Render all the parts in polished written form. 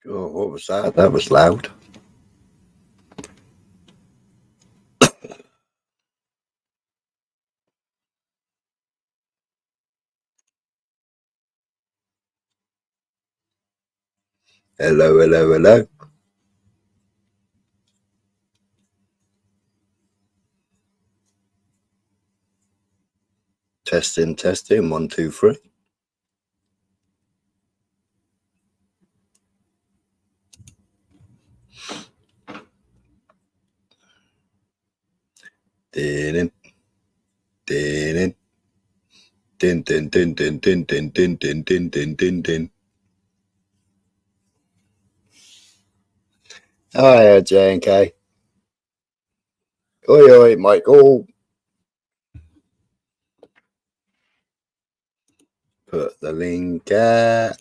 Oh, what was that? That was loud. Hello, hello, hello. Testing, testing. 1, 2, 3. Din, din, din, din, din, din, din, din, din, din, din, din, din, din. Hiya, J&K. Oi, oi, Michael. Put the link at.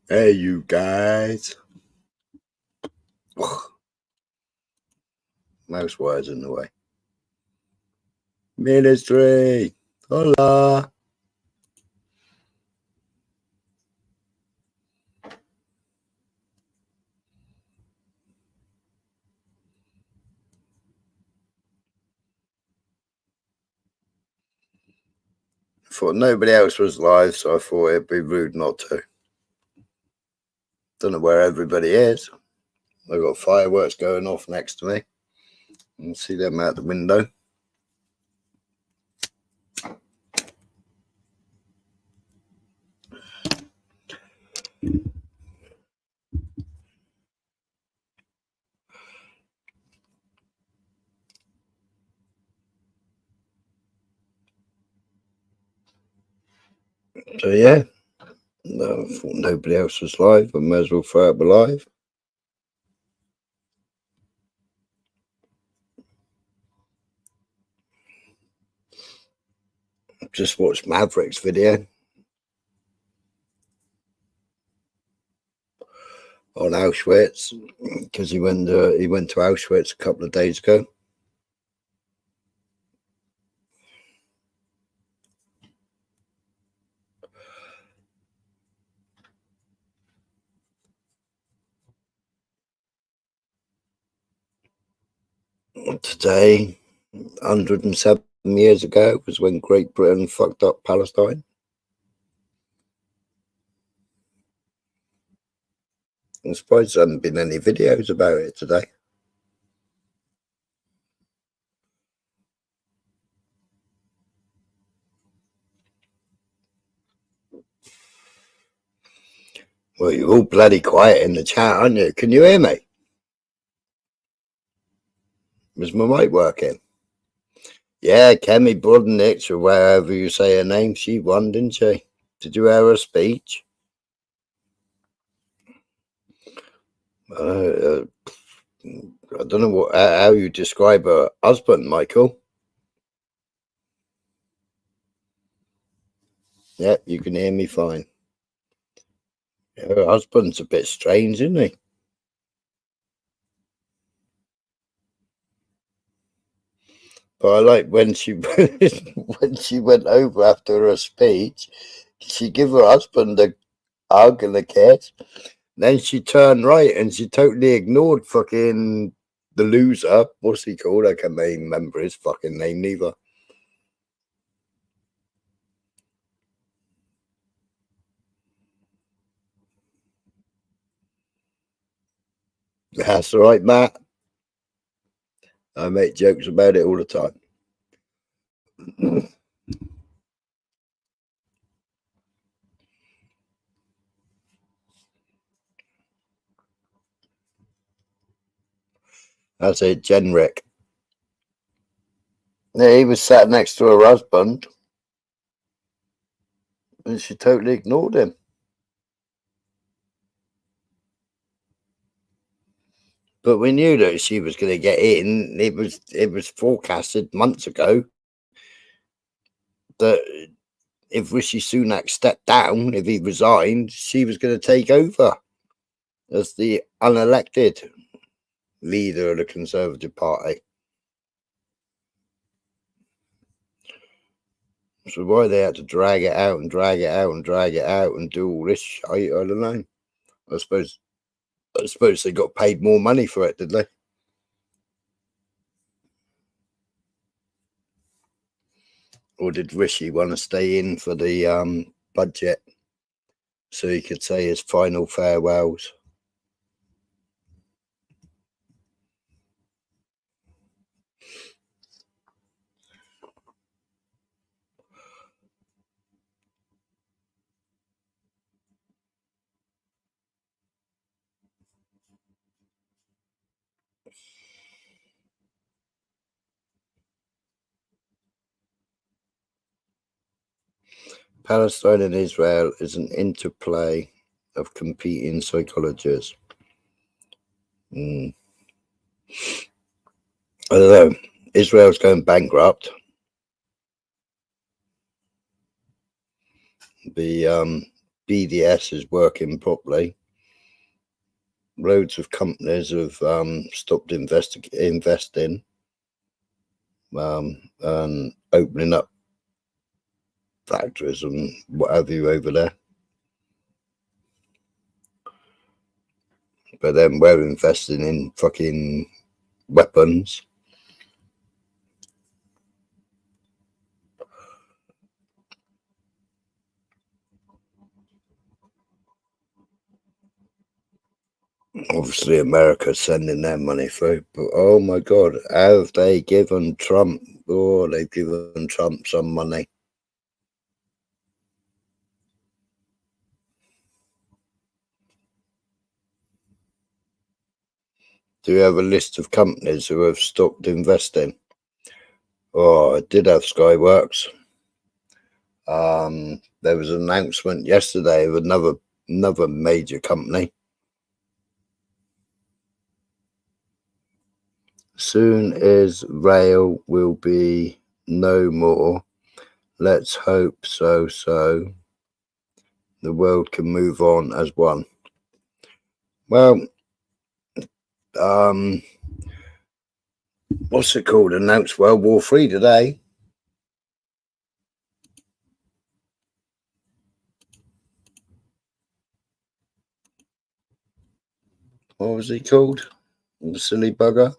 Hey, you guys. Mouse wires in the way. Ministry. Hola. I thought nobody else was live, so I thought it'd be rude not to. Don't know where everybody is. I've got fireworks going off next to me. You can see them out the window. So yeah, no, I thought nobody else was live. I may as well throw up live. Just watched Maverick's video on Auschwitz because he went to Auschwitz a couple of days ago. Today, 107 years ago, was when Great Britain fucked up Palestine. I'm surprised there haven't been any videos about it today. Well, you're all bloody quiet in the chat, aren't you? Can you hear me? Was my mic working? Yeah, Kemi Budnich, or wherever you say her name, she won, didn't she? Did you hear her speech? I don't know how you describe her husband, Michael. Yeah, you can hear me fine. Her husband's a bit strange, isn't he? But I like when she when she went over after her speech, she gave her husband a hug and a kiss. Then she turned right and she totally ignored fucking the loser. What's he called? I can't remember his fucking name neither. That's all right, Matt. I make jokes about it all the time. That's it, Jenrick. Yeah, he was sat next to her husband and she totally ignored him. But we knew that she was going to get in. It was forecasted months ago that if Rishi Sunak stepped down, if he resigned, she was going to take over as the unelected leader of the Conservative Party. So why they had to drag it out and drag it out and drag it out and do all this shit, I don't know. I suppose they got paid more money for it, did they? Or did Rishi want to stay in for the budget so he could say his final farewells? Palestine and Israel is an interplay of competing psychologies. I don't know. Israel's going bankrupt. The BDS is working properly. Loads of companies have stopped investing and opening up factories and what have you over there. But then we're investing in fucking weapons. Obviously, America's sending their money through. But oh my God, have they given Trump? Oh, they've given Trump some money. Do you have a list of companies who have stopped investing? Oh, I did have Skyworks. There was an announcement yesterday of another major company. Soon as rail will be no more. Let's hope so. The world can move on as one. Well, what's it called? Announced World War III today. What was he called? The silly bugger.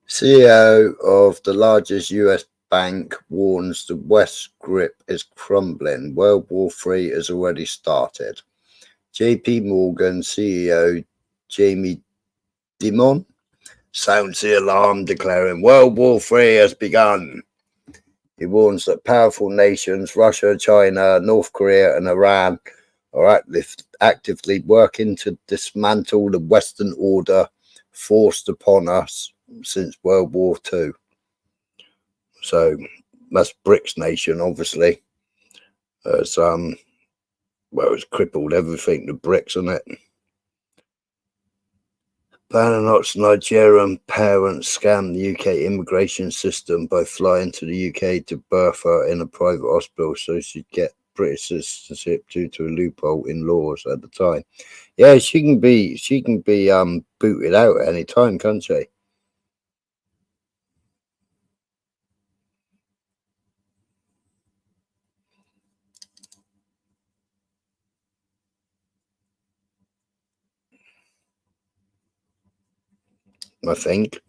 CEO of the largest US bank warns the West's grip is crumbling. World War III has already started. JP Morgan CEO Jamie Dimon sounds the alarm, declaring World War III has begun. He warns that powerful nations, Russia, China, North Korea, and Iran, are actively working to dismantle the Western order forced upon us since World War II. So that's BRICS nation, obviously. It's it's crippled everything, the BRICS, isn't it? Bananock's Nigerian parents scammed the UK immigration system by flying to the UK to birth her in a private hospital so she'd get British citizenship due to a loophole in laws at the time. Yeah, she can be booted out at any time, can't she? I think.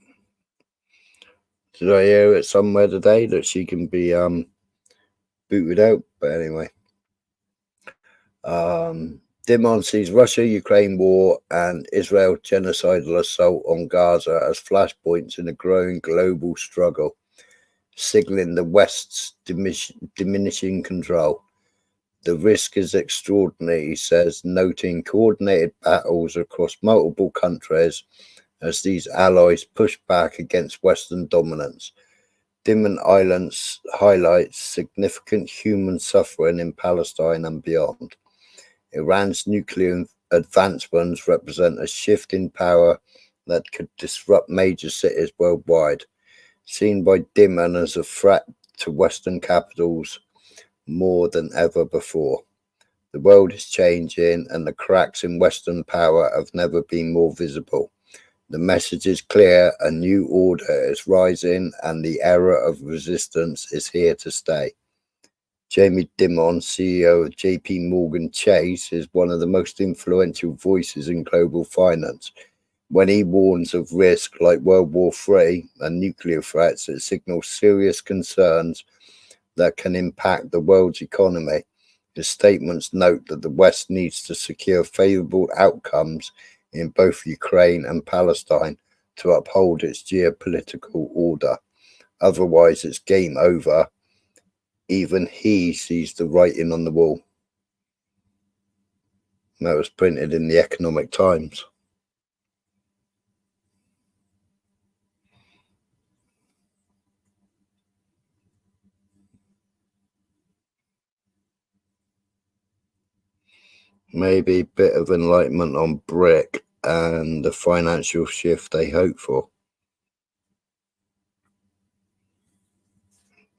Did I hear it somewhere today that she can be booted out? But anyway. Dimon sees Russia-Ukraine war and Israel genocidal assault on Gaza as flashpoints in a growing global struggle, signaling the West's diminishing control. The risk is extraordinary, he says, noting coordinated battles across multiple countries as these allies push back against Western dominance. Dimon Islands highlights significant human suffering in Palestine and beyond. Iran's nuclear advancements represent a shift in power that could disrupt major cities worldwide, seen by Dimon as a threat to Western capitals more than ever before. The world is changing, and the cracks in Western power have never been more visible. The message is clear: a new order is rising, and the era of resistance is here to stay. Jamie Dimon, CEO of JP Morgan Chase, is one of the most influential voices in global finance. When he warns of risk like World War III and nuclear threats, it signals serious concerns that can impact the world's economy. His statements note that the West needs to secure favorable outcomes in both Ukraine and Palestine to uphold its geopolitical order. Otherwise, it's game over. Even he sees the writing on the wall. That was printed in the Economic Times. Maybe a bit of enlightenment on BRIC and the financial shift they hope for.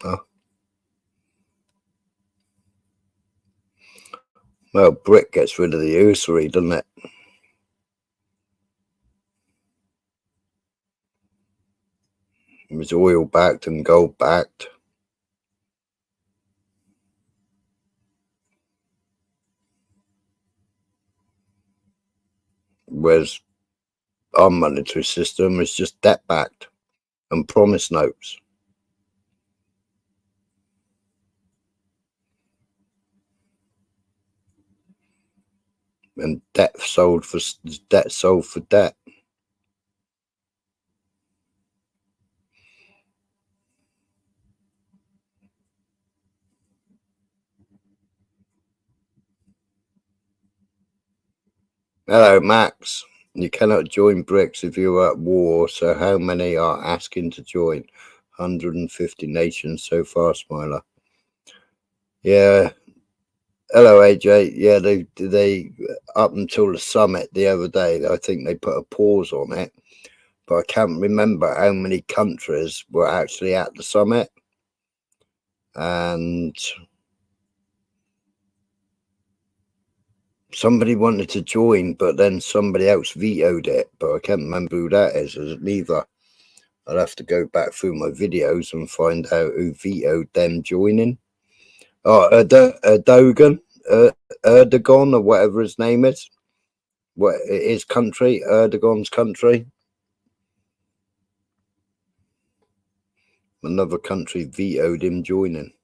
Oh. Well, BRIC gets rid of the usury, doesn't it? It was oil backed and gold backed. Whereas our monetary system is just debt backed and promise notes. And debt sold for debt. Hello, Max. You cannot join BRICS if you are at war, so how many are asking to join? 150 nations so far, Smiler. Yeah. Hello, AJ. Yeah, they up until the summit the other day, I think they put a pause on it, but I can't remember how many countries were actually at the summit. And somebody wanted to join, but then somebody else vetoed it, but I can't remember who that is neither. I'll have to go back through my videos and find out who vetoed them joining. Oh, Erdogan, Erdogan, or whatever his name is. What his country, Erdogan's country. Another country vetoed him joining.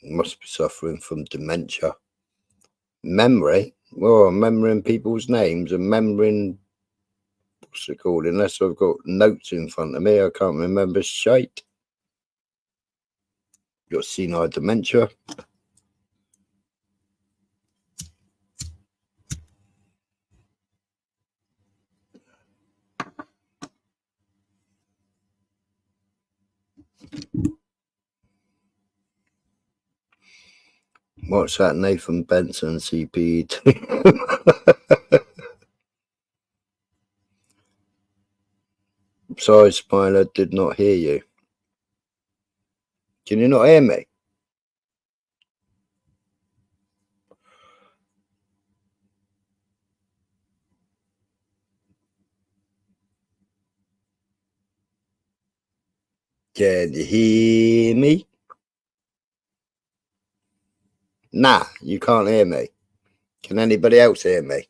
Must be suffering from dementia. Memory? Well, remembering people's names and remembering, what's it called? Unless I've got notes in front of me, I can't remember shite. Got senile dementia. What's that, Nathan Benson, CPE? Sorry, Smiler, did not hear you. Can you not hear me? Can you hear me? Nah, you can't hear me. Can anybody else hear me?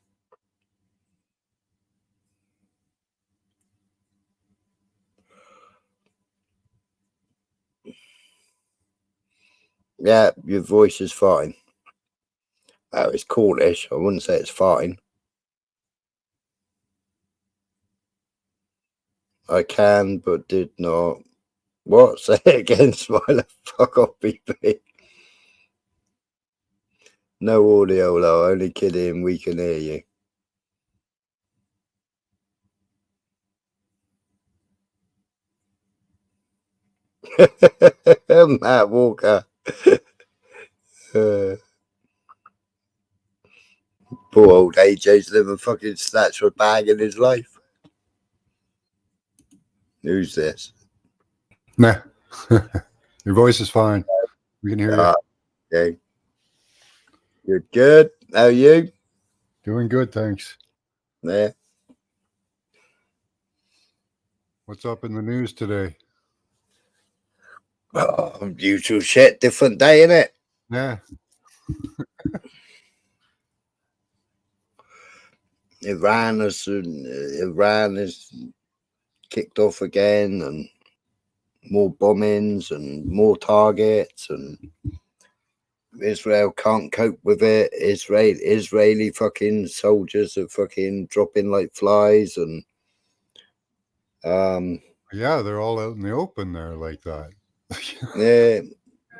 Yeah, your voice is fine. Oh, it's coolish. I wouldn't say it's fine. I can, but did not. What? Say it again, Smiler. Fuck off, BP. No audio, though. Only kidding. We can hear you. Matt Walker. Poor old AJ's never fucking snatched a bag in his life. Who's this? Nah. Your voice is fine. We can hear you. Okay. Good. How are you? Doing good, thanks. Yeah. What's up in the news today? Oh, usual shit. Different day, innit? Yeah. Iran is kicked off again, and more bombings and more targets, and Israel can't cope with it. Israeli fucking soldiers are fucking dropping like flies, and Yeah, they're all out in the open there like that.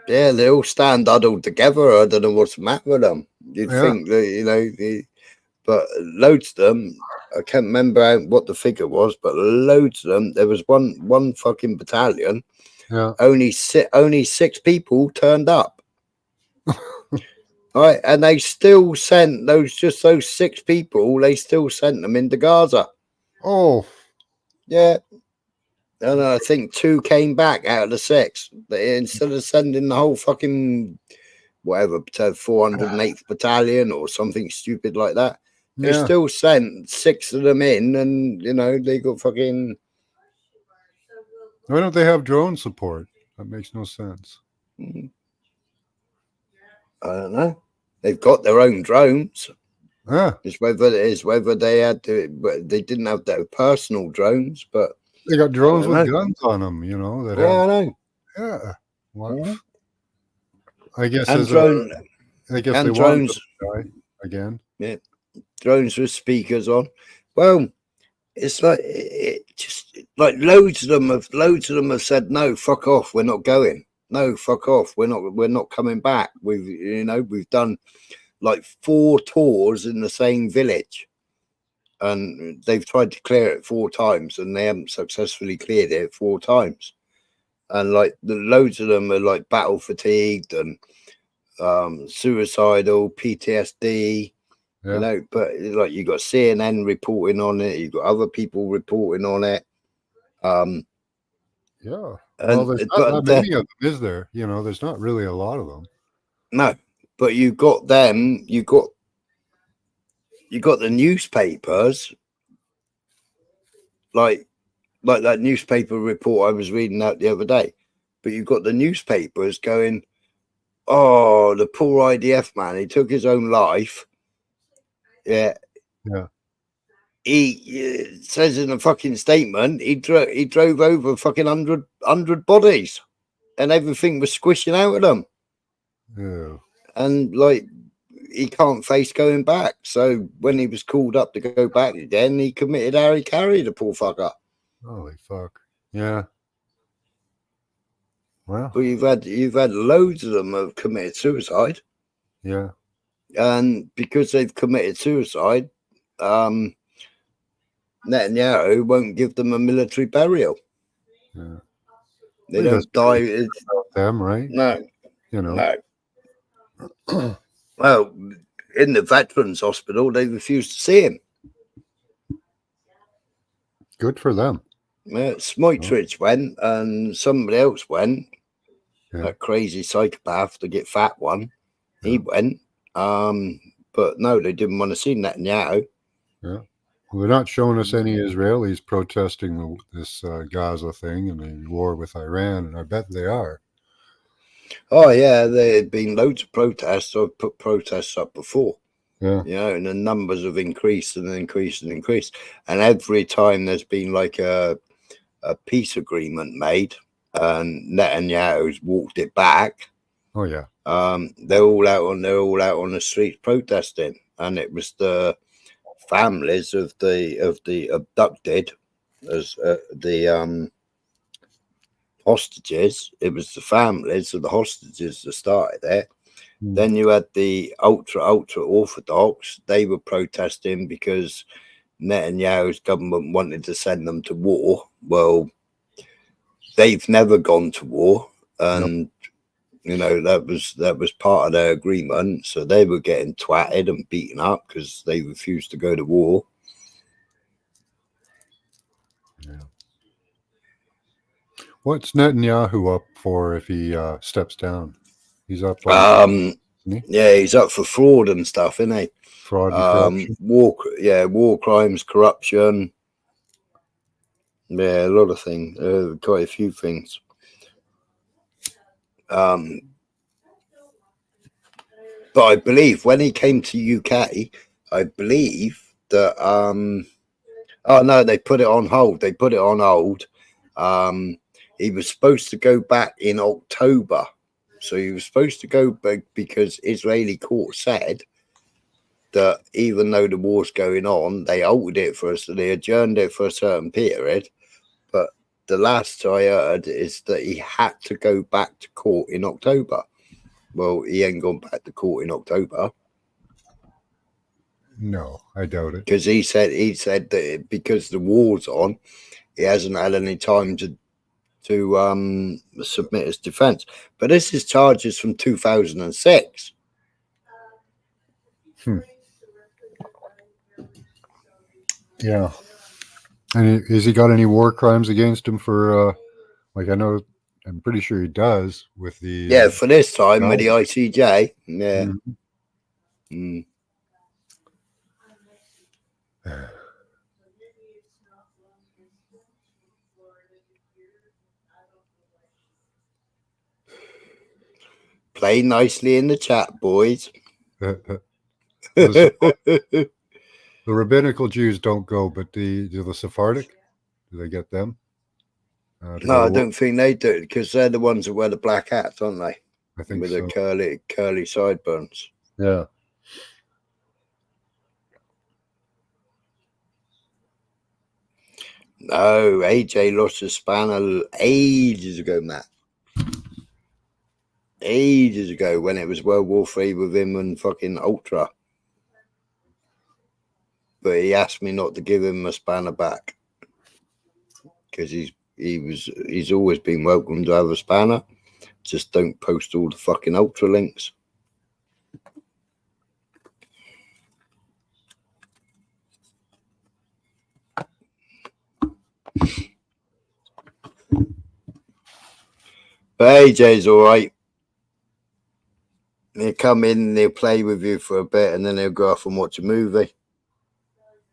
yeah, they all stand huddled together. I don't know what's the matter with them. You'd think that, but loads of them. I can't remember what the figure was, but loads of them. There was one fucking battalion. Yeah. Only 6 people turned up. Right, and they still sent those 6 people. They still sent them into Gaza. Oh. Yeah. And I think 2 came back out of the 6. Instead of sending the whole fucking whatever 408th battalion or something stupid like that, they still sent 6 of them in, and they got fucking. Why don't they have drone support? That makes no sense. I don't know. They've got their own drones. It's whether they had to. They didn't have their personal drones, but they got drones with guns on them. I know. Yeah. What? I guess and drone. I guess and they drones want to die again. Yeah, drones with speakers on. Well, it's like just like loads of them have said no, fuck off, we're not going. No, fuck off, we're not coming back. We've done like 4 tours in the same village, and they've tried to clear it 4 times, and they haven't successfully cleared it 4 times. And like loads of them are like battle fatigued and suicidal, PTSD. But like you got CNN reporting on it, you got other people reporting on it. Well, there's not that many of them, is there? There's not really a lot of them. No, but you got them. You got the newspapers, like that newspaper report I was reading out the other day. But you've got the newspapers going, "Oh, the poor IDF man, he took his own life." Yeah. He says in a fucking statement he drove over fucking 100 bodies, and everything was squishing out of them. Yeah. And like he can't face going back. So when he was called up to go back again, he committed harry-carry, the poor fucker. Holy fuck. Yeah. Well, but you've had loads of them have committed suicide. Yeah. And because they've committed suicide, Netanyahu won't give them a military burial. Yeah. They don't die. It's them, right? No. No. Well, in the Veterans Hospital, they refused to see him. Good for them. Smotrich went, and somebody else went. That crazy psychopath, the get fat one. He went. But no, they didn't want to see Netanyahu. Yeah. Well, they're not showing us any Israelis protesting this Gaza thing and the war with Iran, and I bet they are. Oh, yeah, there had been loads of protests. I've put protests up before. Yeah. And the numbers have increased and increased and increased. And every time there's been like a peace agreement made and Netanyahu's walked it back. Oh, yeah. They're all out on the streets protesting. And it was the families of the abducted as the hostages. It was the families of the hostages that started it. Then you had the ultra orthodox. They were protesting because Netanyahu's government wanted to send them to war. Well, they've never gone to war, and You know, that was part of their agreement. So they were getting twatted and beaten up because they refused to go to war. Yeah. What's Netanyahu up for if he steps down? He's up on, isn't he? Yeah, he's up for fraud and stuff, isn't he? Fraud and corruption. War crimes, corruption. Yeah, a lot of things. Quite a few things. But I believe when he came to UK, I believe that oh no, they put it on hold. They put it on hold. He was supposed to go back in October. So he was supposed to go back because Israeli court said that even though the war's going on, they altered it for us, they adjourned it for a certain period. But the last I heard is that he had to go back to court in October. Well, he ain't gone back to court in October. No, I doubt it. Because he said that because the war's on, he hasn't had any time to submit his defense. But this is charges from 2006. Yeah. And has he got any war crimes against him for, like, I'm pretty sure he does with the... for this time with the ICJ. Yeah. Mm-hmm. Play nicely in the chat, boys. The rabbinical Jews don't go, but do the Sephardic? Do they get them? No, I don't think they do, because they're the ones that wear the black hats, aren't they? I think with so. The curly sideburns. Yeah. No, AJ lost his spanner ages ago, Matt. Ages ago, when it was World War III with him and fucking Ultra. But he asked me not to give him a spanner back because he's always been welcome to have a spanner. Just don't post all the fucking Ultra links. But AJ's all right. He'll come in and he'll play with you for a bit and then he'll go off and watch a movie.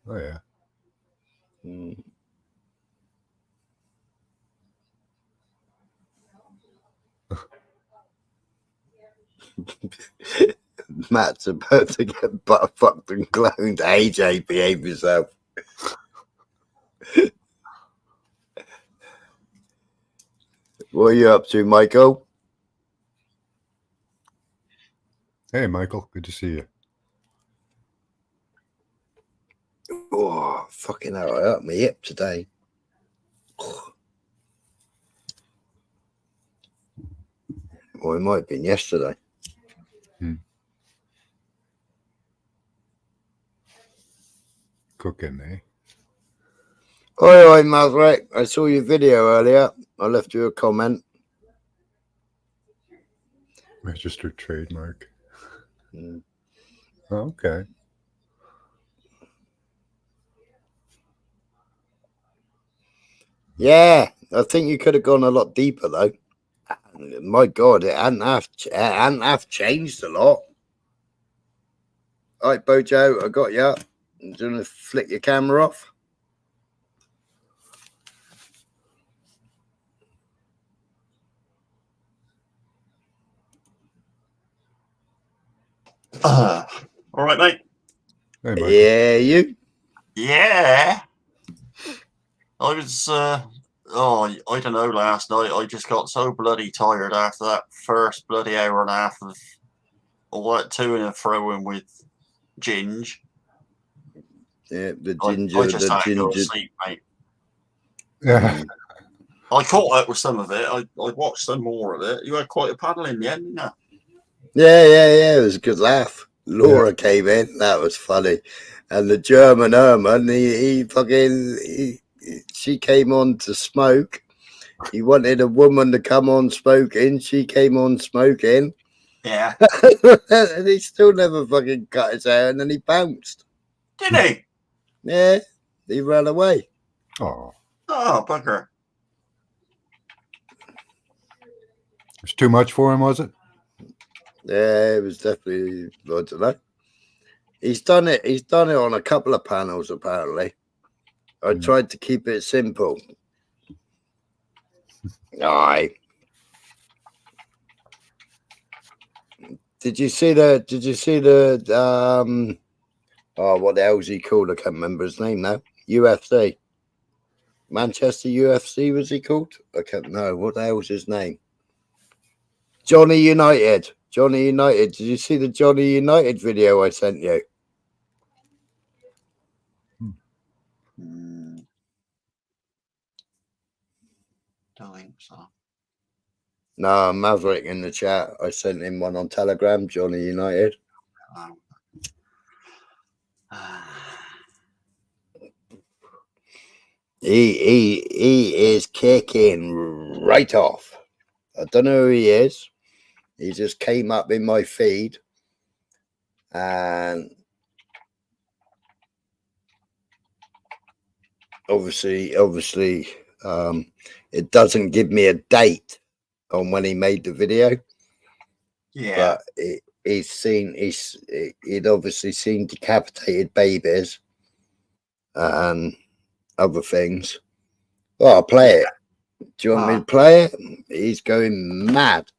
Oh, yeah. Matt's about to get butt fucked and cloned. AJ, behave yourself. What are you up to, Michael? Hey, Michael. Good to see you. Oh, fucking hell. I hurt my hip today. Well, it might have been yesterday. Cooking, eh? Oi, Maverick. I saw your video earlier. I left you a comment. Registered trademark. Oh, okay. Yeah, I think you could have gone a lot deeper, though. My God, it hadn't have changed a lot. All right, Bojo, I got you. Do you want to flick your camera off? All right, mate. Hey, Michael. Yeah, you? Yeah. I was, I don't know, last night I just got so bloody tired after that first bloody hour and a half of all that to and fro with Ginge. Yeah, the ginger. I just had to go to sleep, mate. Yeah. I caught up with some of it. I watched some more of it. You had quite a panel in the end, didn't you? Yeah. It was a good laugh. Laura came in. That was funny. And the German Herman, she came on to smoke. He wanted a woman to come on smoking. She came on smoking. Yeah. And he still never fucking cut his hair, and then he bounced. Did he? Yeah, he ran away. Oh, Oh, bugger. it's too much for him, was it? Yeah, it was definitely, I don't know. He's done it on a couple of panels, apparently. I tried to keep it simple. Aye. Did you see the what the hell's he called? I can't remember his name now. UFC. Manchester UFC was he called? I can't know. What the hell's his name? Johnny United. Johnny United. Did you see the Johnny United video I sent you? Don't think so. No, Maverick in the chat. I sent him one on Telegram. Johnny United. He is kicking right off. I don't know who he is. He just came up in my feed, and obviously, it doesn't give me a date on when he made the video. Yeah, but he'd obviously seen decapitated babies and other things. Well, I'll play it. Do you want me to play it? He's going mad.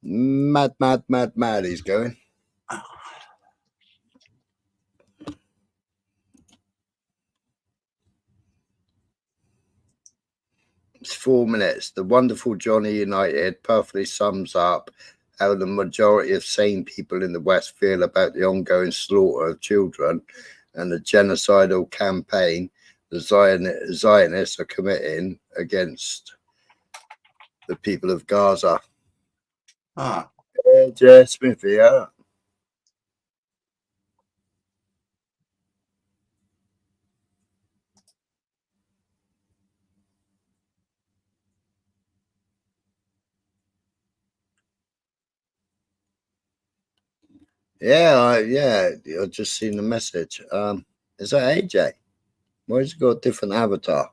Mad, he's going. It's 4 minutes. The wonderful Johnny United perfectly sums up how the majority of sane people in the West feel about the ongoing slaughter of children and the genocidal campaign the Zionists are committing against the people of Gaza. Jay Smith, yeah. Yeah, I just seen the message. Is that AJ? Why has he got a different avatar?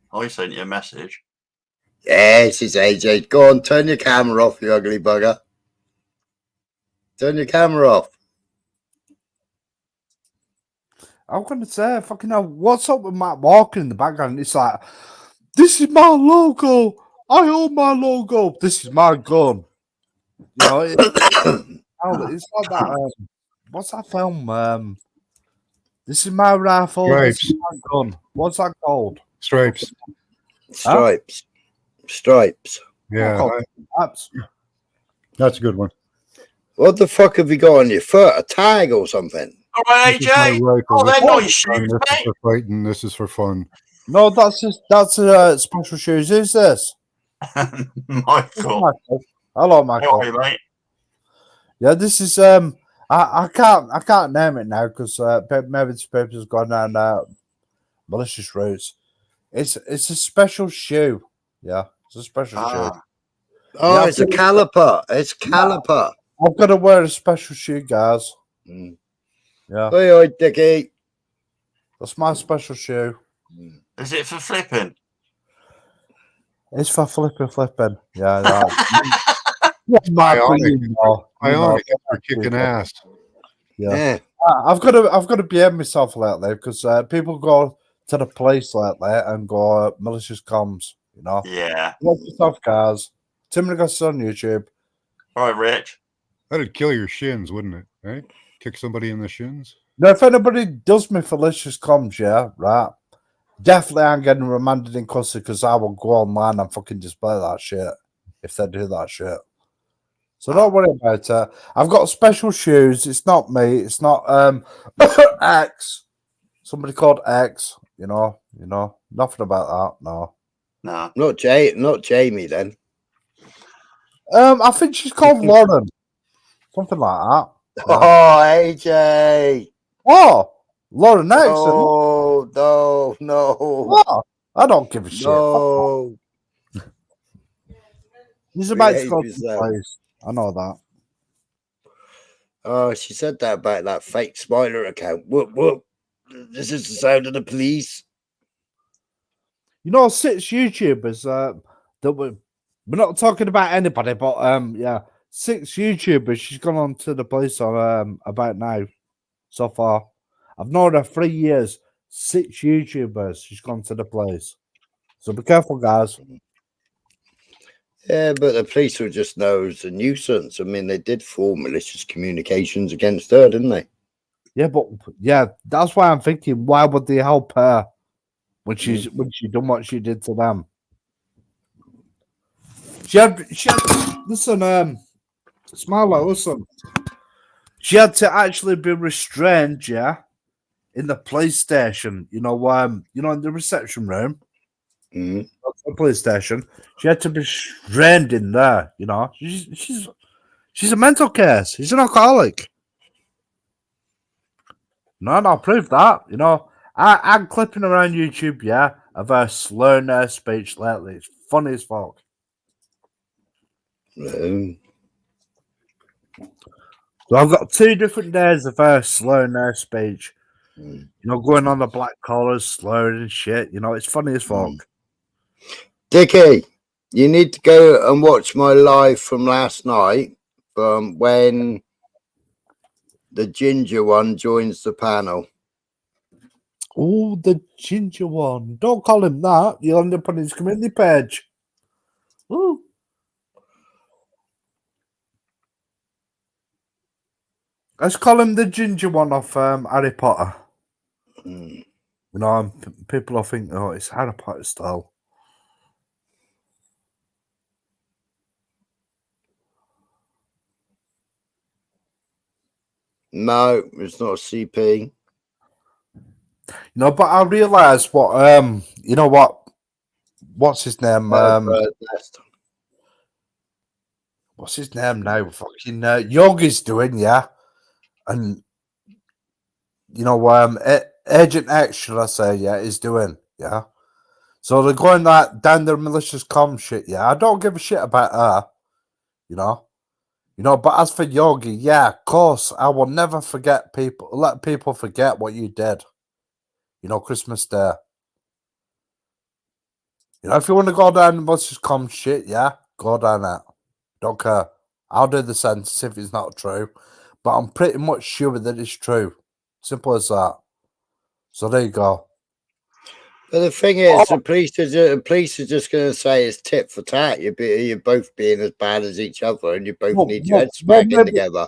I sent you a message. Yes, it's AJ. Go on, turn your camera off, you ugly bugger. Turn your camera off. I'm gonna say, fucking hell, what's up with Matt Walker in the background? It's like, this is my logo. I own my logo. This is my gun. You know, it's like that. What's that film? This is my rifle. Stripes. This is my gun. What's that called? Stripes. Stripes. Stripes. Yeah, that's a good one. What the fuck have you got on your foot? A tag or something? All right, AJ. Oh, they're nice shoes, This is mate. for fighting. This is for fun. No, that's special shoes. Who's this? Michael. Hello, Michael. Hey, mate. Yeah, this is I can't name it now because maybe this paper's gone down malicious routes. It's a special shoe. Yeah, it's a special shoe. Oh, Yeah, it's a caliper. It's caliper. I've got to wear a special shoe, guys. Yeah. Oi, Dickie. That's my special shoe. Is it for flipping? It's for flipping. Yeah. Ionic for kicking ass. Yeah. I've got to behave myself lately because people go to the police lately and go malicious comms. You know. Yeah. Watch yourself, guys. Tim Gus on YouTube. All right, Rich. That'd kill your shins, wouldn't it? Right? Kick somebody in the shins. Now, if anybody does me malicious comms, yeah, right. Definitely I'm getting remanded in custody because I will go online and fucking display that shit if they do that shit. So don't worry about it. I've got special shoes. It's not me. It's not X. Somebody called X. You know, nothing about that. No. Not Jamie then. I think she's called Lauren. Something like that. Oh, AJ. Oh, Lauren Nixon. No. What? I don't give a shit. No. He's about to Behave go to yourself. place. I know that. Oh, she said that about that fake Smiler account. Whoop. This is the sound of the police. You know, 6 YouTubers that we're not talking about anybody, but yeah, 6 YouTubers. She's gone on to the police on about now. So far, I've known her 3 years. 6 YouTubers. She's gone to the police. So be careful, guys. Yeah, but the police will just know it's a nuisance. I mean, they did form malicious communications against her, didn't they? Yeah, but yeah, that's why I'm thinking. Why would they help her when she done what she did to them? She had listen, Smiler, listen. She had to actually be restrained, yeah, in the police station. You know, in the reception room, Mm-hmm. the police station. She had to be restrained in there. You know, she's a mental case. She's an alcoholic. No, I'll prove that. You know, I'm clipping around YouTube, yeah, of her slurring her speech lately. It's funny as fuck. So I've got 2 different days of her slurring her speech. You know, going on the black collars, slurring and shit. You know, it's funny as fuck. Dickie, you need to go and watch my live from last night from when the ginger one joins the panel. Oh, the ginger one. Don't call him that. You'll end up on his community page. Ooh. Let's call him the ginger one off Harry Potter. You know, people will think, oh, it's Harry Potter style. No, it's not a CP. No, but I realise what you know what's his name? What's his name now? Fucking Yogi's doing, yeah. And you know, Agent X, should I say, yeah, is doing, yeah. So they're going down their malicious comm shit, yeah. I don't give a shit about her, you know. But as for Yogi, yeah, of course, I will never let people forget what you did. You know, Christmas Day. You know, if you want to go down the malicious comm shit, yeah, go down that. Don't care. I'll do the sentence if it's not true. But I'm pretty much sure that it's true. Simple as that. So there you go. But the thing is, the police are just going to say it's tit for tat. You're both being as bad as each other, and you both need your head smacking together.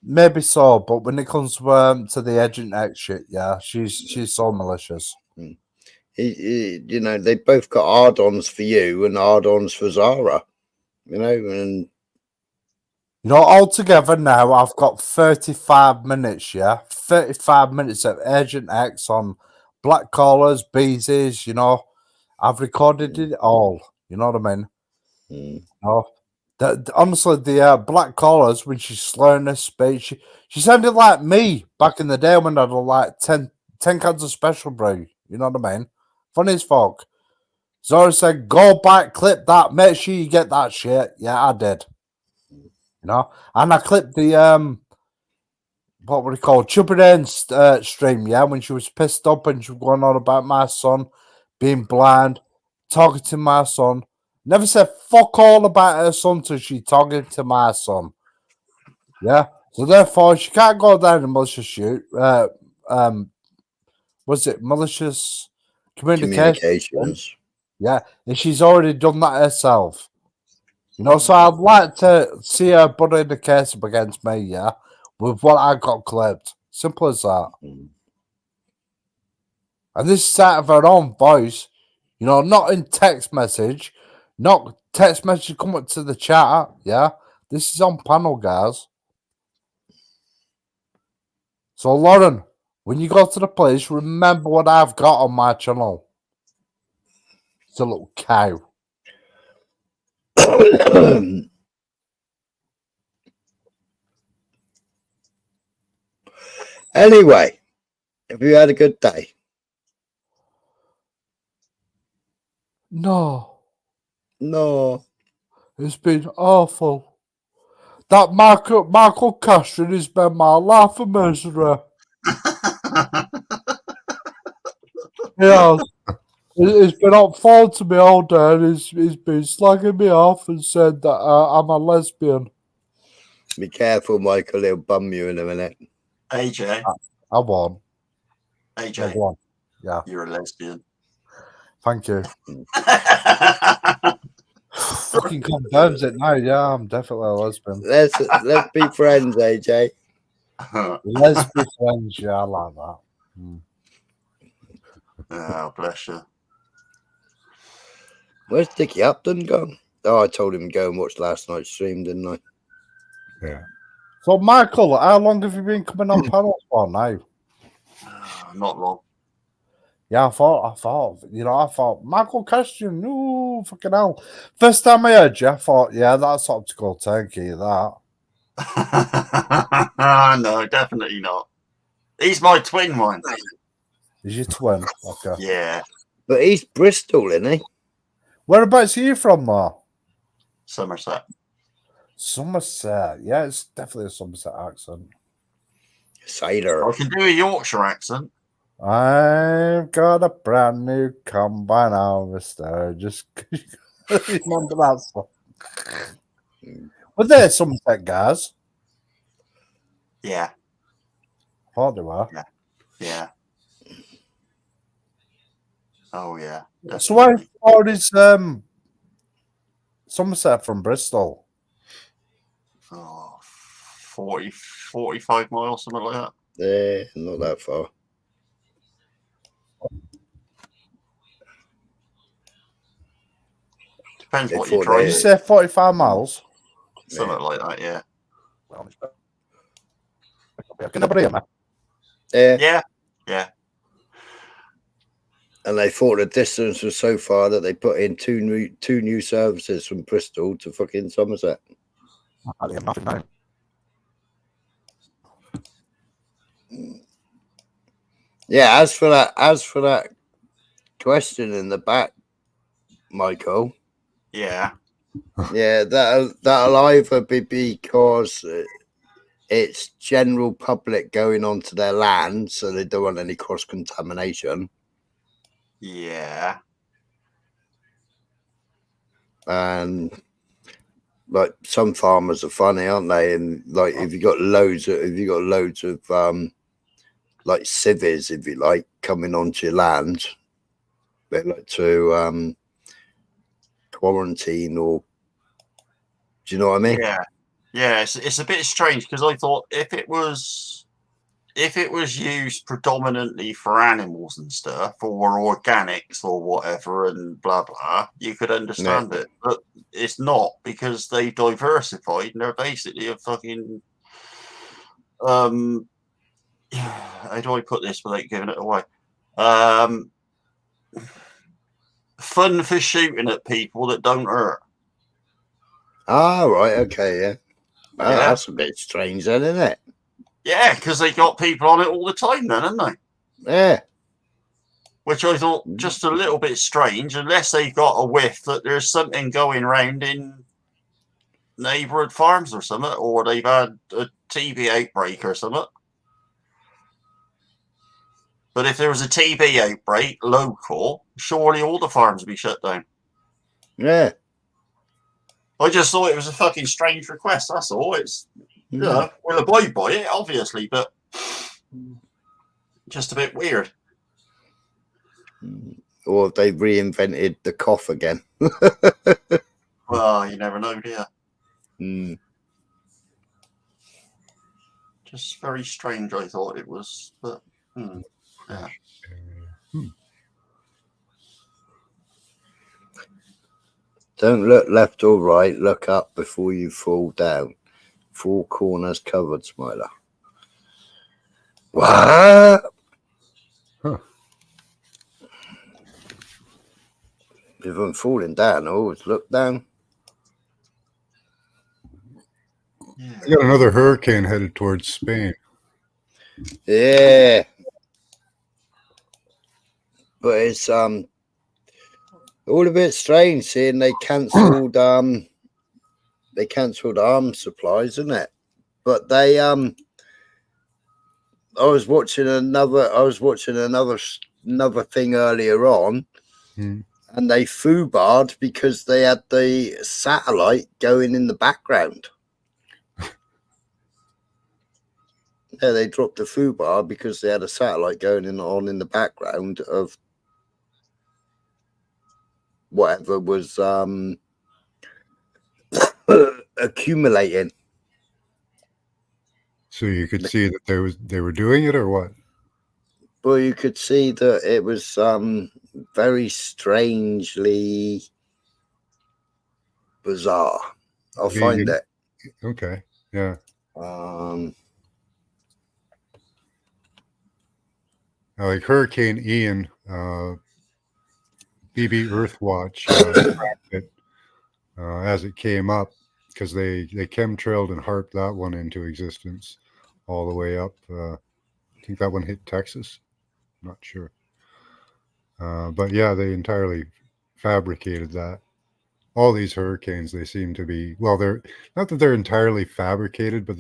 Maybe so, but when it comes to the Agent X shit, yeah, she's so malicious. You know, they both got hard-ons for you and hard-ons for Zara. You know, and altogether now I've got 35 minutes, yeah, 35 minutes of Agent X on black collars, beezies. You know, I've recorded it all. You know what I mean? You know, honestly, the black collars, when she's slurring her speech, she sounded like me back in the day when I had like 10 cans of special brew. You know what I mean? Funny as fuck. Zora said, go back, clip that, make sure you get that shit. Yeah, I did. You know, and I clipped the what were they called? Chubberden stream, yeah, when she was pissed up and she was going on about my son being blind, talking to my son. Never said fuck all about her son till she talking to my son. Yeah. So therefore she can't go down the malicious shoot. Was it malicious communications? Yeah. And she's already done that herself. You know, so I'd like to see her put in the case up against me, yeah, with what I got clipped. Simple as that. And this is out of her own voice, you know, not in text message, not text message come up to the chat, yeah. This is on panel, guys. So, Lauren, when you go to the place, remember what I've got on my channel. It's a little cow. Anyway, Have you had a good day? No, No. it's been awful. That Michael Castro has been my life of misery. Yeah, he's been up phone to me all day and he's been slagging me off and said that I'm a lesbian. Be careful, Michael. He'll bum you in a minute. AJ, I won. I AJ, won. Yeah, you're a lesbian. thank you. Fucking confirms it now. Yeah, I'm definitely a lesbian. Let's be friends, AJ. Let's be friends. Yeah, I like that. Oh, bless you. Where's Dickie Upton gone? Oh, I told him to go and watch last night's stream, didn't I? Yeah. So, Michael, how long have you been coming on panels for now? Not long. Yeah, I thought, Michael Christian, no, fucking hell. First time I heard you, I thought, yeah, that's optical turkey, that. No, definitely not. He's my twin one. Is your twin? Okay. Yeah, But he's Bristol, isn't he? Whereabouts are you from, though? Somerset. Somerset. Yeah, it's definitely a Somerset accent. Sailor. I can do a Yorkshire accent. I've got a brand new combine harvester. Just remember that song. But they're Somerset guys. Yeah, Thought they were. yeah. Oh, yeah. So how Definitely. far is Somerset from Bristol? Oh, 40, 45 miles, something like that. Not that far. Depends They what you thought drive. Did you say 45 miles? Something like that, yeah. Can I hear me? Yeah. Yeah. And they thought the distance was so far that they put in two new services from Bristol to fucking Somerset. I hear nothing now. Yeah, as for that question in the back, Michael. Yeah. Yeah, that'll either be because it's general public going onto their land, so they don't want any cross contamination. Yeah. And like some farmers are funny, aren't they? And like if you got loads of like civvies, if you like, coming onto your land, they like to quarantine, or do you know what I mean? Yeah. Yeah. It's a bit strange because I thought if it was used predominantly for animals and stuff, or organics or whatever, and blah blah, you could understand it. But it's not, because they've diversified and they're basically a fucking how do I put this without giving it away? Fun for shooting at people that don't hurt. Ah, right, okay, yeah. Oh, Yeah. that's a bit strange, then, isn't it? Yeah, because they got people on it all the time then, haven't they? Yeah. Which I thought just a little bit strange, unless they got a whiff that there's something going round in neighbourhood farms or something, or they've had a TB outbreak or something. But if there was a TB outbreak local, surely all the farms would be shut down. Yeah. I just thought it was a fucking strange request, that's all. It's, you know, we'll abide by it, obviously, but just a bit weird. Or if they reinvented the cough again. Well, you never know, do you? Just very strange, I thought it was, but yeah. Don't look left or right, look up before you fall down. Four corners covered, Smiler. What? Huh. If I'm falling down, I always look down. Yeah. I got another hurricane headed towards Spain. Yeah. but it's all a bit strange seeing they cancelled arms supplies, isn't it? But they I was watching another thing earlier on, and they foobarred because they had the satellite going in the background. Yeah, they dropped the foobar because they had a satellite going in the background of whatever was accumulating. So you could see that they were doing it, or what? Well, you could see that it was very strangely bizarre. I'll find it. Okay, yeah. Like Hurricane Ian, BB Earthwatch tracked it as it came up, because they chemtrailed and harped that one into existence all the way up. I think that one hit Texas. Not sure. But yeah, they entirely fabricated that. All these hurricanes, they seem to be, well, they're not that they're entirely fabricated, but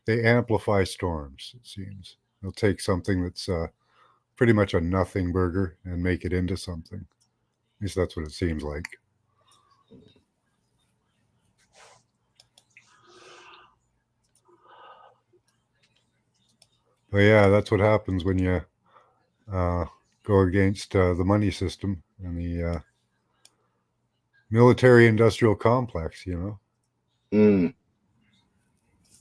they amplify storms, it seems. They'll take something that's pretty much a nothing burger and make it into something. At least that's what it seems like. But yeah, that's what happens when you go against the money system and the military-industrial complex, you know.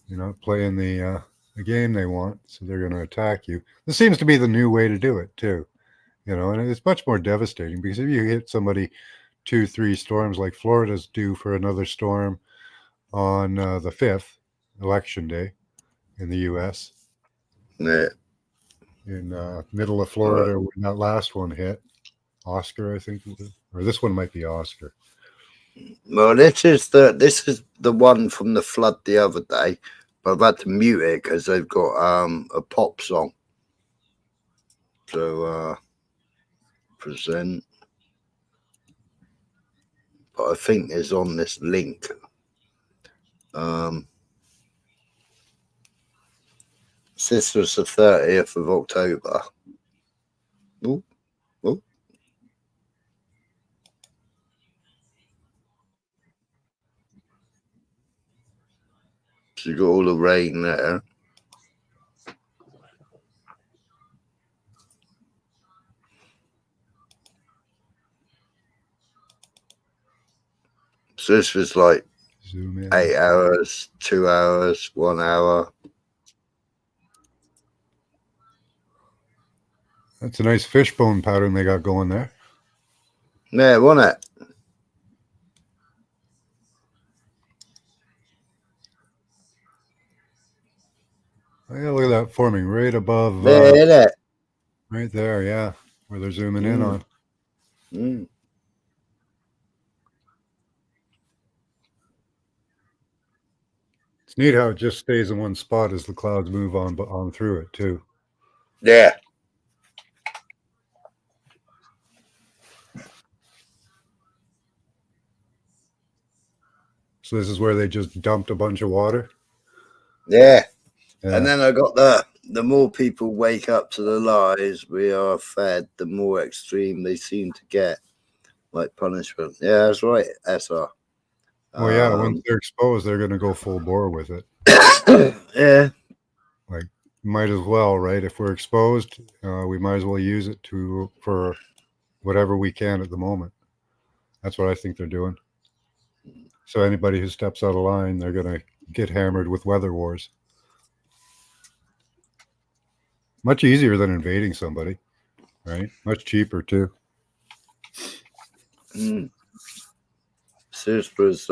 You're not playing the game they want, so they're going to attack you. This seems to be the new way to do it, too. You know, and it's much more devastating, because if you hit somebody 2-3 storms like Florida's due for another storm on the 5th, election day in the U.S. Yeah. In middle of Florida, when that last one hit, Oscar, I think, or this one might be Oscar. Well, this is the one from the flood the other day, but I've had to mute it because they've got a pop song. So present, but I think it's on this link. This was the 30th of October. Ooh, ooh. So you got all the rain there. So this was like 8 hours, 2 hours, 1 hour. That's a nice fishbone pattern they got going there. Yeah, wasn't it? Oh, yeah, look at that forming right above. Yeah, isn't it? Right there, yeah, where they're zooming in on. It's neat how it just stays in one spot as the clouds move on through it, too. Yeah. So this is where they just dumped a bunch of water? Yeah. And then I got the more people wake up to the lies we are fed, the more extreme they seem to get, like punishment. Yeah, that's right, SR. Well, yeah, once they're exposed, they're going to go full bore with it. Yeah. Like, might as well, right? If we're exposed, we might as well use it for whatever we can at the moment. That's what I think they're doing. So anybody who steps out of line, they're going to get hammered with weather wars. Much easier than invading somebody, right? Much cheaper, too. So this was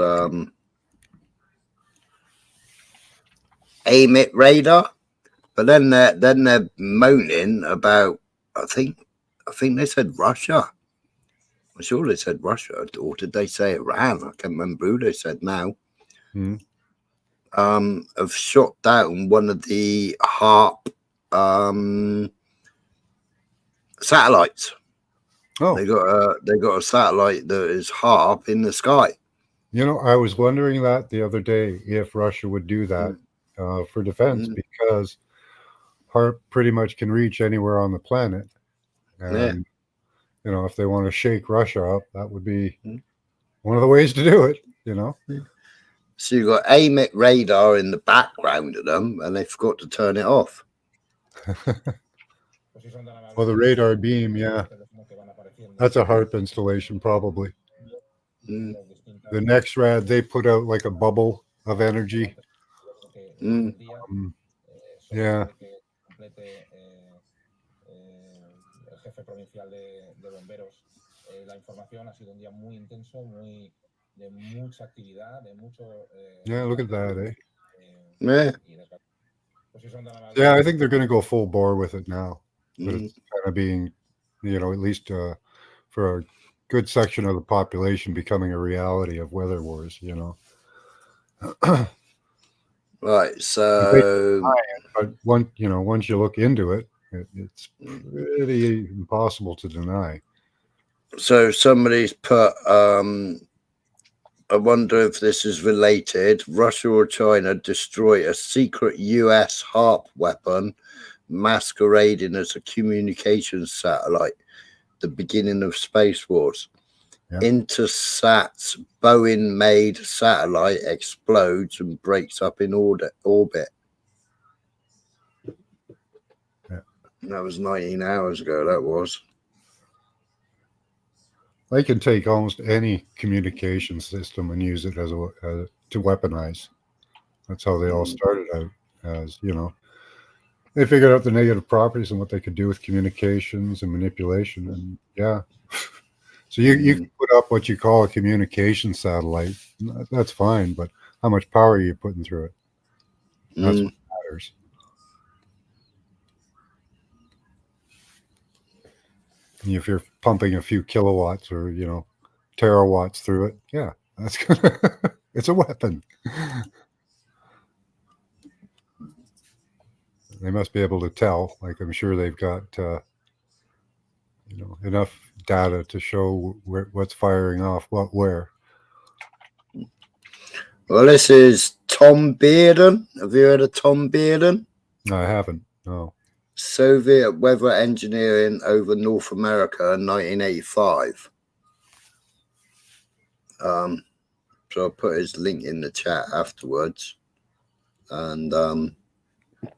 aim it radar, but then they're moaning about, I think they said Russia. I'm sure they said Russia, or did they say Iran? I can't remember who they said now. Have shot down one of the HARP satellites. Oh, They got a satellite that is HARP in the sky. I was wondering that the other day if Russia would do that for defense, because HARP pretty much can reach anywhere on the planet. And, if they want to shake Russia up, that would be one of the ways to do it, So you've got AMIT radar in the background of them, and they forgot to turn it off. Well, the radar beam, yeah. That's a HARP installation, probably. The next rad, they put out like a bubble of energy. Yeah. Yeah, look at that, eh? Yeah. Yeah, I think they're going to go full bore with it now. But it's kind of being, at least for a good section of the population, becoming a reality of weather wars, Right, so But once you look into it, it's pretty impossible to deny. So somebody's put, I wonder if this is related. Russia or China destroy a secret US HARP weapon masquerading as a communications satellite. The beginning of space wars. Yeah. Intersat's Boeing-made satellite explodes and breaks up in orbit. Yeah. That was 19 hours ago. That was. They can take almost any communication system and use it as to weaponize. That's how they all started out, as they figured out the negative properties and what they could do with communications and manipulation. And yeah, so you can put up what you call a communication satellite. That's fine, but how much power are you putting through it? That's what matters. If you're pumping a few kilowatts or terawatts through it, yeah, that's it's a weapon. They must be able to tell. Like, I'm sure they've got enough data to show what's firing off where. Well, this is Tom Bearden. Have you heard of Tom Bearden? No, I haven't. No. Soviet weather engineering over North America in 1985. So I'll put his link in the chat afterwards and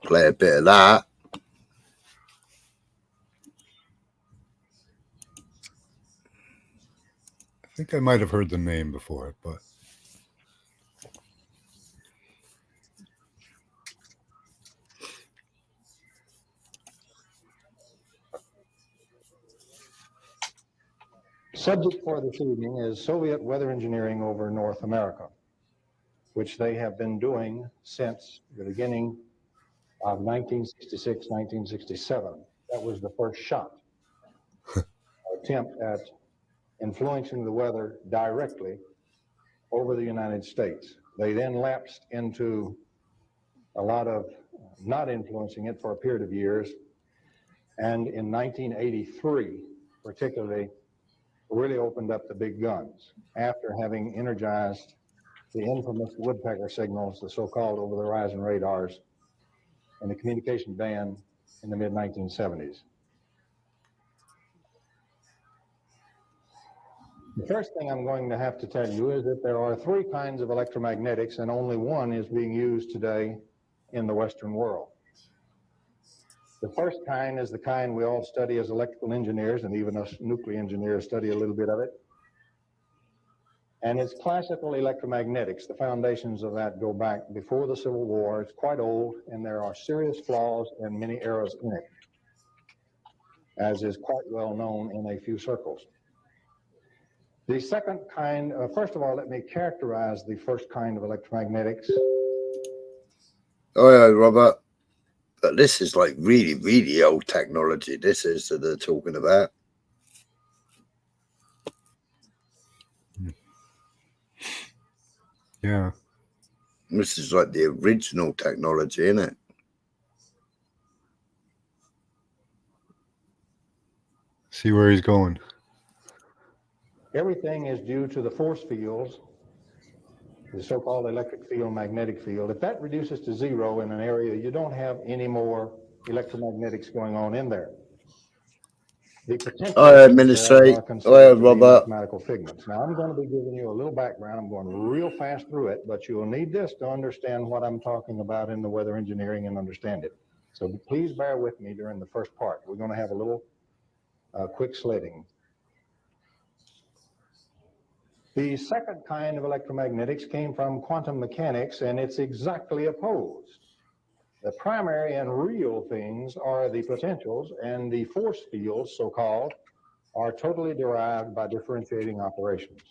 play a bit of that. I think I might have heard the name before, but Subject for this evening is Soviet weather engineering over North America, which they have been doing since the beginning of 1966, 1967. That was the first shot, attempt at influencing the weather directly over the United States. They then lapsed into a lot of not influencing it for a period of years. And in 1983, particularly, really opened up the big guns after having energized the infamous woodpecker signals, the so-called over-the-horizon radars, and the communication band in the mid-1970s. The first thing I'm going to have to tell you is that there are three kinds of electromagnetics, and only one is being used today in the Western world. The first kind is the kind we all study as electrical engineers, and even us nuclear engineers study a little bit of it. And it's classical electromagnetics. The foundations of that go back before the Civil War. It's quite old, and there are serious flaws and many errors in it, as is quite well known in a few circles. The second kind, first of all, let me characterize the first kind of electromagnetics. Oh, yeah, Robert. But this is like really, really old technology. This is that they're talking about. Yeah. This is like the original technology, isn't it? See where he's going. everything is due to the force fields, the so-called electric field, magnetic field. If that reduces to zero in an area, you don't have any more electromagnetics going on in there. The potential Hi, Administrate. are Hi, considered to be Robert. mathematical figments. Now, I'm going to be giving you a little background. I'm going real fast through it, but you'll need this to understand what I'm talking about in the weather engineering and understand it. So please bear with me during the first part. We're going to have a little quick sledding. The second kind of electromagnetics came from quantum mechanics, and it's exactly opposed. The primary and real things are the potentials, and the force fields, so-called, are totally derived by differentiating operations.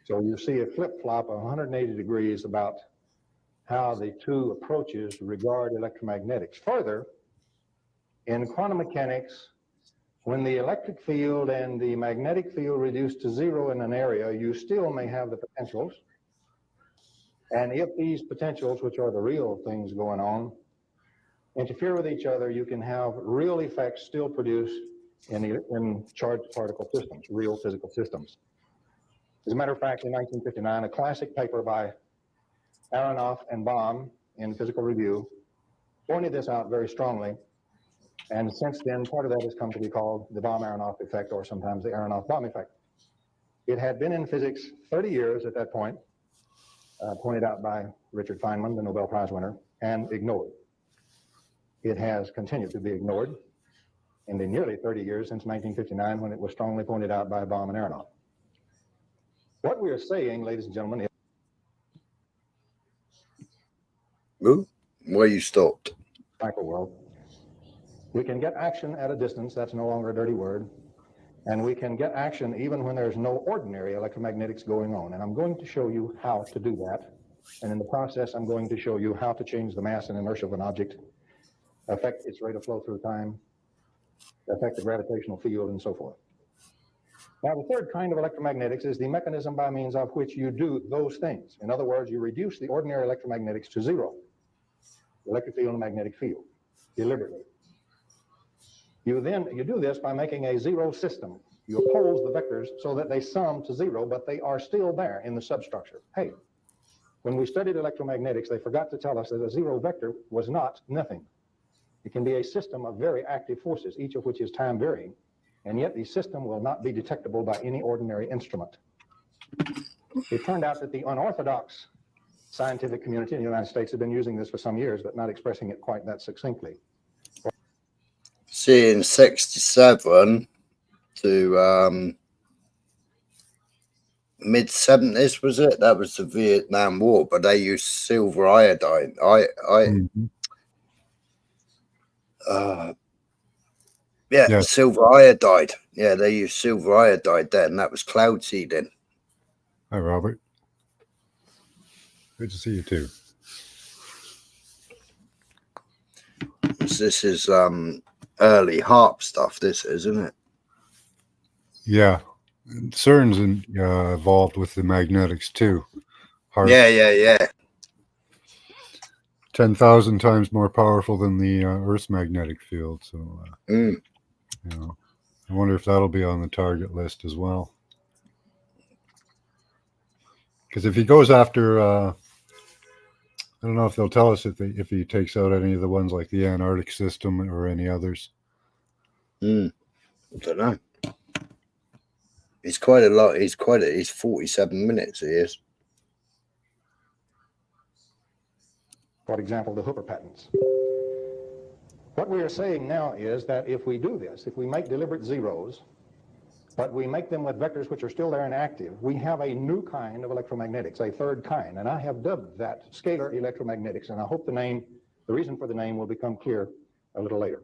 So you see a flip-flop of 180 degrees about how the two approaches regard electromagnetics. Further, in quantum mechanics, when the electric field and the magnetic field reduce to zero in an area, you still may have the potentials. And if these potentials, which are the real things going on, interfere with each other, you can have real effects still produced in charged particle systems, real physical systems. As a matter of fact, in 1959, a classic paper by Aronoff and Baum in Physical Review pointed this out very strongly. And since then, part of that has come to be called the Baum-Aronoff effect, or sometimes the Aronoff-Baum effect. It had been in physics 30 years at that point, pointed out by Richard Feynman, the Nobel Prize winner, and ignored. It has continued to be ignored in the nearly 30 years since 1959, when it was strongly pointed out by Baum and Aronoff. What we are saying, ladies and gentlemen, is... Ooh, where you stopped? Microworld. We can get action at a distance. That's no longer a dirty word. And we can get action even when there's no ordinary electromagnetics going on. And I'm going to show you how to do that. And in the process, I'm going to show you how to change the mass and inertia of an object, affect its rate of flow through time, affect the gravitational field, and so forth. Now, the third kind of electromagnetics is the mechanism by means of which you do those things. In other words, you reduce the ordinary electromagnetics to zero, the electric field and magnetic field, deliberately. You do this by making a zero system. You oppose the vectors so that they sum to zero, but they are still there in the substructure. Hey, when we studied electromagnetics, they forgot to tell us that a zero vector was not nothing. It can be a system of very active forces, each of which is time varying, and yet the system will not be detectable by any ordinary instrument. It turned out that the unorthodox scientific community in the United States had been using this for some years, but not expressing it quite that succinctly. See, in 67 to mid-70s, was it? That was the Vietnam War, but they used silver iodine. Yeah, silver iodide. Yeah, they used silver iodide then. That was cloud seeding. Hi, Robert. Good to see you too. This is early HARP stuff, this, isn't it? Yeah. And CERN's involved with the magnetics too. HARP, Yeah. 10,000 times more powerful than the Earth's magnetic field. So, you know, I wonder if that'll be on the target list as well. Because if he goes after, I don't know if they'll tell us if he takes out any of the ones like the Antarctic system or any others. I don't know. He's quite a lot. He's 47 minutes. He is. For example, the Hooper patents. What we are saying now is that if we do this, if we make deliberate zeros, but we make them with vectors which are still there and active, we have a new kind of electromagnetics, a third kind, and I have dubbed that scalar electromagnetics, and I hope the reason for the name will become clear a little later.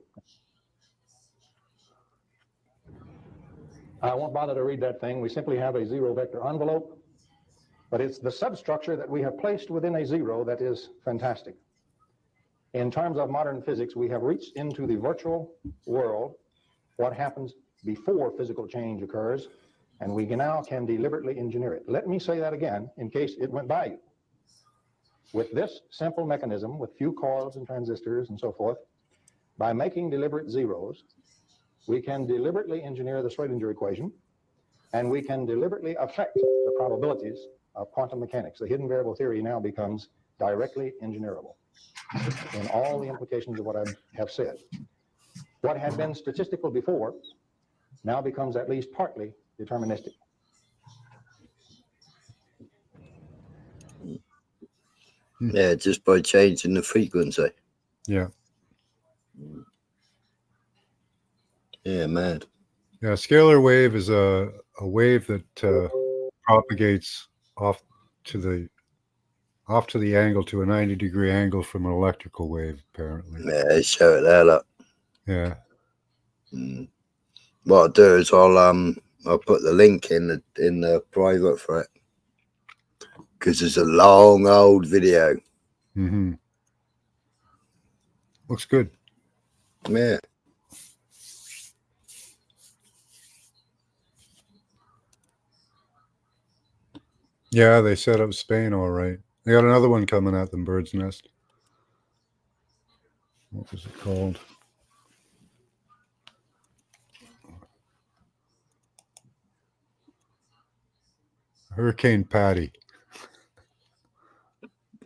I won't bother to read that thing. We simply have a zero vector envelope, but it's the substructure that we have placed within a zero that is fantastic. In terms of modern physics, we have reached into the virtual world, what happens before physical change occurs, and we now can deliberately engineer it. Let me say that again in case it went by you. With this simple mechanism, with few coils and transistors and so forth, by making deliberate zeros, we can deliberately engineer the Schrodinger equation, and we can deliberately affect the probabilities of quantum mechanics. The hidden variable theory now becomes directly engineerable in all the implications of what I have said. What had been statistical before now becomes at least partly deterministic. Yeah, just by changing the frequency. Yeah. Yeah, mad. Yeah, scalar wave is a wave that propagates off to the angle, to a 90-degree angle from an electrical wave, apparently. Yeah, they show it there, look. Yeah. What I'll do is I'll put the link in the private for it, because it's a long old video. Mm-hmm. Looks good. Yeah. Yeah, they set up Spain all right. They got another one coming at them, Bird's Nest. What was it called? Hurricane Patty.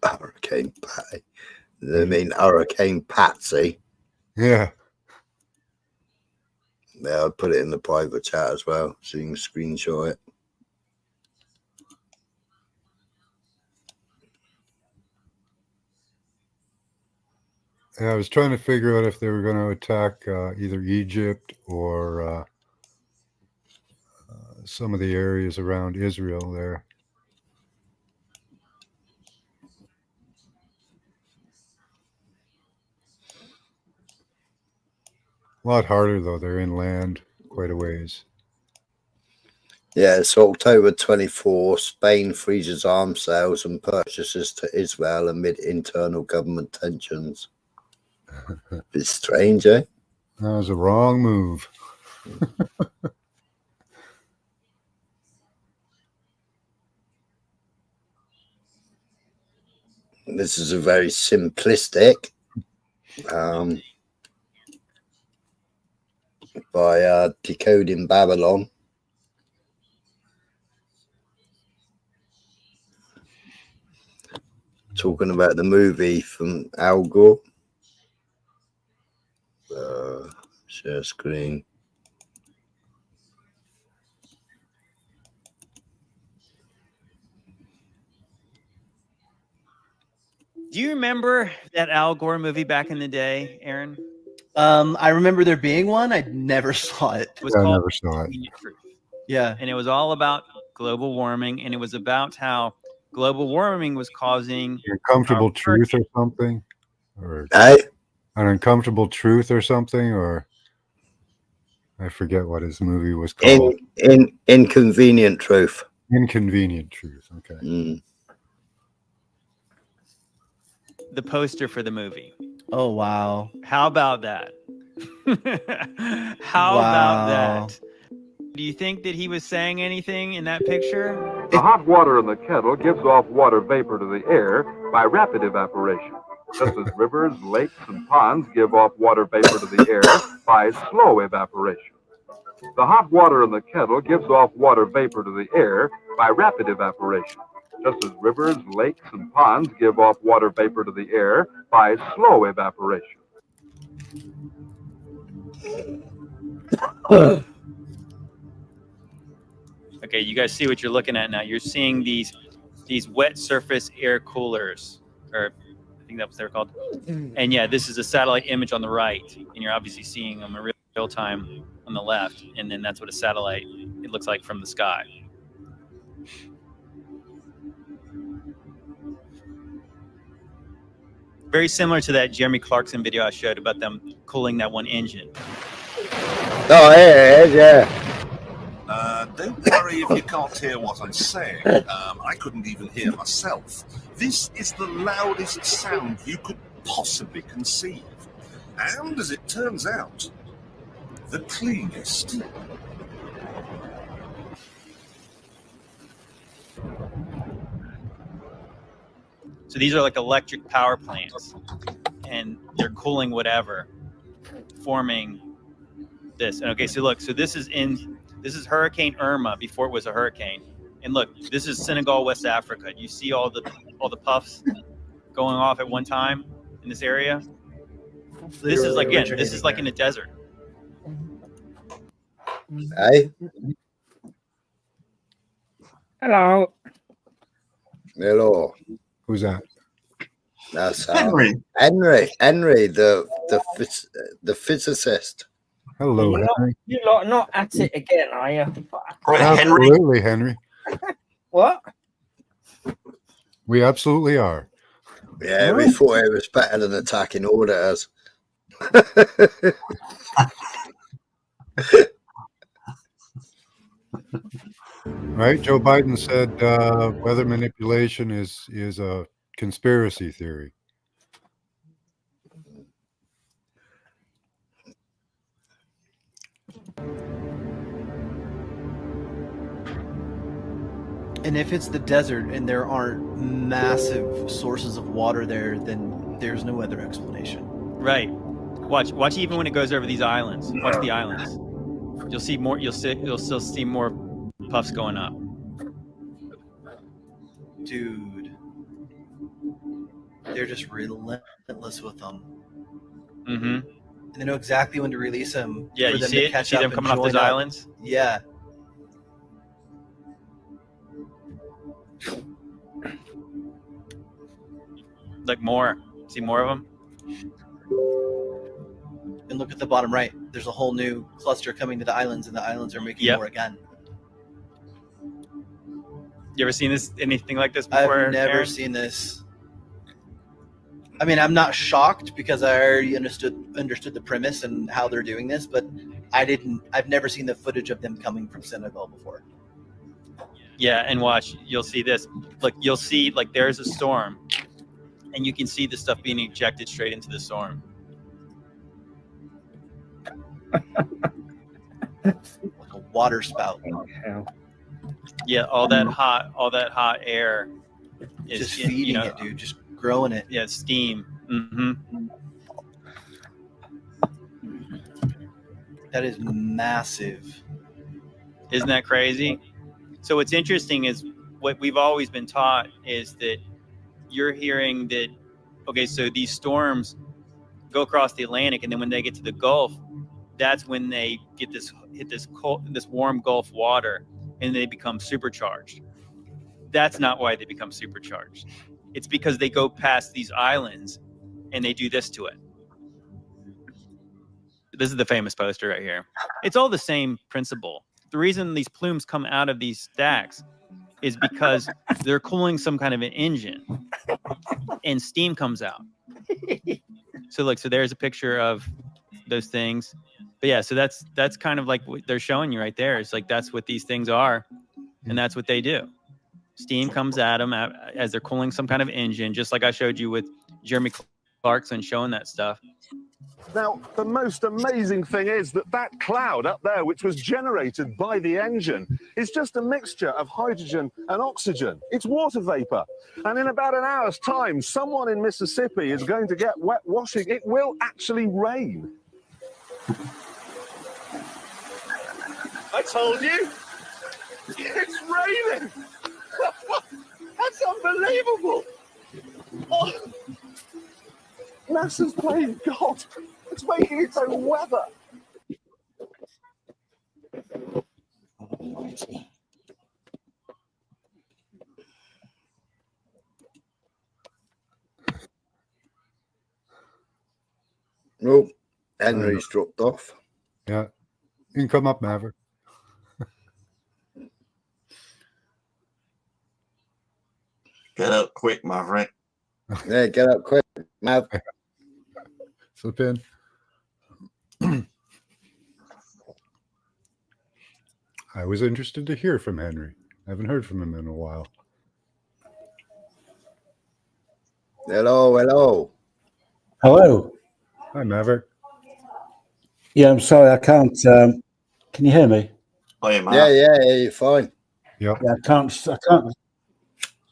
Hurricane Patty. They mean Hurricane Patsy. Yeah. Yeah, I'll put it in the private chat as well, so you can screenshot it. Yeah, I was trying to figure out if they were going to attack either Egypt or some of the areas around Israel there. A lot harder, though. They're inland quite a ways. Yeah, so October 24, Spain freezes arms sales and purchases to Israel amid internal government tensions. It's strange, eh? That was a wrong move. This is a very simplistic by Decoding Babylon. Talking about the movie from Al Gore. Share screen. Do you remember that Al Gore movie back in the day, Aaron? I remember there being one. I never saw it. It was Yeah, I called never saw it. Inconvenient Truth. Yeah. And it was all about global warming, and it was about how global warming was causing An uncomfortable truth or something? Or Hey? an uncomfortable truth or something? Or I forget what his movie was called. Inconvenient Truth. Inconvenient Truth. Okay. the poster for the movie. Oh, wow. How about that? How about that? Do you think that he was saying anything in that picture? The hot water in the kettle gives off water vapor to the air by rapid evaporation, just as rivers, lakes, and ponds give off water vapor to the air by slow evaporation. The hot water in the kettle gives off water vapor to the air by rapid evaporation, just as rivers, lakes, and ponds give off water vapor to the air by slow evaporation. Okay, you guys see what you're looking at now. You're seeing these wet surface air coolers, or I think that's what they're called. And yeah, this is a satellite image on the right, and you're obviously seeing them in real time on the left, and then that's what a satellite it looks like from the sky. Very similar to that Jeremy Clarkson video I showed about them cooling that one engine. Oh, yeah. Don't worry if you can't hear what I'm saying. I couldn't even hear myself. This is the loudest sound you could possibly conceive. And as it turns out, the cleanest. So these are like electric power plants, and they're cooling whatever, forming this. And okay, so look, so this is in This is Hurricane Irma before it was a hurricane. And look, this is Senegal, West Africa. You see all the puffs going off at one time in this area. This is like, again, this is like in a desert. Hey, Hello. hello. Who's that? That's Henry. Henry, the physicist. Hello, Henry. You lot not at it again, are you? Right, Henry. Absolutely, Henry. What? We absolutely are. Yeah, we thought it was better than attacking auditors. Right? Joe Biden said weather manipulation is a conspiracy theory. And if it's the desert and there aren't massive sources of water there, then there's no other explanation. Right. Watch even when it goes over these islands. Watch the islands. You'll see more. You'll still see more puffs going up. Dude, they're just relentless with them. Mm-hmm. And they know exactly when to release them. Yeah, for you them see to it. catch See up them and coming off those join up. islands. Yeah. Like more. See more of them. And look at the bottom right. There's a whole new cluster coming to the islands, and the islands are making more again. You ever seen anything like this before? I've never Aaron? seen this. I mean, I'm not shocked because I already understood the premise and how they're doing this, but I've never seen the footage of them coming from Senegal before. Yeah, and watch. You'll see this. Look, you'll see like there's a storm, and you can see the stuff being ejected straight into the storm. Like a water spout. Yeah, all that hot air is Just feeding it, dude. Just growing it. Yeah, steam. Mm-hmm. That is massive. Isn't that crazy? So what's interesting is what we've always been taught is that you're hearing that, okay, so these storms go across the Atlantic, and then when they get to the Gulf, that's when they hit this warm Gulf water, and they become supercharged. That's not why they become supercharged. It's because they go past these islands, and they do this to it. This is the famous poster right here. It's all the same principle. The reason these plumes come out of these stacks is because they're cooling some kind of an engine, and steam comes out. So there's a picture of those things. But yeah, so that's kind of like what they're showing you right there. It's like that's what these things are, and that's what they do. Steam comes at them as they're cooling some kind of engine, just like I showed you with Jeremy Clarkson showing that stuff. Now, the most amazing thing is that cloud up there, which was generated by the engine, is just a mixture of hydrogen and oxygen. It's water vapor. And in about an hour's time, someone in Mississippi is going to get wet washing. It will actually rain. I told you. It's raining. That's unbelievable. Oh. NASA's playing God. It's making its own weather. Nope. Henry's dropped off. Yeah. You can come up, Maverick. Get up quick, Maverick. Yeah, get up quick, Mav. Slip in. I was interested to hear from Henry. I haven't heard from him in a while. Hello, hello. Hello. Hi, Maverick. Yeah, I'm sorry, I can't. Can you hear me? Oh, yeah, Mav. Yeah, you're fine. Yep. Yeah, I can't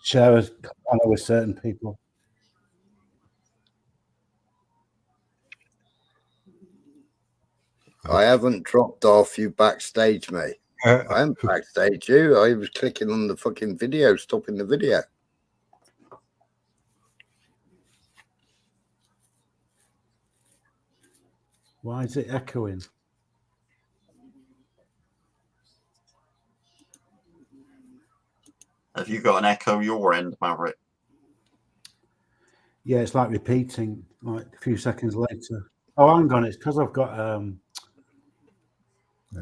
share a panel with certain people. I haven't dropped off you backstage, mate. I am backstage you. I was clicking on the fucking video, stopping the video. Why is it echoing? Have you got an echo your end, Maverick? Yeah, it's like repeating, like a few seconds later. Oh, hang on, it's because I've got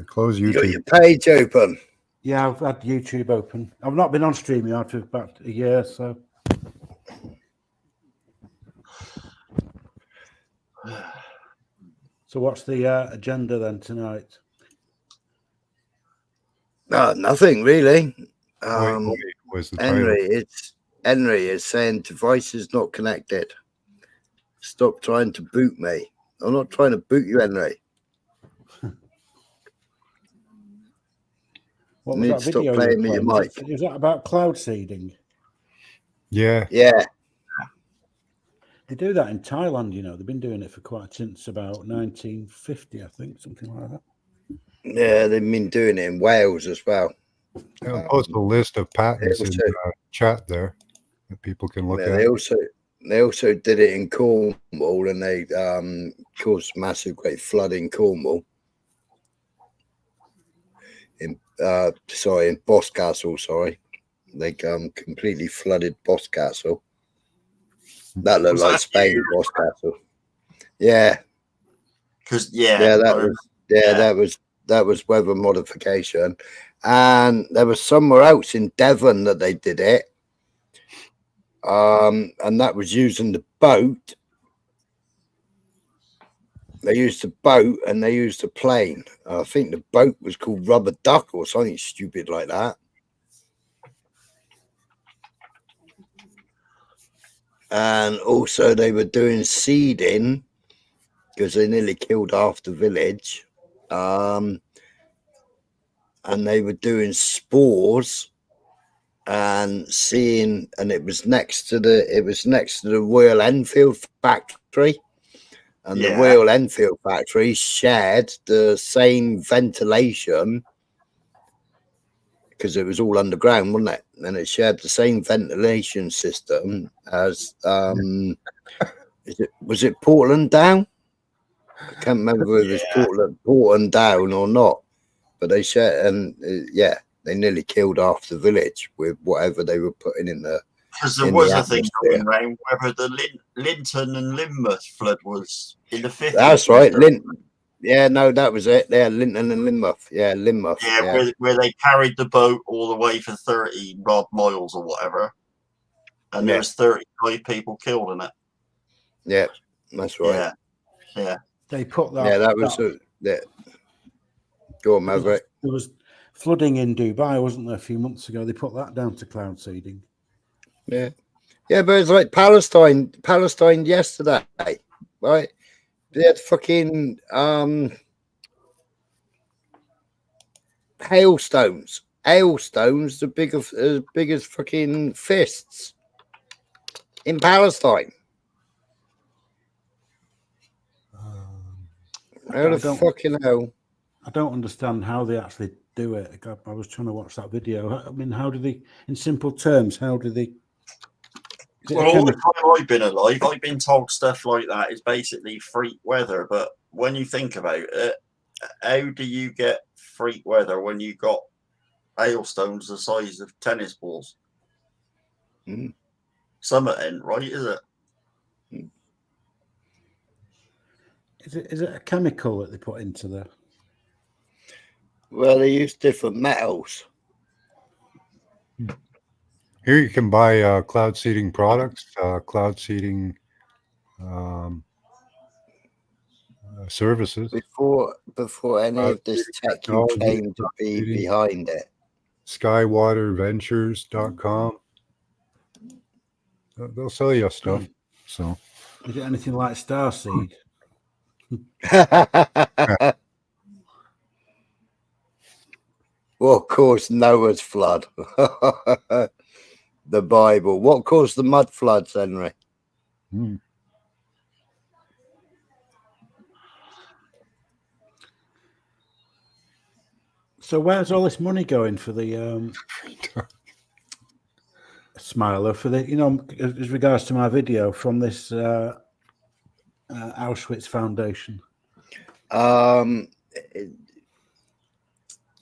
Close You got YouTube. your page open. yeah, I've had YouTube open. I've not been on StreamYard for about a year, so. So what's the agenda then tonight? Nothing really. Wait, was the title? Henry is saying devices not connected. Stop trying to boot me. I'm not trying to boot you, Henry. What You was need that to stop video playing you with were your playing? mic. Is that about cloud seeding? Yeah. Yeah. They do that in Thailand, you know. They've been doing it for quite since about 1950, I think, something like that. Yeah, they've been doing it in Wales as well. I'll post a list of patents in also- the chat there that people can look Yeah, at. they also did it in Cornwall, and they caused massive great flood in Cornwall. In Boscastle, sorry. They completely flooded Boscastle. That looked Was like that Spain, you? Boscastle. Yeah. Because that was weather modification. And there was somewhere else in Devon that they did it. And that was using the boat. They used the boat and they used the plane. I think the boat was called Rubber Duck or something stupid like that. And also they were doing seeding because they nearly killed half the village. And they were doing spores and seeing, and it was next to the Royal Enfield factory. And the Royal Enfield factory shared the same ventilation because it was all underground, wasn't it? And it shared the same ventilation system as was it Portland Down? I can't remember if it was Portland Down or not, but they shared, and they nearly killed half the village with whatever they were putting in the. Because there was a thing going around whether the Linton and Lynmouth flood was in the 50s. That's right, Yeah, no, that was it. Yeah, Linton and Lynmouth. Yeah, Lynmouth. Yeah, where they carried the boat all the way for 30 odd miles or whatever. And there was 35 people killed in it. Yeah, that's right. Yeah. They put that. Yeah, that was Go on, Maverick. There was flooding in Dubai, wasn't there, a few months ago? They put that down to cloud seeding. Yeah. Yeah, but it's like Palestine yesterday, right? They had fucking hailstones, the big as fucking fists in Palestine. How the fucking hell? I don't understand how they actually do it. I was trying to watch that video. I mean, how do they, in simple terms, how do they? Well, all the time I've been alive, I've been told stuff like that is basically freak weather. But when you think about it, how do you get freak weather when you got hailstones the size of tennis balls? Summer ain't right, is it? Is it a chemical that they put into there? Well, they use different metals. Here you can buy cloud seeding products, cloud seeding services. Before any of this tech you claim to be behind it. Skywaterventures.com. They'll sell you stuff. So is it anything like Starseed? What caused Noah's flood? The Bible. What caused the mud floods, Henry? So where's all this money going for the Smiler, for the, as regards to my video from this Auschwitz Foundation?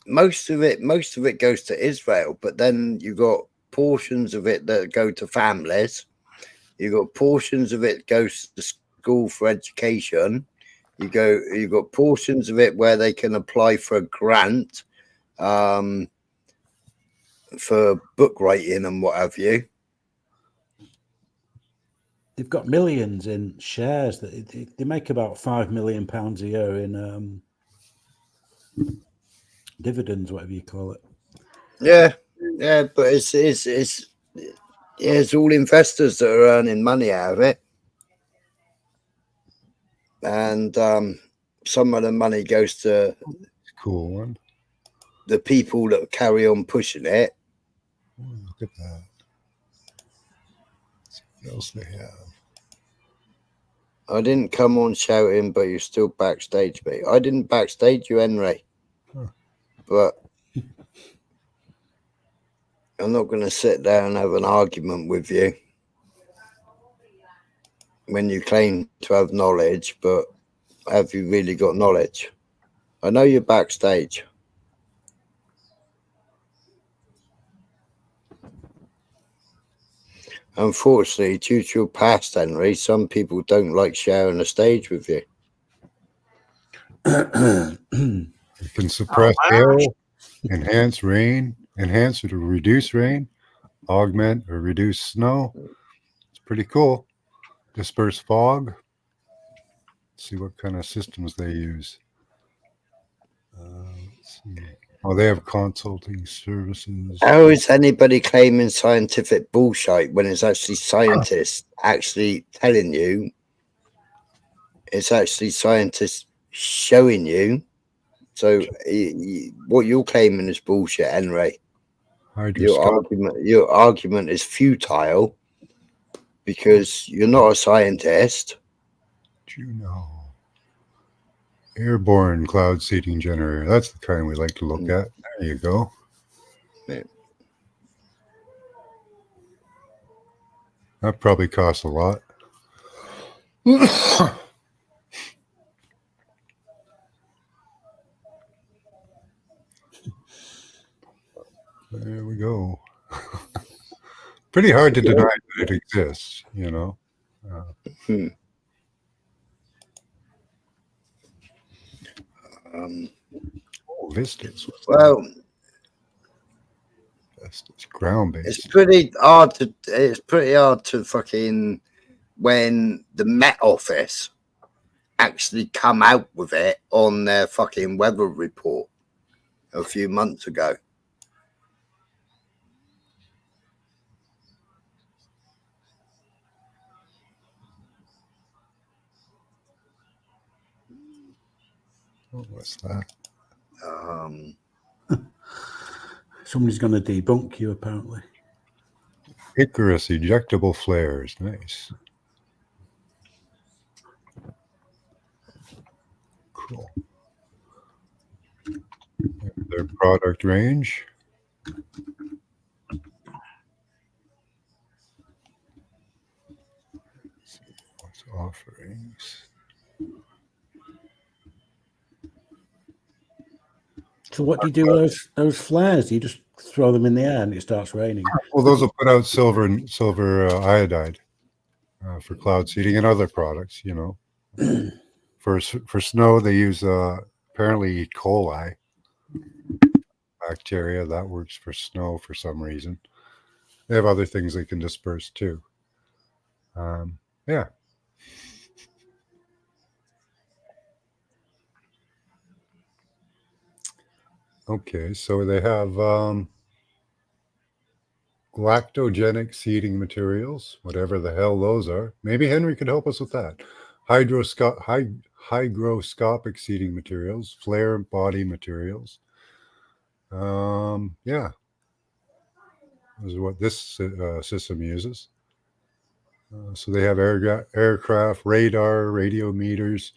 Most of it goes to Israel, but then you got portions of it that go to families. You got portions of it goes to school for education. You got portions of it where they can apply for a grant for book writing and what have you. They've got millions in shares. That they make about £5 million a year in dividends, whatever you call it. Yeah, but it's all investors that are earning money out of it, and some of the money goes to cool one. The people that carry on pushing it. Look at that. Let's see what else they have. I didn't come on shouting, but you're still backstage, mate. I didn't backstage you, Henry. Huh. But I'm not going to sit there and have an argument with you when you claim to have knowledge, but have you really got knowledge? I know you're backstage. Unfortunately, due to your past, Henry, some people don't like sharing a stage with you. You can suppress hail, enhance rain, enhance or reduce rain, augment or reduce snow. It's pretty cool. Disperse fog. Let's see what kind of systems they use. Let's see. Oh, they have consulting services. How is anybody claiming scientific bullshit when it's actually scientists actually telling you? It's actually scientists showing you. So what you're claiming is bullshit, Henry. Your argument is futile because you're not a scientist. Do you know? Airborne cloud seeding generator. That's the kind we like to look at. There you go. Yeah. That probably costs a lot. There we go. Pretty hard to deny that it exists, you know. Vistas. Well, Vistas, ground based. It's pretty hard to fucking, when the Met Office actually come out with it on their fucking weather report a few months ago. Oh, what's that? Somebody's going to debunk you, apparently. Icarus ejectable flares. Nice. Cool. Their product range. What's offerings? So what do you do with those flares? You just throw them in the air and it starts raining? Well, those will put out silver iodide for cloud seeding and other products, you know. For snow, they use apparently E. coli bacteria. That works for snow for some reason. They have other things they can disperse too. Yeah. Okay, so they have galactogenic seeding materials, whatever the hell those are. Maybe Henry could help us with that. Hygroscopic seeding materials, flare body materials. Yeah, this is what this system uses. So they have aircraft, radar, radiometers,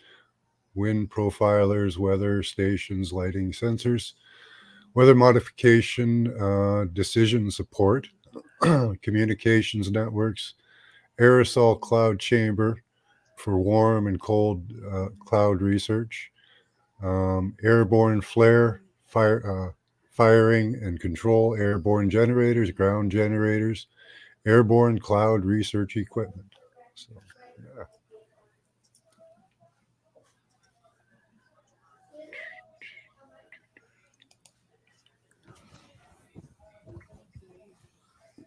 wind profilers, weather stations, lighting sensors, weather modification, decision support, communications networks, aerosol cloud chamber for warm and cold cloud research, airborne flare, firing and control, airborne generators, ground generators, airborne cloud research equipment. So, yeah.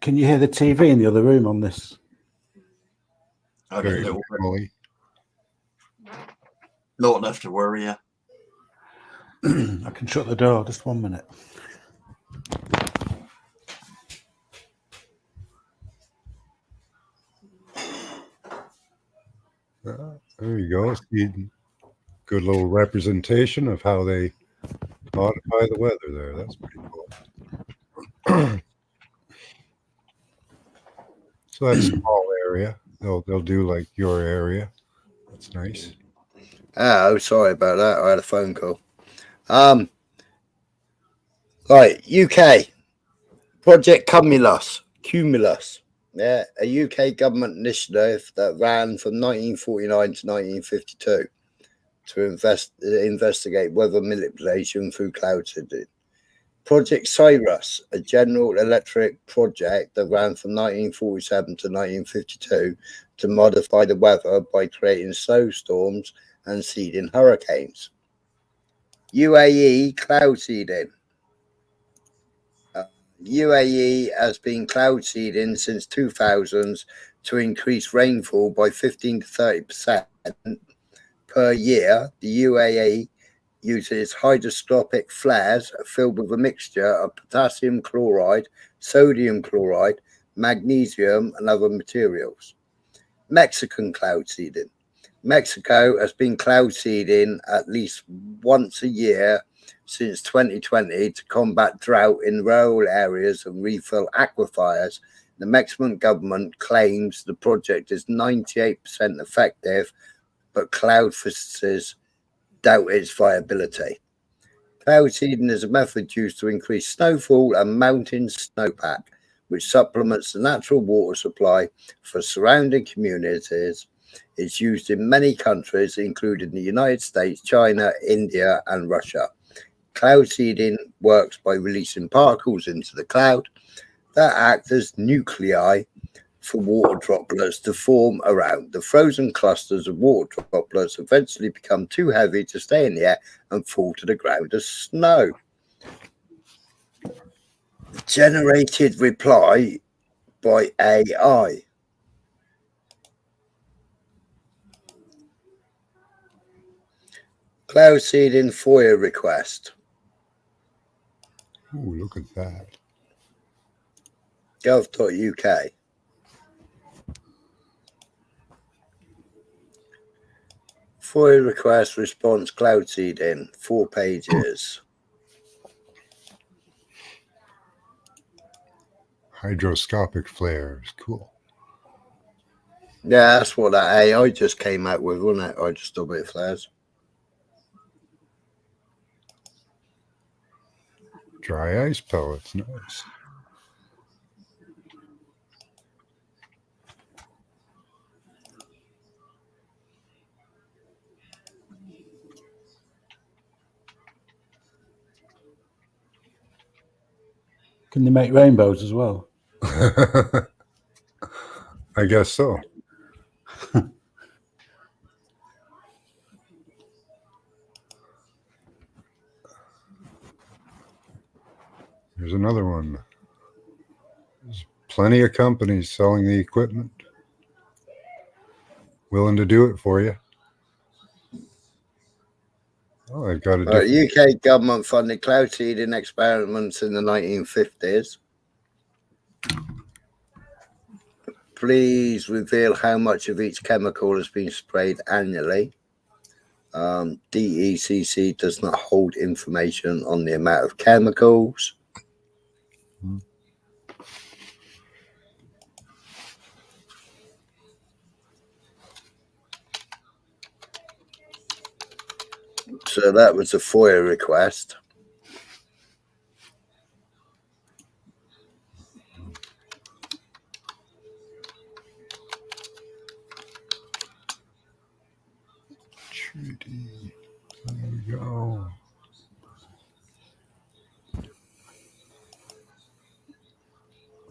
Can you hear the TV in the other room on this? Only a Very little bit. minimally. Not enough to worry you. I can shut the door. Just 1 minute. There you go. See, good little representation of how they modify the weather there. That's pretty cool. So that's a small area. They'll do like your area. That's nice. Oh, sorry about that. I had a phone call. Right, UK Project Cumulus. Yeah, a UK government initiative that ran from 1949 to 1952 to investigate weather manipulation through cloud seeding. Project Cyrus, a General Electric project that ran from 1947 to 1952 to modify the weather by creating snowstorms and seeding hurricanes. UAE cloud seeding. UAE has been cloud seeding since 2000s to increase rainfall by 15 to 30% per year. The UAE uses hydroscopic flares filled with a mixture of potassium chloride, sodium chloride, magnesium, and other materials. Mexican cloud seeding. Mexico has been cloud seeding at least once a year since 2020 to combat drought in rural areas and refill aquifers. The Mexican government claims the project is 98% effective, but cloud physicists doubt its viability. Cloud seeding is a method used to increase snowfall and mountain snowpack, which supplements the natural water supply for surrounding communities. It's used in many countries, including the United States, China, India, and Russia. Cloud seeding works by releasing particles into the cloud that act as nuclei for water droplets to form around. The frozen clusters of water droplets eventually become too heavy to stay in the air and fall to the ground as snow. Generated reply by AI. Cloud seeding FOIA request. Ooh, look at that. Gov.uk. FOIA request response cloud seeding, 4 pages. Hydroscopic flares. Cool. Yeah, that's what that AI just came out with, wasn't it? Hydroscopic flares. Dry ice pellets. Nice. Can they make rainbows as well? I guess so. Here's another one. There's plenty of companies selling the equipment, willing to do it for you. Oh, I've got a different... UK government funded cloud seeding experiments in the 1950s. Please reveal how much of each chemical has been sprayed annually. DECC does not hold information on the amount of chemicals. So that was a FOIA request.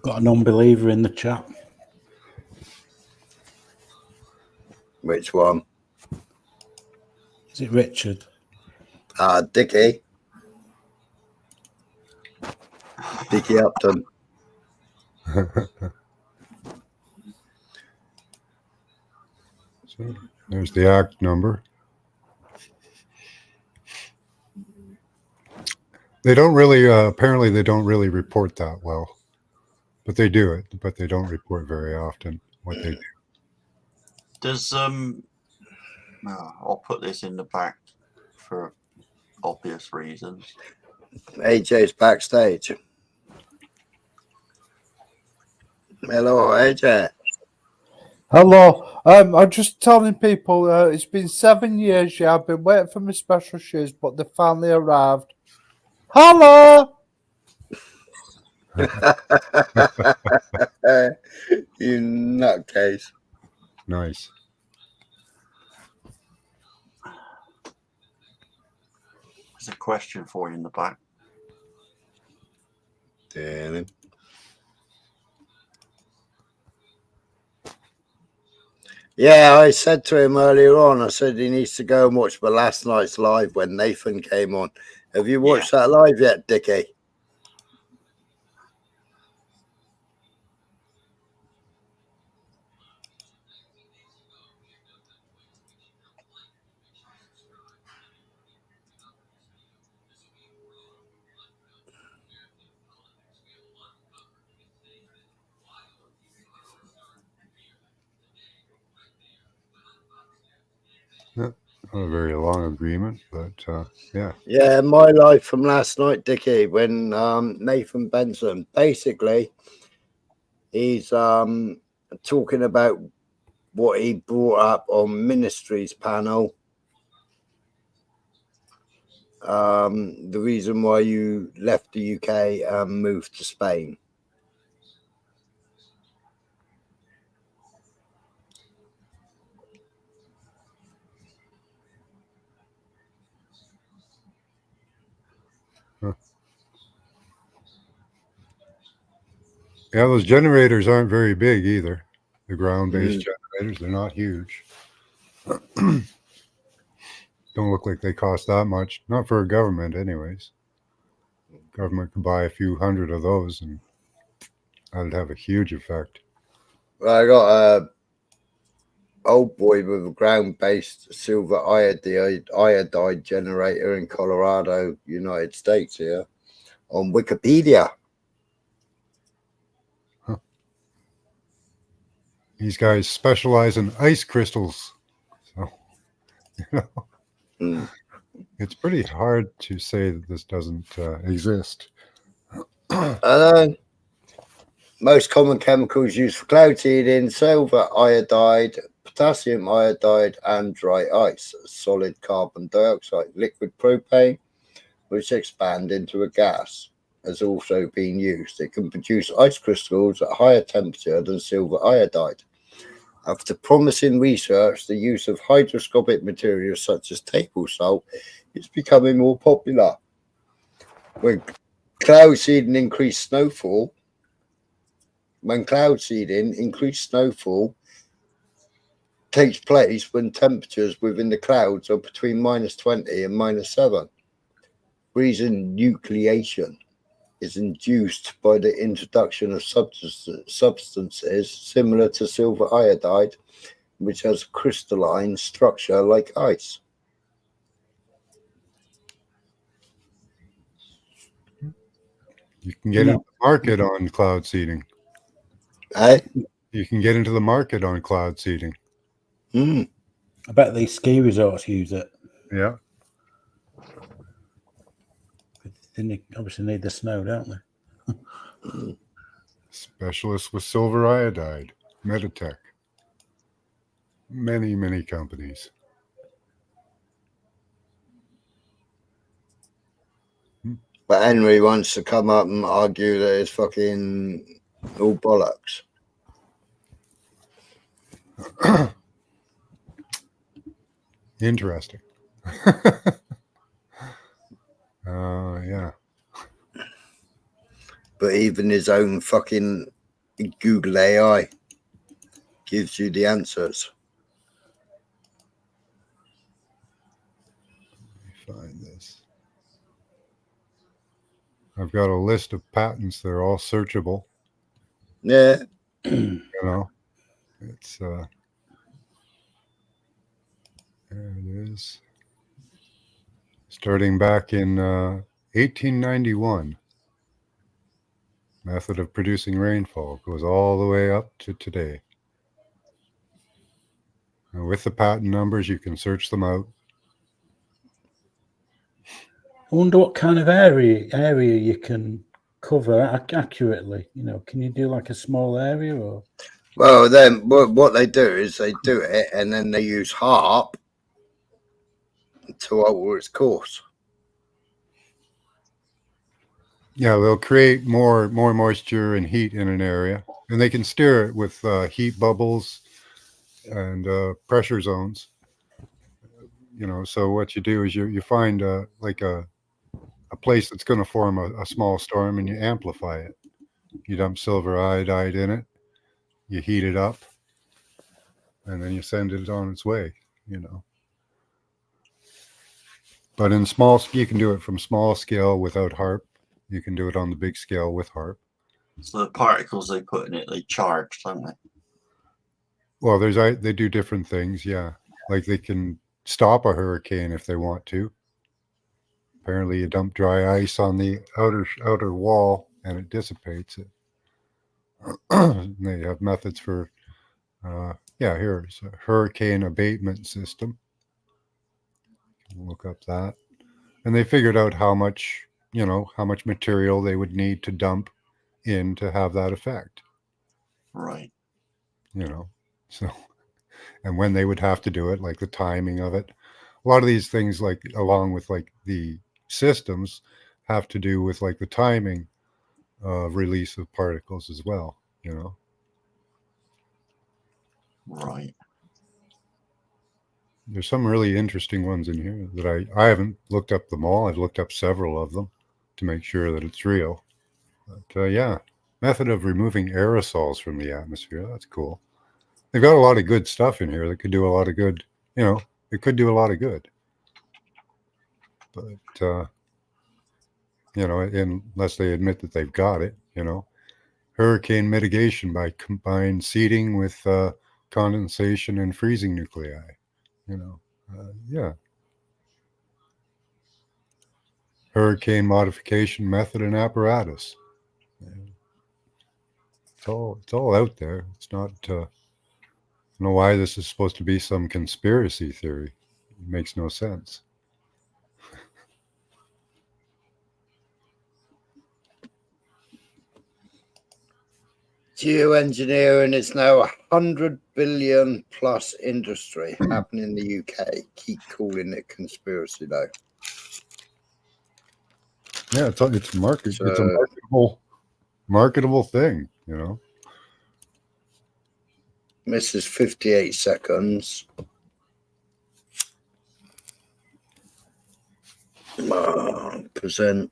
Got an unbeliever in the chat. Which one? Is it Richard? Dickie. Dickie Upton. So there's the act number. They don't really, apparently they don't really report that well, but they do it, but they don't report very often what they do. Does I'll put this in the back for obvious reasons. AJ's backstage. Hello, AJ. Hello. I'm just telling people it's been 7 years. Yeah, I've been waiting for my special shoes, but they finally arrived. Hello. You nutcase. Nice. There's a question for you in the back. Damn it. Yeah, I said to him earlier on, I said he needs to go and watch my last night's live when Nathan came on. Have you watched that live yet, Dickie? Not a very long agreement, but yeah. Yeah, my life from last night, Dickie, when Nathan Benson, basically, he's talking about what he brought up on Ministries panel. The reason why you left the UK and moved to Spain. Yeah, those generators aren't very big either. The ground-based generators, they're not huge. Don't look like they cost that much. Not for a government, anyways. Government could buy a few hundred of those, and that'd have a huge effect. Well, I got a old boy with a ground-based silver iodide generator in Colorado, United States here, on Wikipedia. These guys specialize in ice crystals. So, it's pretty hard to say that this doesn't exist. Most common chemicals used for cloud seeding: silver iodide, potassium iodide, and dry ice. Solid carbon dioxide, liquid propane, which expand into a gas, has also been used. It can produce ice crystals at higher temperature than silver iodide. After promising research, the use of hygroscopic materials such as table salt is becoming more popular. When cloud seeding increased snowfall takes place when temperatures within the clouds are between -20 and -7. Freezing nucleation is induced by the introduction of substances similar to silver iodide, which has a crystalline structure like ice. You can get into the market on cloud seeding. You can get into the market on cloud seeding. I bet these ski resorts use it. Yeah. They obviously need the snow, don't they? Specialists with silver iodide, Meditech. Many, many companies. But Henry wants to come up and argue that it's fucking all bollocks. Interesting. Yeah. But even his own fucking Google AI gives you the answers. Let me find this. I've got a list of patents. They're all searchable. Yeah. You know, it's there it is. Starting back in 1891. Method of producing rainfall goes all the way up to today. And with the patent numbers, you can search them out. I wonder what kind of area you can cover accurately. You know, can you do like a small area or? Well, then what they do is they do it and then they use HARP to alter its course. Yeah, they'll create more moisture and heat in an area, and they can steer it with heat bubbles and pressure zones. You know, so what you do is you find like a place that's going to form a small storm, and you amplify it. You dump silver iodide in it, you heat it up, and then you send it on its way. You know, but in small, you can do it from small scale without HARP. You can do it on the big scale with HARP. So the particles they put in it, they charge, don't they? Well, they do different things, yeah. Like they can stop a hurricane if they want to. Apparently, you dump dry ice on the outer wall and it dissipates it. They have methods for, here's a hurricane abatement system. Look up that, and they figured out how much material they would need to dump in to have that effect. Right. You know, so. And when they would have to do it, like the timing of it. A lot of these things, like along with like the systems, have to do with like the timing of release of particles as well, you know. Right. There's some really interesting ones in here that I haven't looked up them all. I've looked up several of them to make sure that it's real. But yeah, method of removing aerosols from the atmosphere. That's cool. They've got a lot of good stuff in here that could do a lot of good. You know, it could do a lot of good. But, you know, unless they admit that they've got it, you know. Hurricane mitigation by combined seeding with condensation and freezing nuclei, you know. Yeah. Hurricane modification method and apparatus. It's all out there. It's not... I don't know why this is supposed to be some conspiracy theory. It makes no sense. Geoengineering is now 100 billion plus industry happening in the UK. Keep calling it conspiracy though. Yeah, it's a marketable thing, you know. Misses 58 seconds. Present.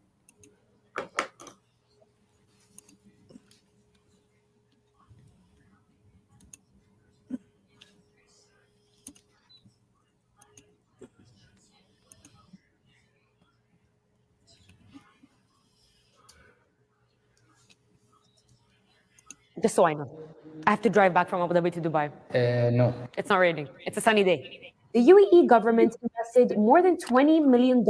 Just so I know. I have to drive back from Abu Dhabi to Dubai. No. It's not raining. It's a sunny day. The UAE government invested more than $20 million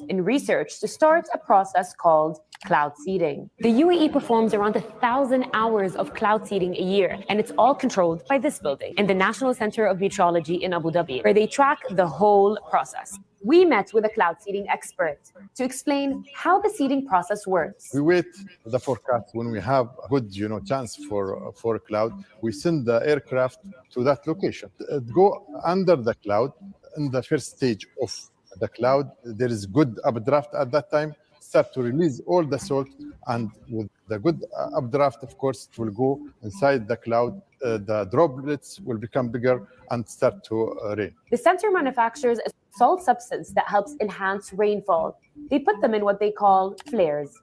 in research to start a process called cloud seeding. The UAE performs around 1,000 hours of cloud seeding a year, and it's all controlled by this building in the National Center of Meteorology in Abu Dhabi, where they track the whole process. We met with a cloud seeding expert to explain how the seeding process works. We wait the forecast. When we have a good, chance for cloud, we send the aircraft to that location. Go under the cloud. In the first stage of the cloud, there is good updraft at that time. Start to release all the salt, and with the good updraft, of course, it will go inside the cloud. The droplets will become bigger and start to rain. The center manufactures a salt substance that helps enhance rainfall. They put them in what they call flares.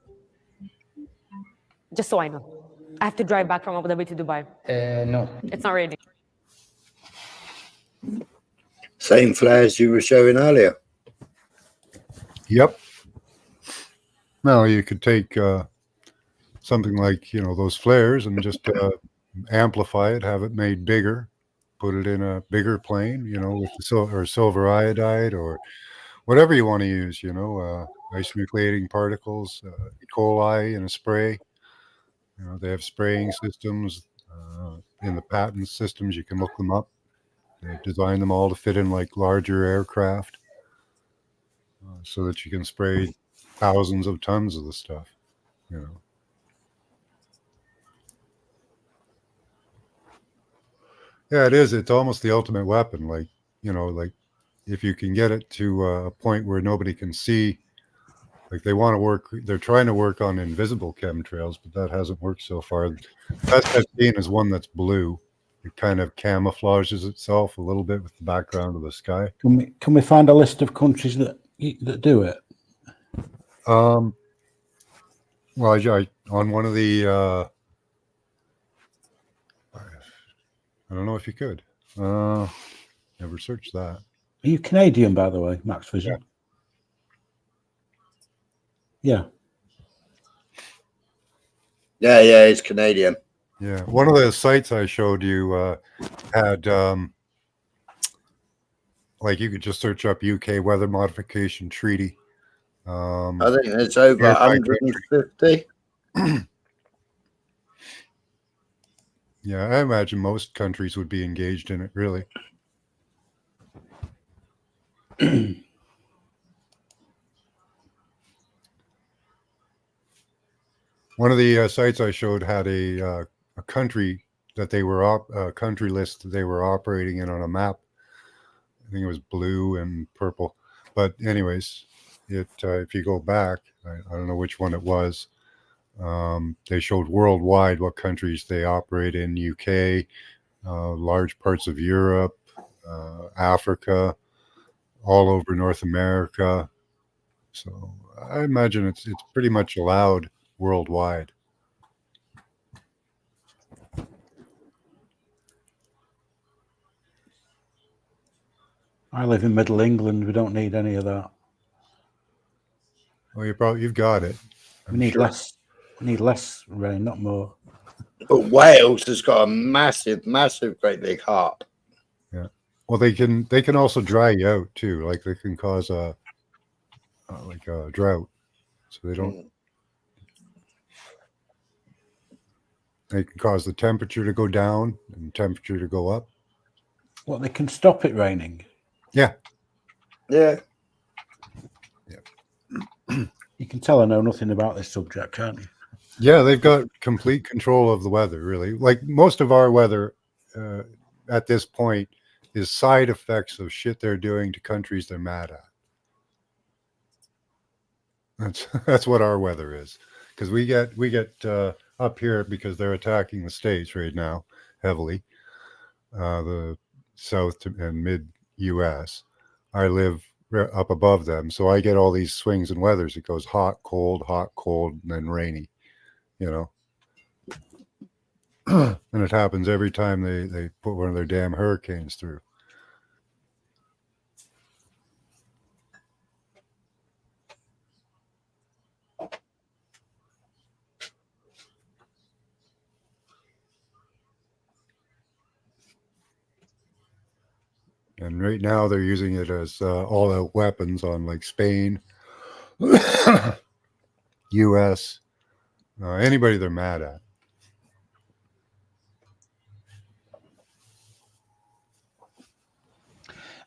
Just so I know. I have to drive back from Abu Dhabi to Dubai. No. It's not raining. Same flares you were showing earlier. Yep. Now you could take something like, you know, those flares and just amplify it, have it made bigger, put it in a bigger plane, you know, with the silver iodide or whatever you want to use, you know, isonucleating particles, E. coli in a spray. You know, they have spraying systems in the patent systems. You can look them up. They've designed them all to fit in like larger aircraft so that you can spray thousands of tons of the stuff, you know. Yeah, it is. It's almost the ultimate weapon. Like, you know, like if you can get it to a point where nobody can see, like they're trying to work on invisible chemtrails, but that hasn't worked so far. The best I've seen is one that's blue. It kind of camouflages itself a little bit with the background of the sky. Can we find a list of countries that do it? Well, I on one of the I don't know if you could. Never searched that. Are you Canadian, by the way, Max Vision? Yeah. Yeah, it's Canadian. Yeah, one of the sites I showed you had like you could just search up UK weather modification treaty. I think it's over 150. Yeah, I imagine most countries would be engaged in it, really. One of the sites I showed had a country that they were a country list that they were operating in on a map. I think it was blue and purple. But anyways, if you go back, I don't know which one it was. They showed worldwide what countries they operate in: UK, large parts of Europe, Africa, all over North America. So I imagine it's pretty much allowed worldwide. I live in Middle England. We don't need any of that. Well, you've got it. We need less. We need less rain, not more. But Wales has got a massive, great big harp. Yeah. Well, they can also dry you out too. Like they can cause a drought. So they don't. They can cause the temperature to go down and temperature to go up. Well, they can stop it raining. Yeah. Yeah. You can tell I know nothing about this subject, can't you? Yeah, they've got complete control of the weather, really. Like most of our weather at this point is side effects of shit they're doing to countries they're mad at. That's what our weather is. Because we get up here because they're attacking the States right now heavily, the South and mid U.S. I live up above them, so I get all these swings in weathers. It goes hot, cold, and then rainy, you know. And it happens every time they put one of their damn hurricanes through. And right now they're using it as all-out weapons on like Spain, U.S., anybody they're mad at.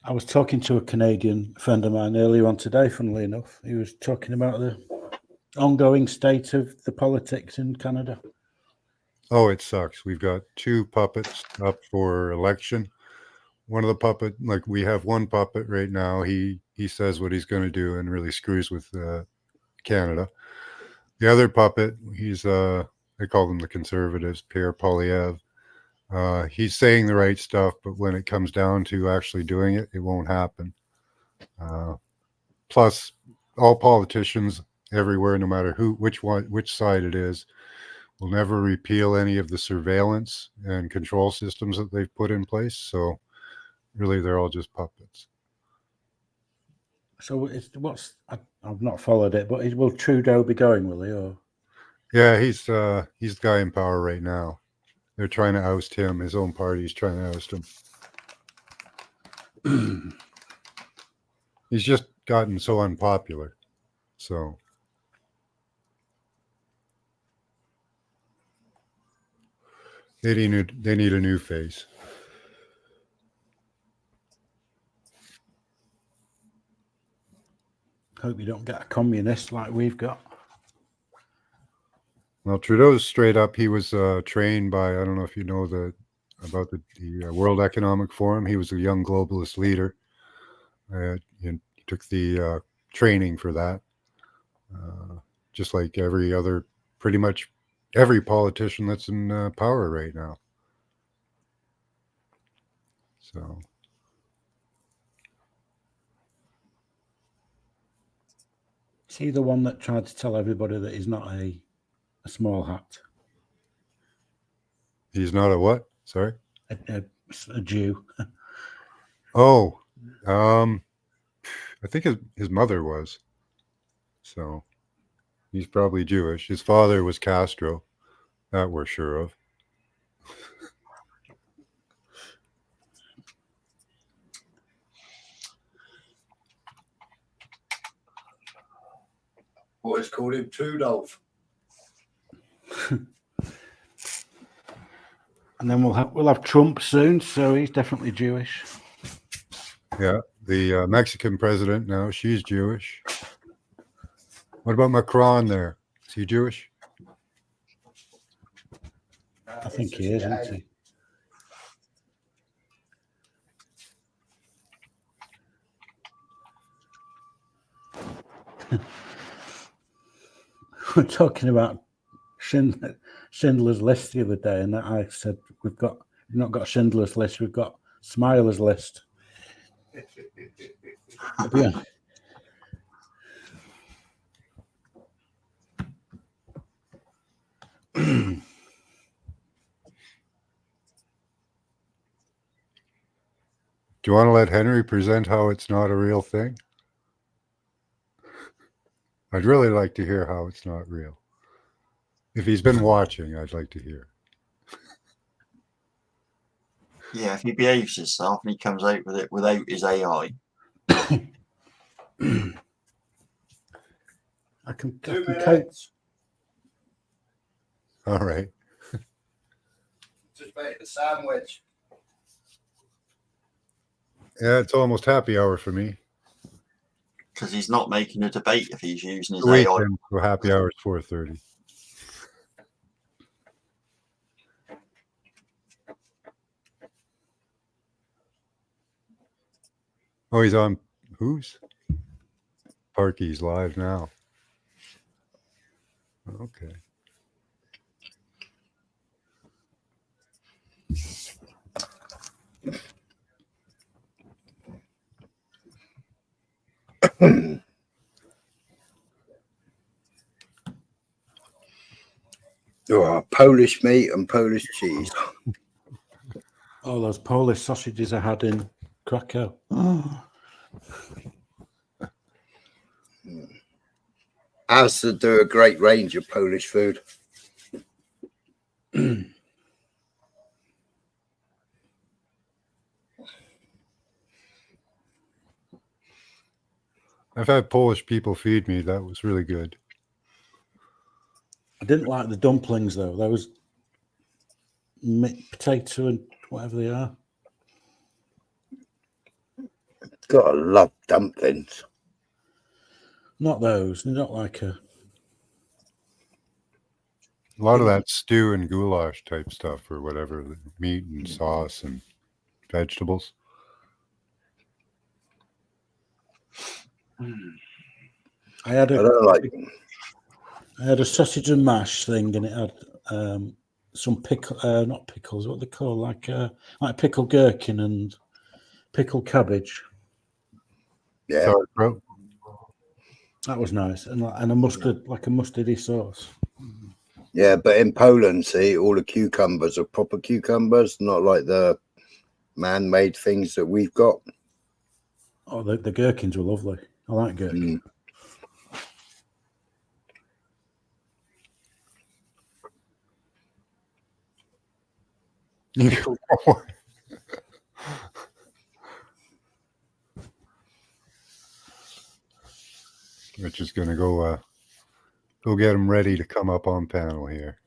I was talking to a Canadian friend of mine earlier on today, funnily enough. He was talking about the ongoing state of the politics in Canada. Oh, it sucks. We've got two puppets up for election. One of the puppet, like we have one puppet right now. He says what he's going to do and really screws with Canada. The other puppet, he's they call them the conservatives, Pierre Poilievre. He's saying the right stuff, but when it comes down to actually doing it, it won't happen. Plus, all politicians everywhere, no matter which side it is, will never repeal any of the surveillance and control systems that they've put in place. So really, they're all just puppets. So I've not followed it, but will Trudeau be going? Will he? Or Yeah, he's the guy in power right now. They're trying to oust him. His own party's trying to oust him. He's just gotten so unpopular. So they need a new face. hope you don't get a communist like we've got. Well, Trudeau's straight up. He was trained by, I don't know if you know about the World Economic Forum. He was a young globalist leader. He took the training for that. Just like pretty much every politician that's in power right now. So. Is he the one that tried to tell everybody that he's not a small hat? He's not a what? Sorry? A Jew. Oh, I think his mother was. So he's probably Jewish. His father was Castro. That we're sure of. Boys called him Trudeau. And then we'll have Trump soon, so he's definitely Jewish. Yeah, the Mexican president now, she's Jewish. What about Macron there? Is he Jewish? I think he is, isn't he? We're talking about Schindler's List the other day, and I said we've not got Schindler's List, we've got Smiler's List. Yeah. Do you want to let Henry present how it's not a real thing? I'd really like to hear how it's not real. If he's been watching, I'd like to hear. Yeah, if he behaves himself and he comes out with it without his AI. I can cope. All right. Just make a sandwich. Yeah, it's almost happy hour for me. Because he's not making a debate if he's using his Weekend, AI. so happy hour is 4:30. Oh, he's on whose? Parky's live now. Okay. Oh, Polish meat and Polish cheese. Oh, those Polish sausages I had in Krakow. Oh. Asda do a great range of Polish food. I've had Polish people feed me. That was really good. I didn't like the dumplings though. There was potato and whatever they are. Gotta love dumplings. Not those. They're not like a lot of that stew and goulash type stuff or whatever, the meat and sauce and vegetables. I had I had a sausage and mash thing, and it had some pickle, not pickles. What they call like pickled gherkin and pickled cabbage. Yeah, that was nice, and a mustard, like a mustardy sauce. Yeah, but in Poland, see, all the cucumbers are proper cucumbers, not like the man-made things that we've got. Oh, the gherkins were lovely. I like gherkins. Rich is going to go get him ready to come up on panel here.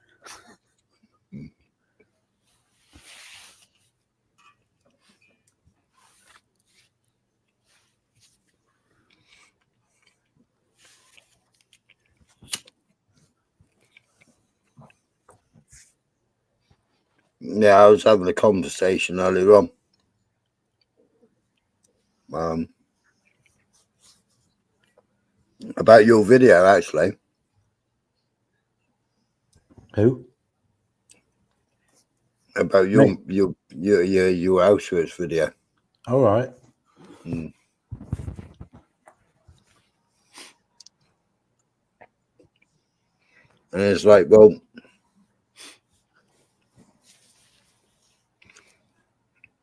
Yeah, I was having a conversation earlier on. About your video, actually. Who? About your Auschwitz video. All right. And it's like, well,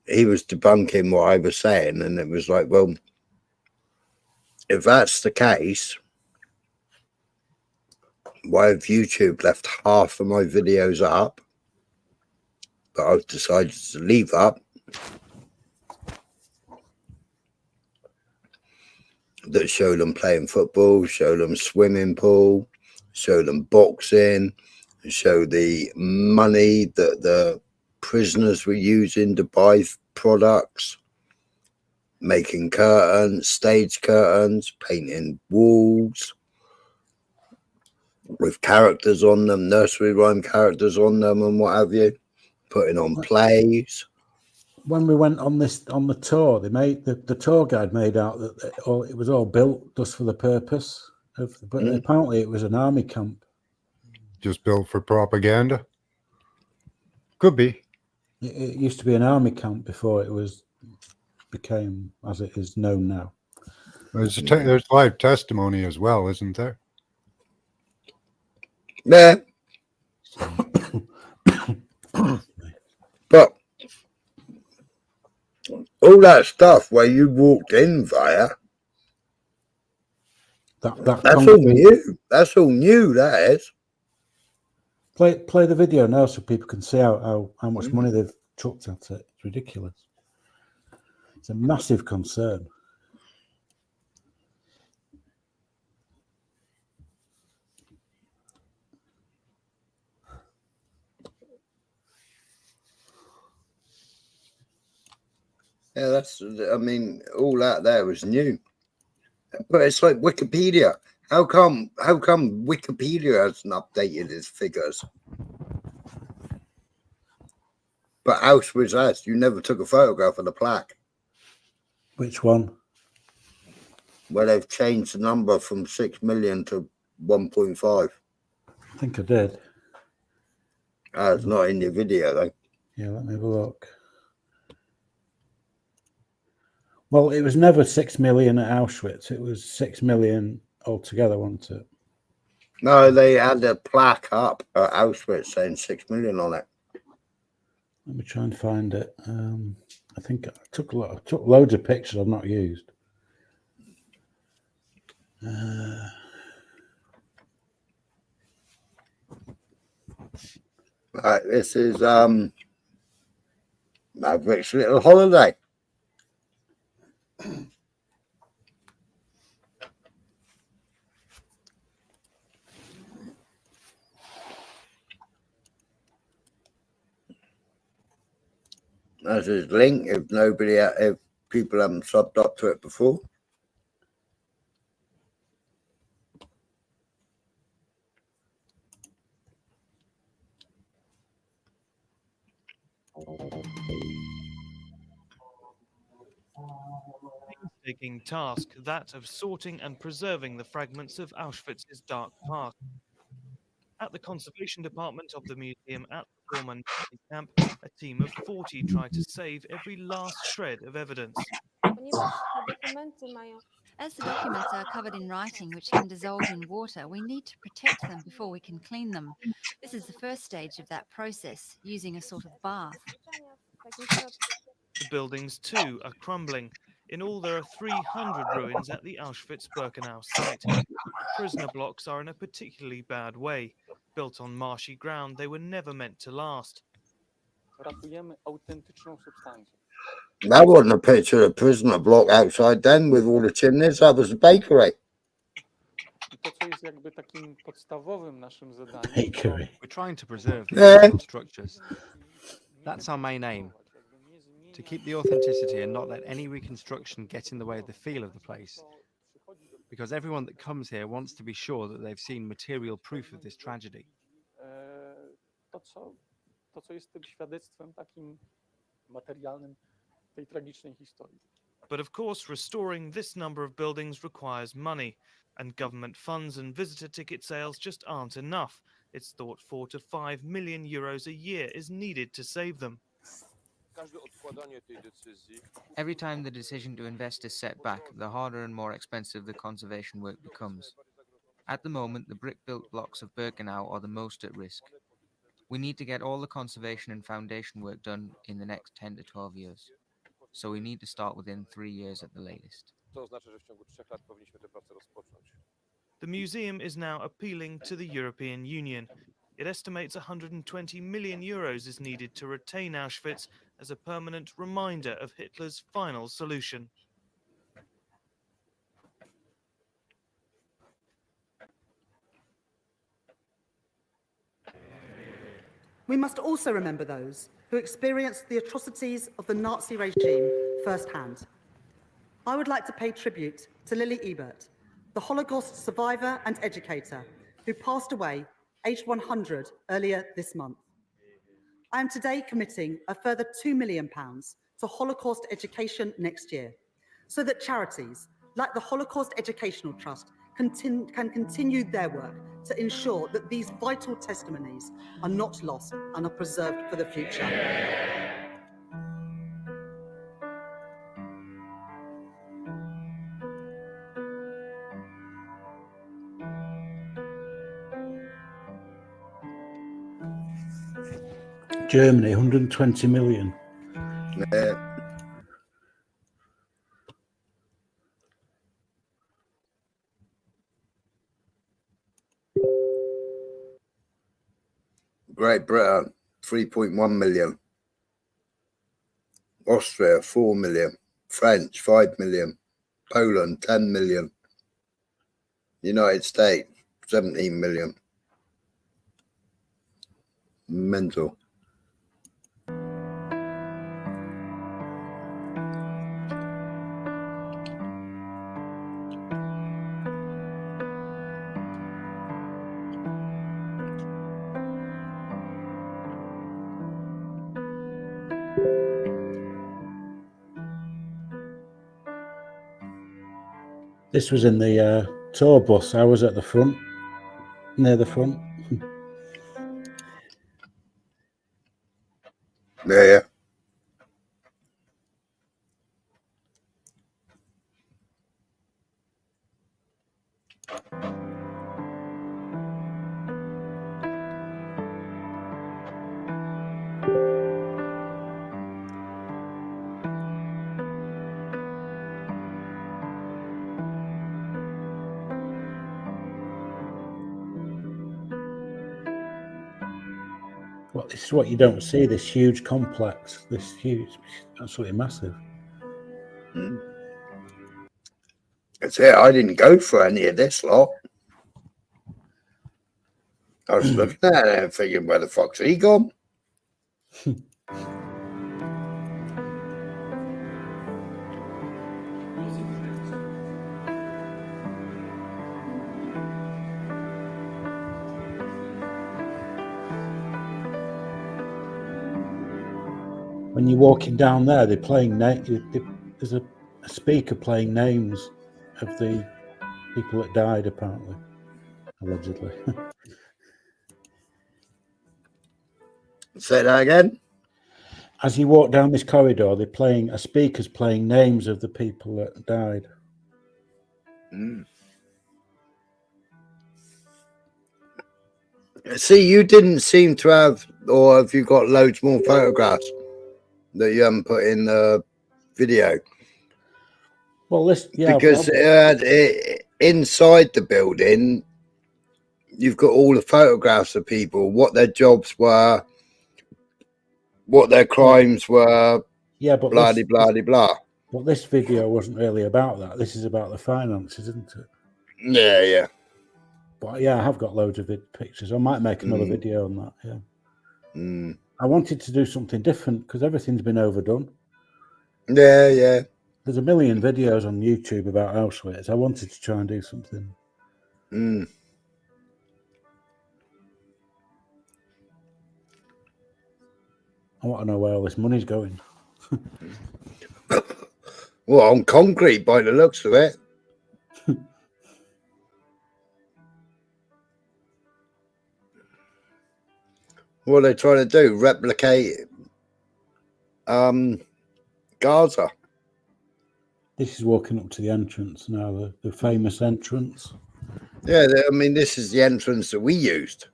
he was debunking what I was saying, and it was like, well, if that's the case, why have YouTube left half of my videos up, but I've decided to leave up, that show them playing football, show them swimming pool, show them boxing, show the money that the prisoners were using to buy products, making curtains, stage curtains, painting walls with characters on them, nursery rhyme characters on them and what have you, putting on plays. When we went on the tour, they made the tour guide made out that it was all built just for the purpose of, but apparently it was an army camp. Just built for propaganda? Could be. It used to be an army camp before it became as it is known now. There's live testimony as well, isn't there? Yeah. But all that stuff where you walked in via, that's all new. That's all new, that is. Play the video now so people can see how much money they've chucked at it. It's ridiculous. It's a massive concern. Yeah, I mean, all that there was new. But it's like Wikipedia. How come Wikipedia hasn't updated its figures? But Auschwitz has. You never took a photograph of the plaque. Which one? Where they've changed the number from 6 million to 1.5. I think I did. It's not in your video, though. Yeah, let me have a look. Well, it was never 6 million at Auschwitz. It was 6 million altogether, wasn't it? No, they had a plaque up at Auschwitz saying 6 million on it. Let me try and find it. I think I took loads of pictures I've not used. Right, this is Maverick's little holiday. That's his link. If people haven't subbed up to it before. Painstaking task, that of sorting and preserving the fragments of Auschwitz's dark past. At the conservation department of the museum at the former Nazi camp, a team of 40 tried to save every last shred of evidence. As the documents are covered in writing which can dissolve in water, we need to protect them before we can clean them. This is the first stage of that process, using a sort of bath. The buildings too are crumbling. In all, there are 300 ruins at the Auschwitz-Birkenau site. Prisoner blocks are in a particularly bad way. Built on marshy ground, they were never meant to last. That wasn't a picture of a prisoner block outside then with all the chimneys. That was a bakery. Bakery. We're trying to preserve the Yeah. original structures. That's our main aim. To keep the authenticity and not let any reconstruction get in the way of the feel of the place. Because everyone that comes here wants to be sure that they've seen material proof of this tragedy. But of course, restoring this number of buildings requires money, and government funds and visitor ticket sales just aren't enough. It's thought 4 to 5 million euros a year is needed to save them. Every time the decision to invest is set back, the harder and more expensive the conservation work becomes. At the moment, the brick-built blocks of Birkenau are the most at risk. We need to get all the conservation and foundation work done in the next 10 to 12 years. So we need to start within 3 years at the latest. The museum is now appealing to the European Union. It estimates 120 million euros is needed to retain Auschwitz as a permanent reminder of Hitler's final solution. We must also remember those who experienced the atrocities of the Nazi regime firsthand. I would like to pay tribute to Lily Ebert, the Holocaust survivor and educator who passed away aged 100 earlier this month. I am today committing a further £2 million to Holocaust education next year, so that charities like the Holocaust Educational Trust can continue their work to ensure that these vital testimonies are not lost and are preserved for the future. Germany, 120 million. Great Britain, 3.1 million. Austria, 4 million. French, 5 million. Poland, 10 million. United States, 17 million. Mental. This was in the tour bus. I was at the front, near the front. Yeah. Well, this is what you don't see, this huge complex, this huge, absolutely massive. That's it. I didn't go for any of this lot. I was looking at it and thinking, where the fuck's he gone? When you're walking down there, they're playing there's a speaker playing names of the people that died, apparently, allegedly. Say that again. As you walk down this corridor, a speaker's playing names of the people that died. Mm. See, you didn't seem to have, or have you got loads more photographs that you haven't put in the video? Well, this, yeah, because inside the building, you've got all the photographs of people, what their jobs were, what their crimes were. Yeah, but blah de blah de blah. But this video wasn't really about that. This is about the finances, isn't it? Yeah, yeah. But yeah, I have got loads of pictures. I might make another video on that. Yeah. I wanted to do something different because everything's been overdone. Yeah, yeah. There's a million videos on YouTube about Auschwitz. I wanted to try and do something. I want to know where all this money's going. Well, on concrete by the looks of it. What are they trying to do? Replicate Gaza. This is walking up to the entrance now, the famous entrance. Yeah, I mean, this is the entrance that we used.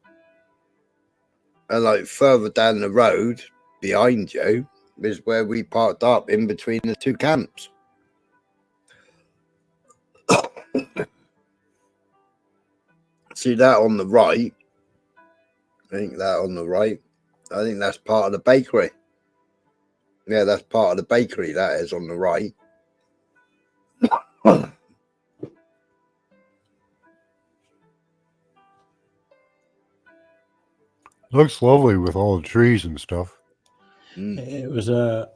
And like further down the road behind you is where we parked up in between the two camps. See that on the right? I think that on the right. I think that's part of the bakery. Yeah, that's part of the bakery. That is on the right. Looks lovely with all the trees and stuff. It was a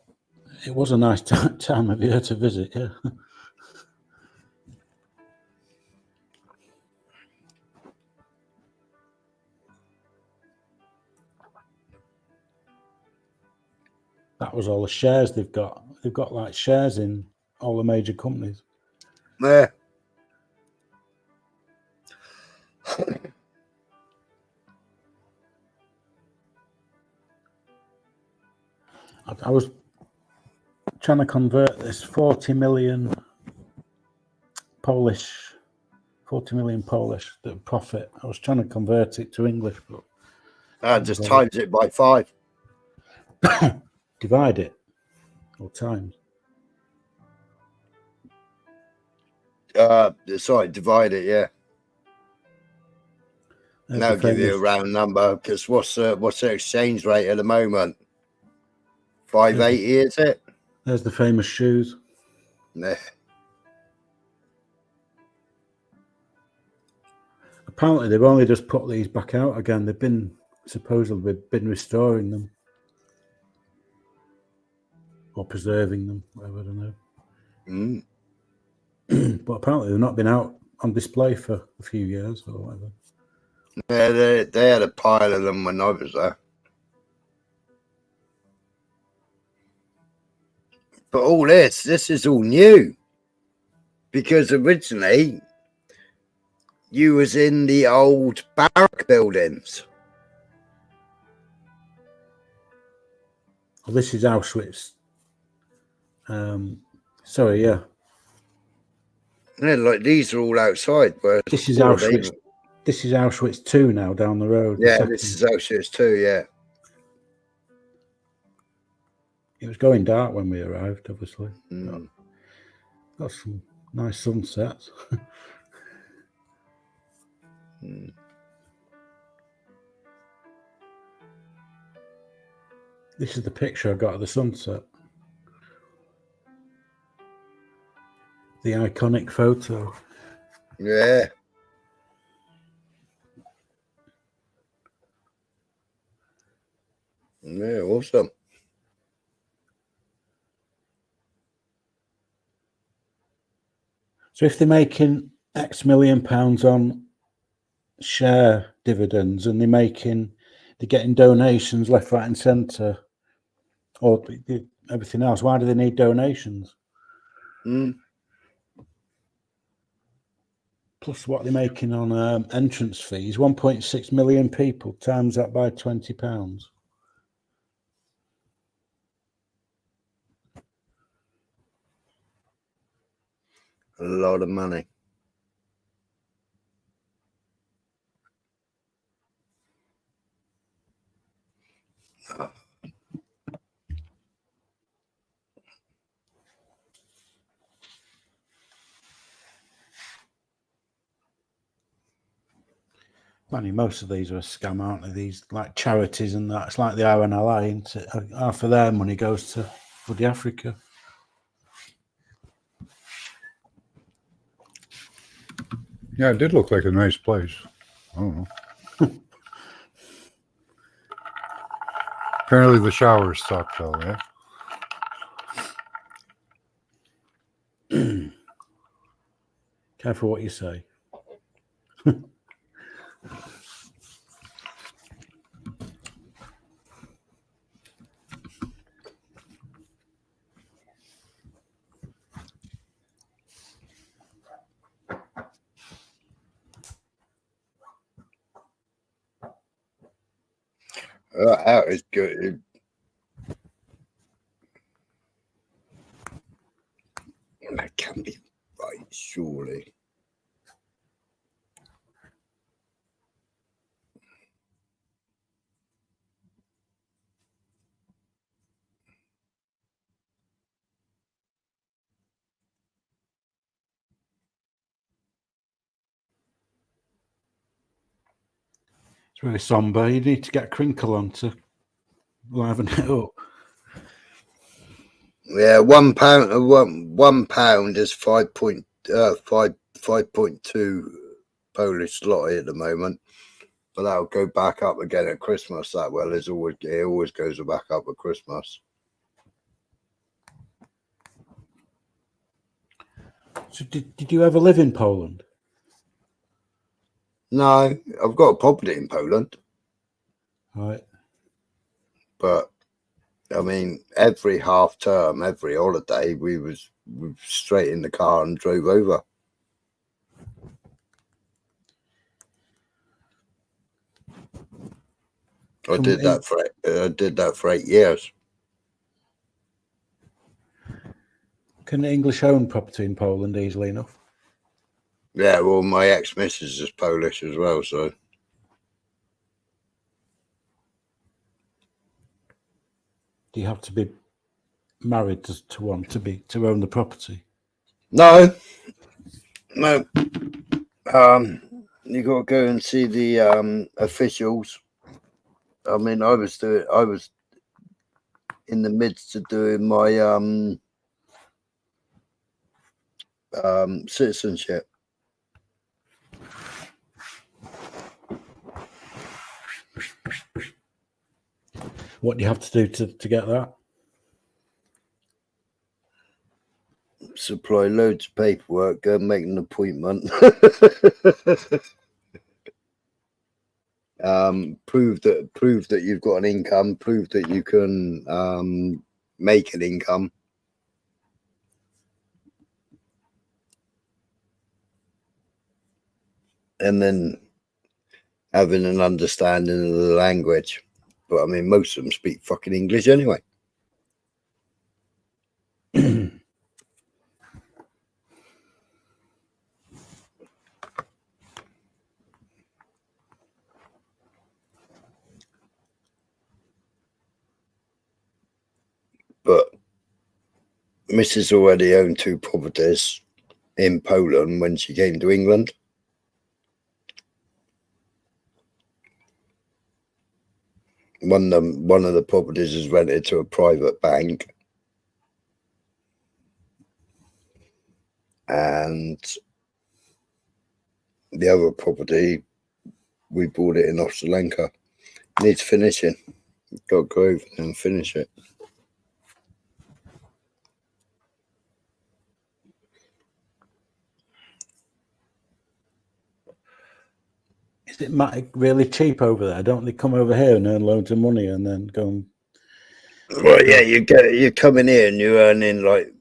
nice time of year to visit. Yeah. That was all the shares they've got. They've got like shares in all the major companies. Yeah. I was trying to convert this 40 million Polish the profit. I was trying to convert it to English, but just times it by 5. Divide it or times. Sorry, divide it. Yeah. There's Now the give you a famous- round number because what's the exchange rate at the moment? 580, is it? There's the famous shoes. Nah. Apparently, they've only just put these back out again. They've been supposedly been restoring them or preserving them, whatever, I don't know. But apparently, they've not been out on display for a few years or whatever. Yeah, they had a pile of them when I was there. But all this is all new. Because originally, you was in the old barrack buildings. Well, this is Auschwitz. Sorry, yeah. Yeah, like these are all outside. This is Auschwitz. This is Auschwitz 2 now down the road. Yeah, this is Auschwitz 2, yeah. It was going dark when we arrived, obviously. Got some nice sunsets. This is the picture I got of the sunset. The iconic photo. Yeah. Yeah, awesome. So if they're making X million pounds on share dividends and they're getting donations left, right and centre or everything else, why do they need donations? Plus what they're making on entrance fees, 1.6 million people, times that by £20. A lot of money. Manny, most of these are a scam, aren't they? These like charities and that. It's like the RNLI, isn't it? Half of their money goes to bloody Africa. Yeah, it did look like a nice place. I don't know. Apparently the showers sucked though, eh? Careful what you say. That is good. That can't be right, surely. It's really somber. You need to get a crinkle on to liven it up. Yeah, £1 is 5.2 Polish zloty at the moment, but that'll go back up again at Christmas. That well, it always goes back up at Christmas. So did you ever live in Poland? No, I've got a property in Poland. Right. But I mean, every half term, every holiday, we was straight in the car and drove over. I did that for 8 years. Can the English own property in Poland easily enough? Yeah, well, my ex-missus is Polish as well, so. Do you have to be married to one to own the property? No. You got to go and see the officials. I mean, I was in the midst of doing my citizenship. What do you have to do to get that? Supply loads of paperwork, go and make an appointment. Prove that you've got an income, prove that you can make an income. And then having an understanding of the language. But I mean, most of them speak fucking English anyway. But Mrs. already owned 2 properties in Poland when she came to England. One of the properties is rented to a private bank, and the other property we bought it in Sri Lanka. Needs finishing. Got to go over there and finish it. Is it really cheap over there? Don't they come over here and earn loads of money and then go and... Well, yeah, you come in here and you're earning like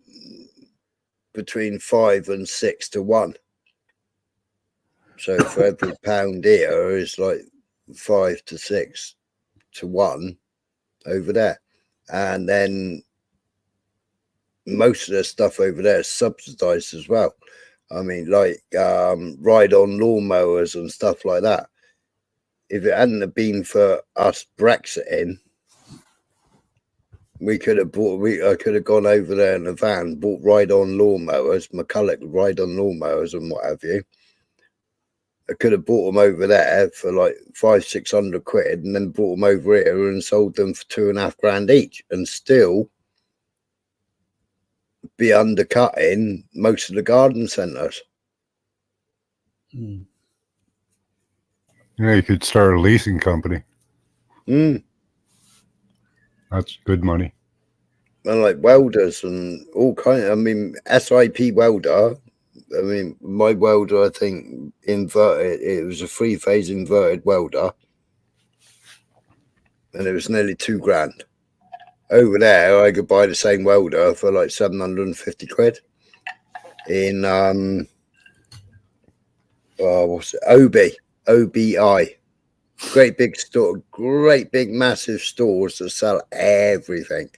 between 5 and 6 to 1. So for every pound here is like 5 to 6 to 1 over there. And then most of the stuff over there is subsidized as well. I mean, like ride-on lawnmowers and stuff like that. If it hadn't have been for us Brexiting, I could have gone over there in a van, bought ride-on lawnmowers, McCulloch ride-on lawnmowers and what have you. I could have bought them over there for like 500-600 quid, and then brought them over here and sold them for $2,500 each, and still be undercutting most of the garden centres. Yeah, you could start a leasing company. That's good money. And like welders and all kind of, I mean, SIP welder. I mean, my welder, I think, inverted. It was a 3-phase inverted welder, and it was nearly $2,000. Over there, I could buy the same welder for like 750 quid. In what's it? OBI. Great big store, great big massive stores that sell everything.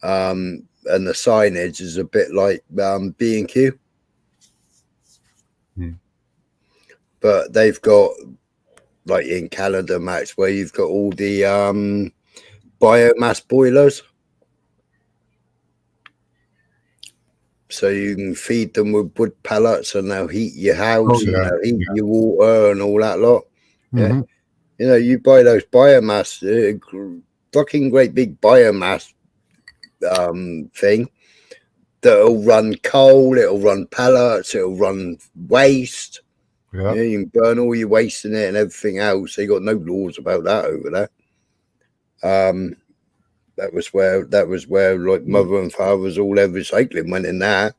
And the signage is a bit like B&Q. But they've got, like in Canada, Max, where you've got all the biomass boilers. So you can feed them with wood pellets, and they'll heat your house, and they'll heat your water and all that lot. Yeah. You know, you buy those biomass, fucking great big biomass thing that'll run coal, it'll run pellets, it'll run waste. Yeah, you can burn all your waste in it and everything else. They got no laws about that over there. That was where like mother and father's all their recycling went in that.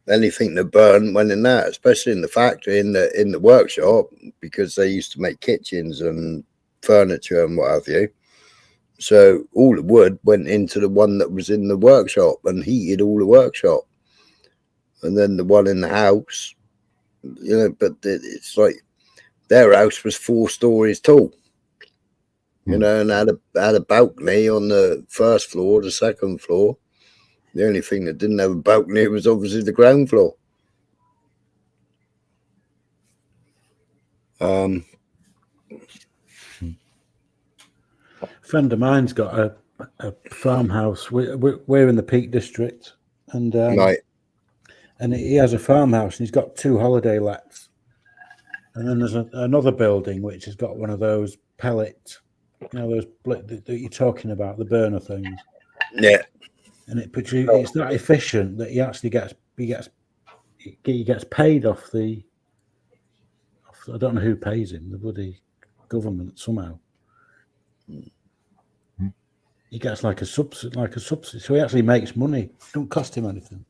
Anything that burned went in that, especially in the factory, in the workshop, because they used to make kitchens and furniture and what have you. So all the wood went into the one that was in the workshop and heated all the workshop. And then the one in the house, you know, but it's like their house was 4 stories tall, you know, and had a balcony on the first floor, the second floor. The only thing that didn't have a balcony was obviously the ground floor. A friend of mine's got a farmhouse. We're in the Peak District, and right. And he has a farmhouse, and he's got 2 holiday lets. And then there's another building which has got one of those pellet, you know, those that you're talking about, the burner things. Yeah. And it's that efficient that he actually gets paid off the. I don't know who pays him, the bloody government somehow. He gets like a subsidy, so he actually makes money. It don't cost him anything.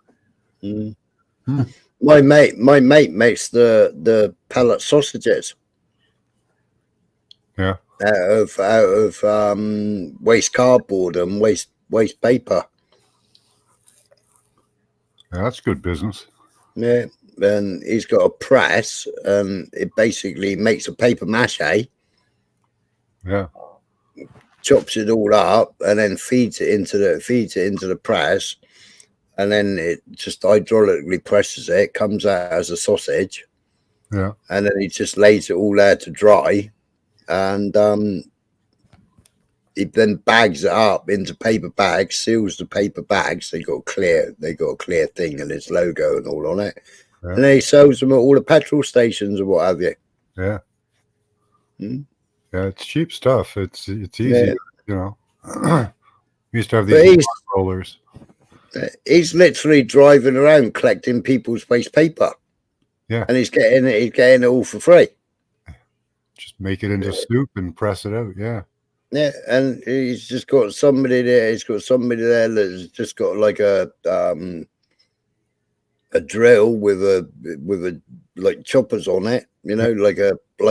My mate makes the pellet sausages. Yeah. Out of waste cardboard and waste paper. Yeah, that's good business. Yeah, and he's got a press, and it basically makes a paper mache. Yeah. Chops it all up and then feeds it into the press, and then it just hydraulically presses it, comes out as a sausage. Yeah. And then he just lays it all there to dry, and he then bags it up into paper bags, seals the paper bags. They got a clear thing and his logo and all on it. Yeah. And then he sells them at all the petrol stations or what have you. Yeah. Yeah, it's cheap stuff. It's easy, you know. We used to have these rollers. He's literally driving around collecting people's waste paper. Yeah. And he's getting it all for free. Just make it into soup and press it out. Yeah. Yeah, and he's just got somebody there. He's got somebody there that's just got like a drill with a like choppers on it, you know, like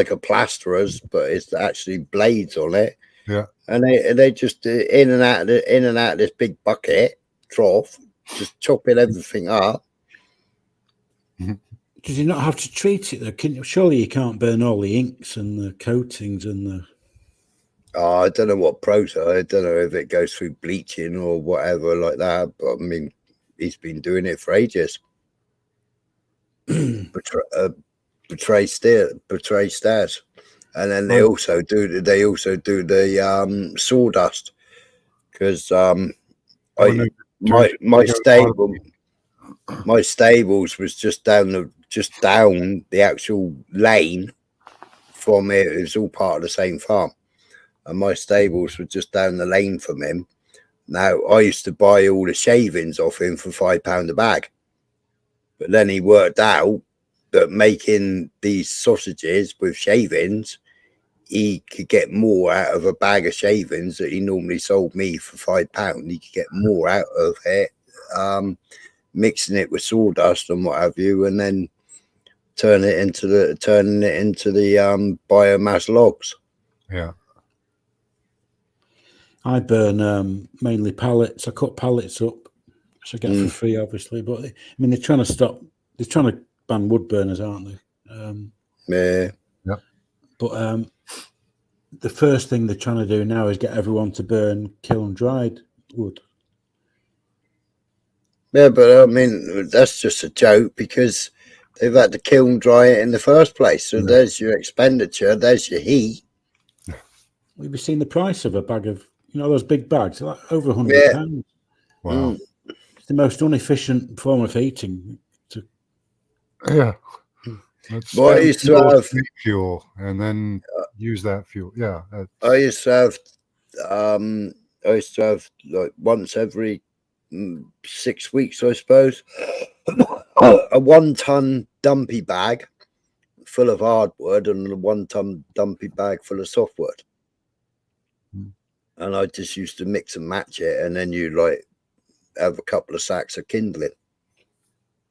a plasterers, but it's actually blades on it. Yeah. And they just in and out of this big bucket trough, just chopping everything up. Does he not have to treat it though? Surely you can't burn all the inks and the coatings and the. Oh, I don't know what process. I don't know if it goes through bleaching or whatever like that. But I mean, he's been doing it for ages. Betray stairs, and then they also do the sawdust. because When I they my turned my to stable my stables was just down the actual lane from it. It was all part of the same farm, and my stables were just down the lane from him. Now I used to buy all the shavings off him for £5 a bag, but then he worked out that making these sausages with shavings, he could get more out of a bag of shavings that he normally sold me for £5. He could get more out of it, mixing it with sawdust and what have you, and then turning it into the biomass logs. Yeah. I burn mainly pallets. I cut pallets up, which I get for free, obviously. But I mean, they're trying to ban wood burners, aren't they? Yeah. But the first thing they're trying to do now is get everyone to burn kiln dried wood. Yeah, but I mean, that's just a joke because they've had to kiln dry it in the first place. So there's your expenditure, there's your heat. We've seen the price of a bag of, those big bags, like over £100. Wow. It's the most inefficient form of heating. Yeah. Let's Well, I used to have fuel and then use that fuel. Yeah. I used to have like once every 6 weeks, I suppose, a 1 ton dumpy bag full of hardwood and a 1 ton dumpy bag full of softwood. And I just used to mix and match it, and then you like have a couple of sacks of kindling.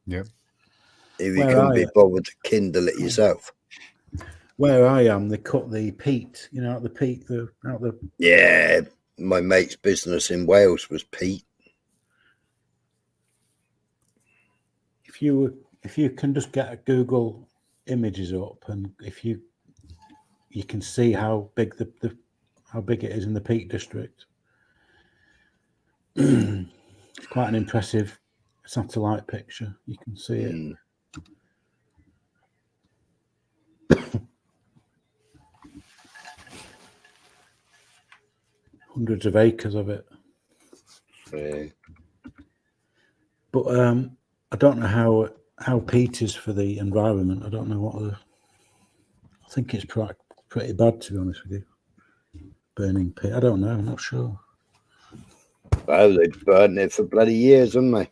Yep. If you couldn't be bothered to kindle it yourself. Where I am, they cut the peat, out the peat, Yeah, my mate's business in Wales was peat. If you can just get Google images up, and if you can see how big how big it is in the Peak District. It's quite an impressive satellite picture. You can see it. Hundreds of acres of it. Yeah. But I don't know how peat is for the environment. I don't know I think it's pretty bad, to be honest with you. Burning peat. I don't know. I'm not sure. Well, they've burned it for bloody years, haven't they?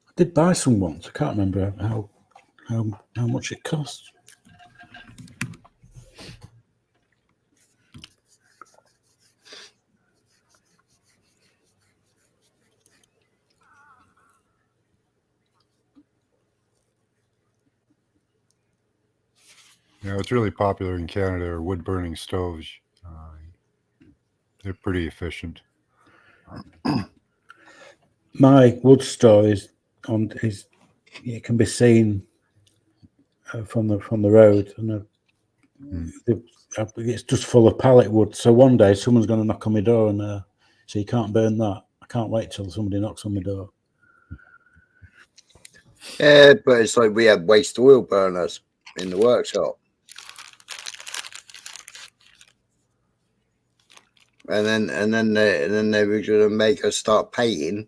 I did buy some once. I can't remember how much it cost. Yeah, it's really popular in Canada, are wood burning stoves. They're pretty efficient. My wood store it can be seen from the road, and it's just full of pallet wood. So one day someone's going to knock on my door, and so you can't burn that. I can't wait till somebody knocks on my door. Yeah, but it's like we had waste oil burners in the workshop. And then they were going to make us start paying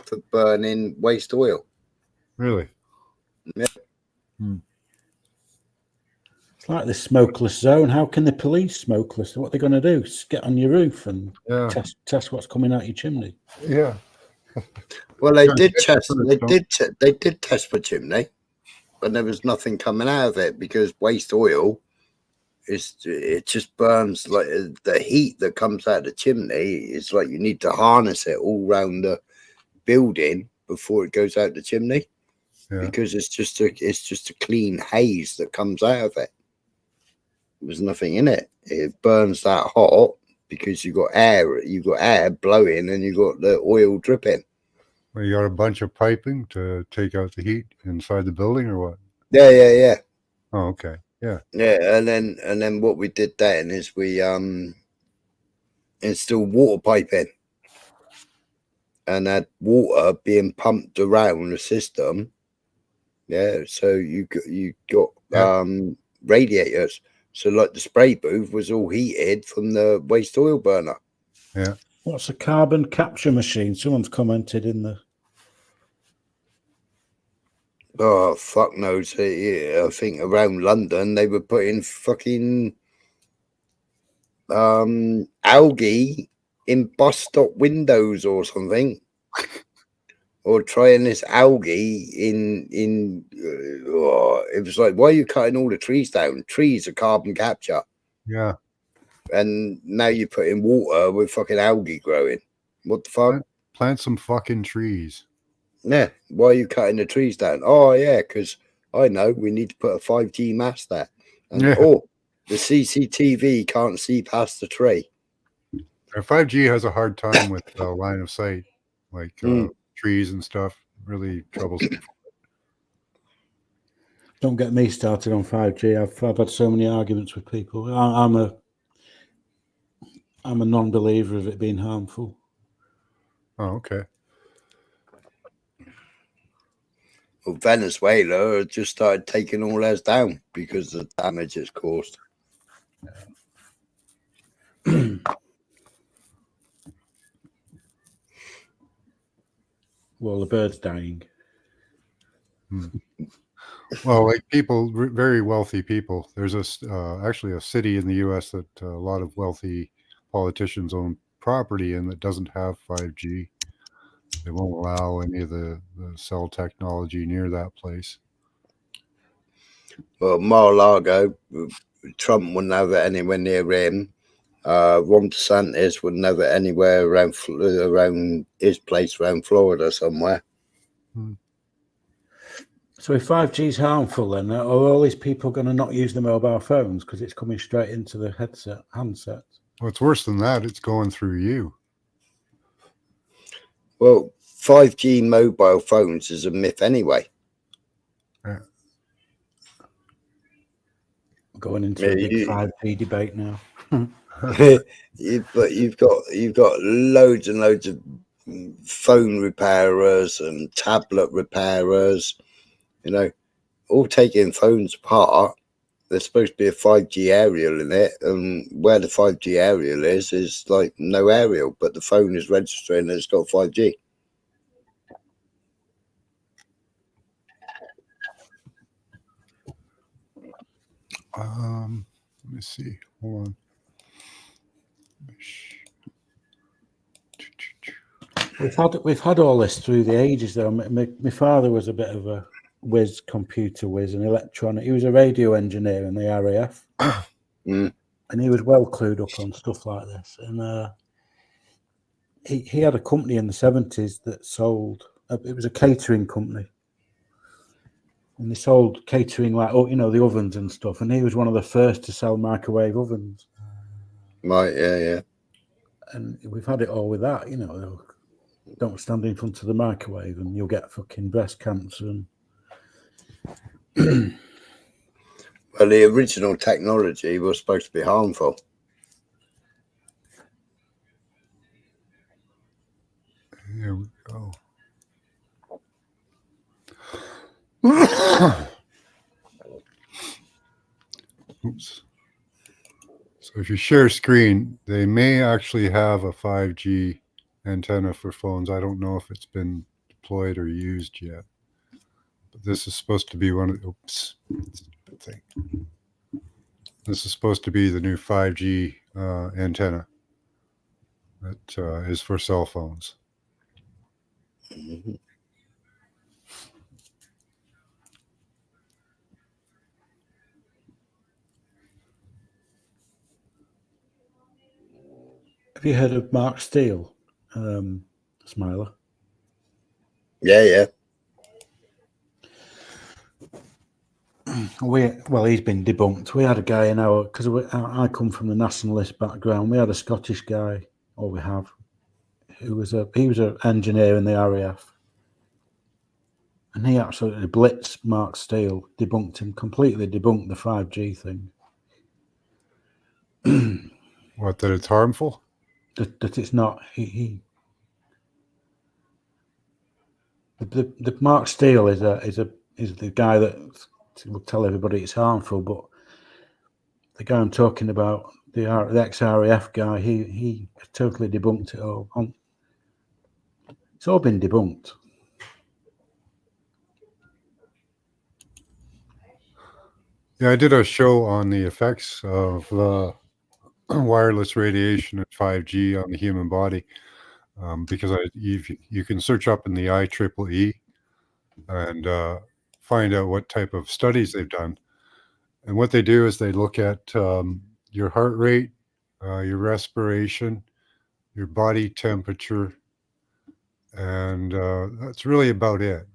for burning waste oil. Really? Yeah. It's like the smokeless zone. How can the police smokeless? What are they going to do? Get on your roof and test what's coming out your chimney? Yeah. Well, they did test. They did test for chimney, but there was nothing coming out of it because waste oil it just burns. Like the heat that comes out of the chimney, it's like you need to harness it all around the building before it goes out the chimney, because it's just a clean haze that comes out of it. There's nothing in it. It burns that hot because you got air blowing and you got the oil dripping. Well, you got a bunch of piping to take out the heat inside the building, or what? Yeah. Oh, okay. Yeah. Yeah, and then what we did then is we installed water piping. and had water being pumped around the system. Yeah, so you got radiators. So like the spray booth was all heated from the waste oil burner. Yeah. What's a carbon capture machine? Someone's commented in the. Oh fuck knows. Yeah, I think around London they were putting fucking algae in bus stop windows or something. Or trying this algae in it was like, why are you cutting all the trees down? Trees are carbon capture. Yeah. And now you're putting water with fucking algae growing. What the fuck? Plant some fucking trees. Yeah. Why are you cutting the trees down? Oh yeah, because I know we need to put a 5G mast there. And the CCTV can't see past the tree. 5G has a hard time with line of sight, like trees and stuff. Really troublesome. Don't get me started on 5G. I've had so many arguments with people. I'm a non-believer of it being harmful. Oh, okay. Well, Venezuela just started taking all theirs down because of the damage it's caused. Well, the bird's dying. Well, like people, very wealthy people. There's actually a city in the U.S. that a lot of wealthy politicians own property in that doesn't have 5G. They won't allow any of the cell technology near that place. Well, Mar-a-Lago, Trump wouldn't have it anywhere near him. Ron DeSantis wouldn't have it anywhere around his place around Florida somewhere. So if 5G is harmful, then are all these people going to not use the mobile phones because it's coming straight into the handset? Well, it's worse than that. It's going through you. Well, 5G mobile phones is a myth anyway. Yeah. Going into a big 5G debate now. But you've got loads and loads of phone repairers and tablet repairers, you know, all taking phones apart. There's supposed to be a 5G aerial in it, and where the 5G aerial is like no aerial, but the phone is registering that it's got 5G. Let me see. Hold on. We've had all this through the ages, though. My father was a bit of a computer whiz, and electronic. He was a radio engineer in the RAF, and he was well clued up on stuff like this. And he had a company in the 70s that sold. It was a catering company, and they sold catering like the ovens and stuff. And he was one of the first to sell microwave ovens. Right, yeah. And we've had it all with that, Don't stand in front of the microwave and you'll get fucking breast cancer. And well, the original technology was supposed to be harmful. There we go. Oops. So if you share screen, they may actually have a 5G antenna for phones. I don't know if it's been deployed or used yet. But this is supposed to be one of the stupid thing. This is supposed to be the new 5G antenna that is for cell phones. Mm-hmm. have you heard of Mark Steele, Smiler? Yeah. He's been debunked. We had a guy in our, because I come from the nationalist background. We had a Scottish guy, or we have, he was an engineer in the RAF, and he absolutely blitzed Mark Steele, completely debunked the 5G thing. What, that it's harmful? That it's not. He The Mark Steele is the guy that will tell everybody it's harmful, but the guy I'm talking about, the ex-RAF guy, he totally debunked it all. It's all been debunked. Yeah, I did a show on the effects of wireless radiation and 5G on the human body, because you can search up in the IEEE and find out what type of studies they've done. And what they do is they look at your heart rate, your respiration, your body temperature, and that's really about it.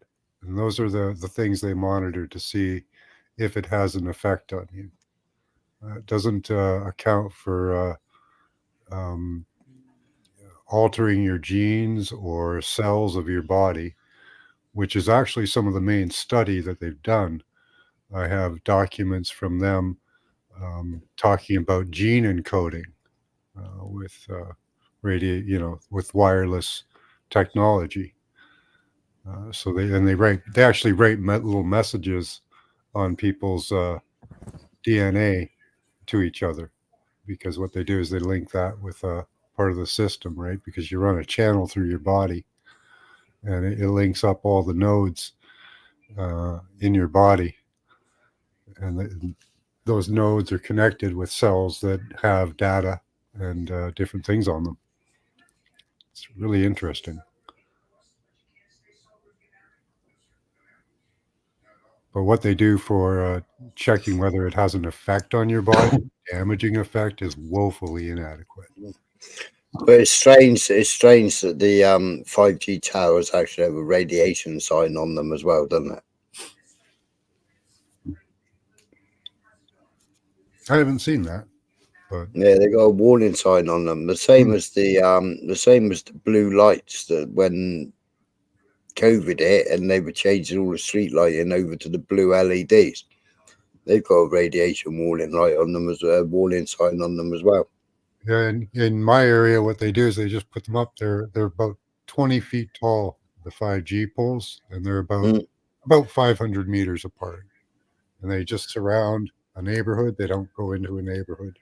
And those are the things they monitor to see if it has an effect on you. It doesn't account for altering your genes or cells of your body, which is actually some of the main study that they've done. I have documents from them talking about gene encoding with with wireless technology. So they actually write little messages on people's DNA to each other, because what they do is they link that with part of the system, right? Because you run a channel through your body, and it links up all the nodes in your body, and those nodes are connected with cells that have data and different things on them. It's really interesting. But what they do for checking whether it has an effect on your body, damaging effect, is woefully inadequate. But it's strange. It's strange that the 5G towers actually have a radiation sign on them as well, doesn't it? I haven't seen that, but yeah, they got a warning sign on them. The same as the blue lights that when COVID hit and they were changing all the street lighting over to the blue LEDs. They've got a radiation warning light on them, as a warning sign on them as well. Yeah, in my area, what they do is they just put them up there. They're about 20 feet tall, the 5G poles, and they're about 500 meters apart. And they just surround a neighborhood. They don't go into a neighborhood.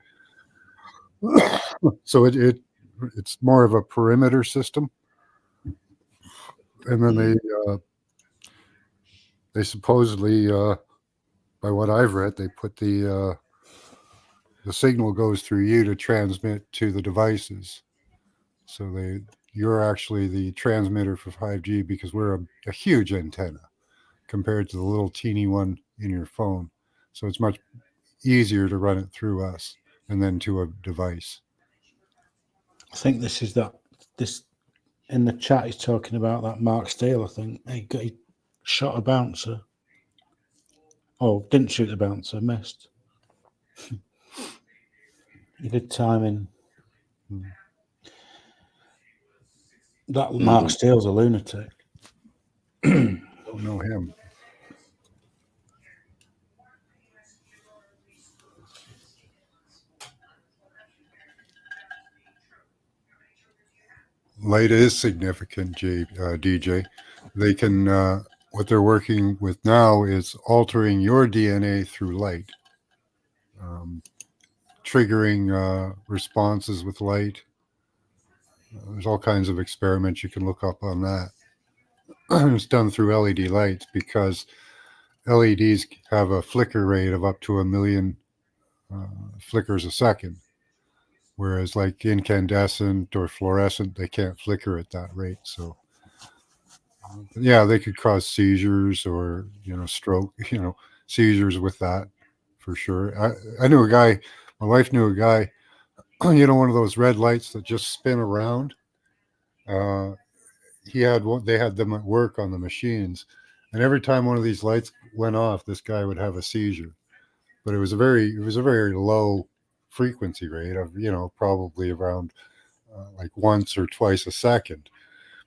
So it's more of a perimeter system. And then they supposedly, by what I've read, they put the signal goes through you to transmit to the devices. So you're actually the transmitter for 5G, because we're a huge antenna compared to the little teeny one in your phone. So it's much easier to run it through us and then to a device. I think this in the chat he's talking about that Mark Steele. I think he shot a bouncer. Oh, didn't shoot the bouncer, missed. He did timing. That Mark Steele's a lunatic. Don't know him. Light is significant, DJ. They can, what they're working with now is altering your DNA through light, triggering responses with light. There's all kinds of experiments you can look up on that. It's done through LED lights, because LEDs have a flicker rate of up to 1 million flickers a second. Whereas like incandescent or fluorescent, they can't flicker at that rate. So yeah, they could cause seizures or, stroke, seizures with that for sure. I knew a guy, my wife knew a guy, one of those red lights that just spin around. They had them at work on the machines. And every time one of these lights went off, this guy would have a seizure. But it was a very low frequency rate of, probably around like once or twice a second.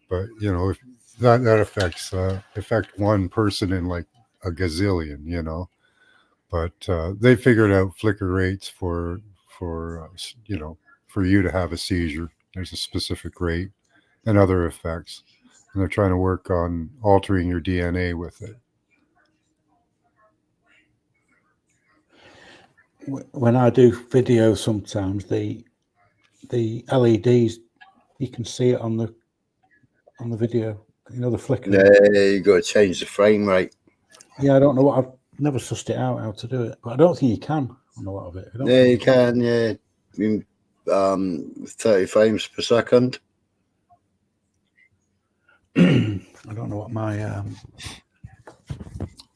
But, if that affect one person in like a gazillion, but they figured out flicker rates for you to have a seizure. There's a specific rate and other effects. and they're trying to work on altering your DNA with it. When I do videos, sometimes the LEDs, you can see it on the video. You know, the flicker. Yeah, you got to change the frame rate. Yeah, I don't know what, I've never sussed it out how to do it, but I don't think you can on a lot of it. I don't Yeah, think you can. Yeah, in 30 frames per second. I don't know what my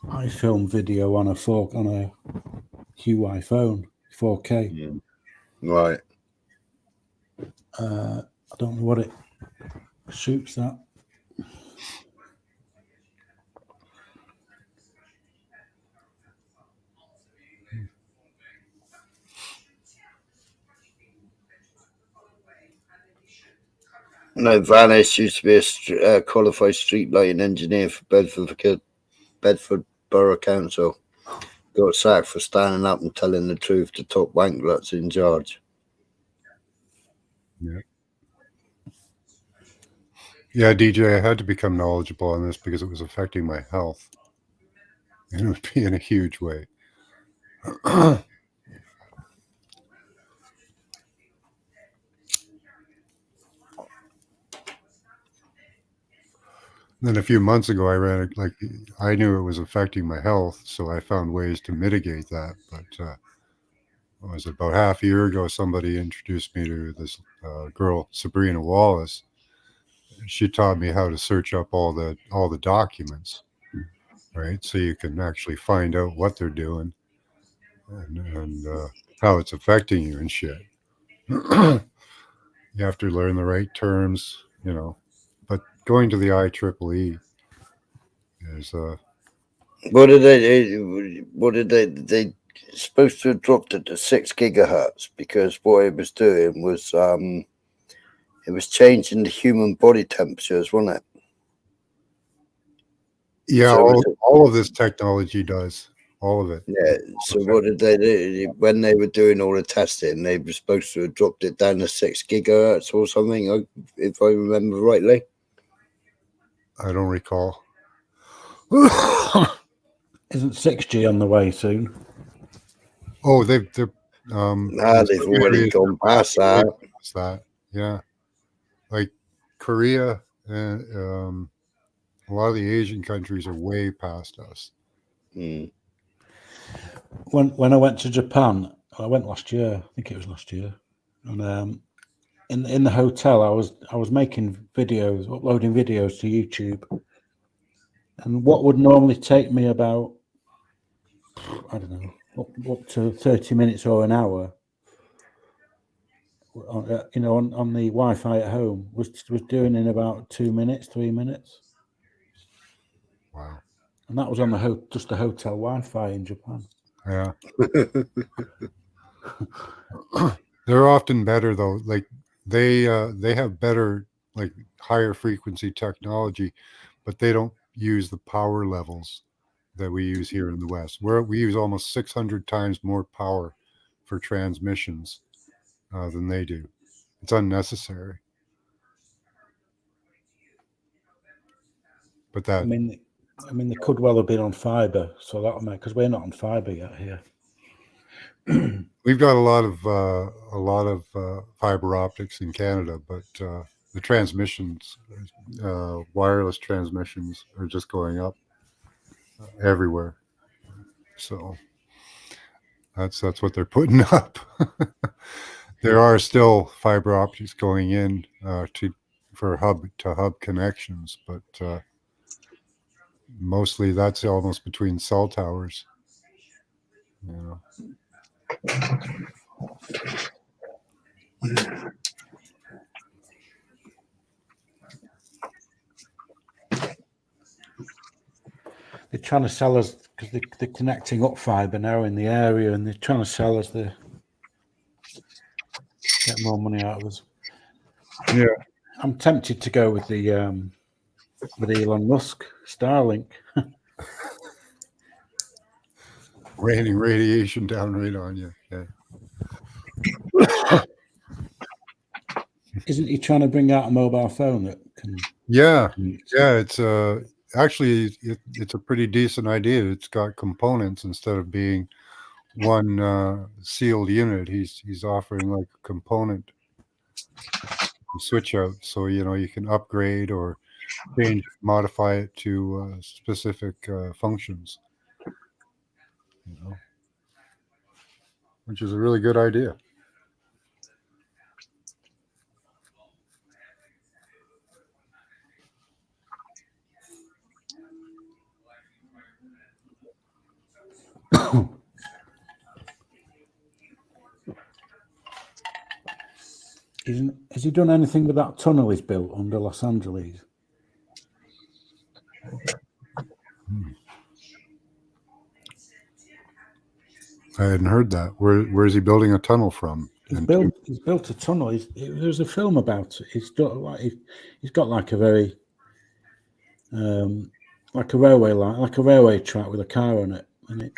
I film video on a Huawei phone, 4K. Right. I don't know what it shoots that. No, Vanis used to be a qualified street lighting engineer for Bedford Borough Council. Got sacked for standing up and telling the truth to top wanklots in charge. Yeah. Yeah, DJ, I had to become knowledgeable on this because it was affecting my health. And it would be in a huge way. Then a few months ago, I knew it was affecting my health, so I found ways to mitigate that. But it was about half a year ago, somebody introduced me to this girl, Sabrina Wallace. She taught me how to search up all the documents, right? So you can actually find out what they're doing and how it's affecting you and shit. You have to learn the right terms, you know. But going to the IEEE is What did they supposed to have dropped it to 6 gigahertz because what it was doing was it was changing the human body temperatures, wasn't it? yeah, So all of this technology does. All of it. yeah. So what did they do when they were doing all the testing? They were supposed to have dropped it down to 6 gigahertz or something, if I remember rightly. I don't recall. Isn't 6G on the way soon? Oh, they've already gone past that. Yeah, like Korea and a lot of the Asian countries are way past us. When I went to Japan, I went last year. I think it was last year, and in the hotel, I was making videos, uploading videos to YouTube, and what would normally take me about, I don't know, up to 30 minutes or an hour, on the Wi-Fi at home was doing in about 2 minutes, 3 minutes. Wow! And that was on just the hotel Wi-Fi in Japan. Yeah. They're often better though. Like they have better, like higher frequency technology, but they don't use the power levels that we use here in the West. We use almost 600 times more power for transmissions than they do. It's unnecessary. But that, I mean, they could well have been on fiber, so that'll make, because we're not on fiber yet here. we've got a lot of fiber optics in Canada, but the transmissions, wireless transmissions, are just going up everywhere. So that's what they're putting up. There are still fiber optics going in for hub-to-hub connections, but mostly that's almost between cell towers. Yeah. They're trying to sell us, because they're connecting up fiber now in the area, and they're trying to sell us get more money out of us. Yeah, I'm tempted to go with the with Elon Musk Starlink. Raining radiation down right on you. Yeah. Isn't he trying to bring out a mobile phone that can Yeah, it's actually it's a pretty decent idea. It's got components instead of being one sealed unit. He's offering like a component switch out, so you can upgrade or change, modify it to specific functions. Which is a really good idea. Has he done anything with that tunnel he's built under Los Angeles? I hadn't heard that. Where is he building a tunnel from? He's built a tunnel. There's a film about it. He's got like a very like a railway line, like a railway track with a car on it, and it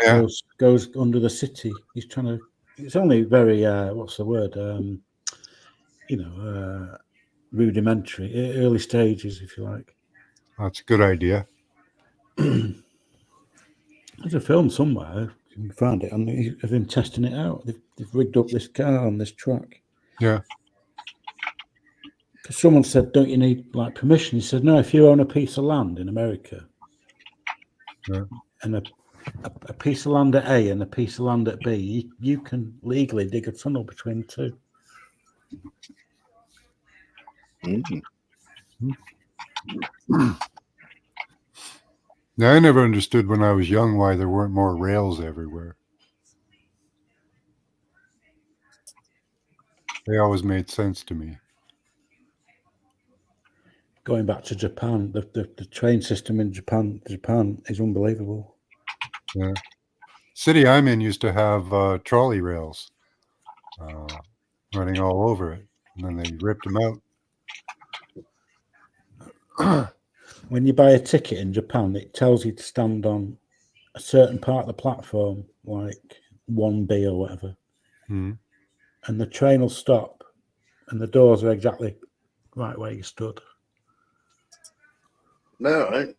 goes under the city. He's trying to. It's only very what's the word? Rudimentary, early stages, if you like. That's a good idea. There's a film somewhere. You can find it, and of him testing it out. They've rigged up this car on this track. Yeah. Because someone said, "Don't you need like permission?" He said, "No. If you own a piece of land in America, and a piece of land at A and a piece of land at B, you can legally dig a tunnel between the two." Now, I never understood when I was young why there weren't more rails everywhere. They always made sense to me. Going back to Japan, the train system in Japan is unbelievable. Yeah. City I'm in used to have trolley rails running all over it, and then they ripped them out. When you buy a ticket in Japan, it tells you to stand on a certain part of the platform, like 1B or whatever. Mm. And the train will stop, and the doors are exactly right where you stood. No, right?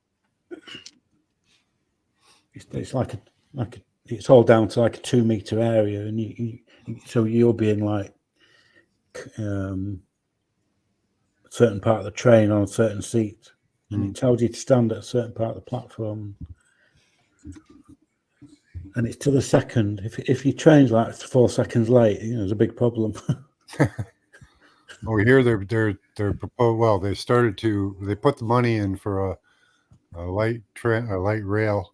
It's like it's all down to like a 2 meter area, and so you'll be in like a certain part of the train on a certain seat, and it tells you to stand at a certain part of the platform. And it's to the second. If your train's like 4 seconds late, there's a big problem. Well, here they're proposed. Well, they put the money in for a light rail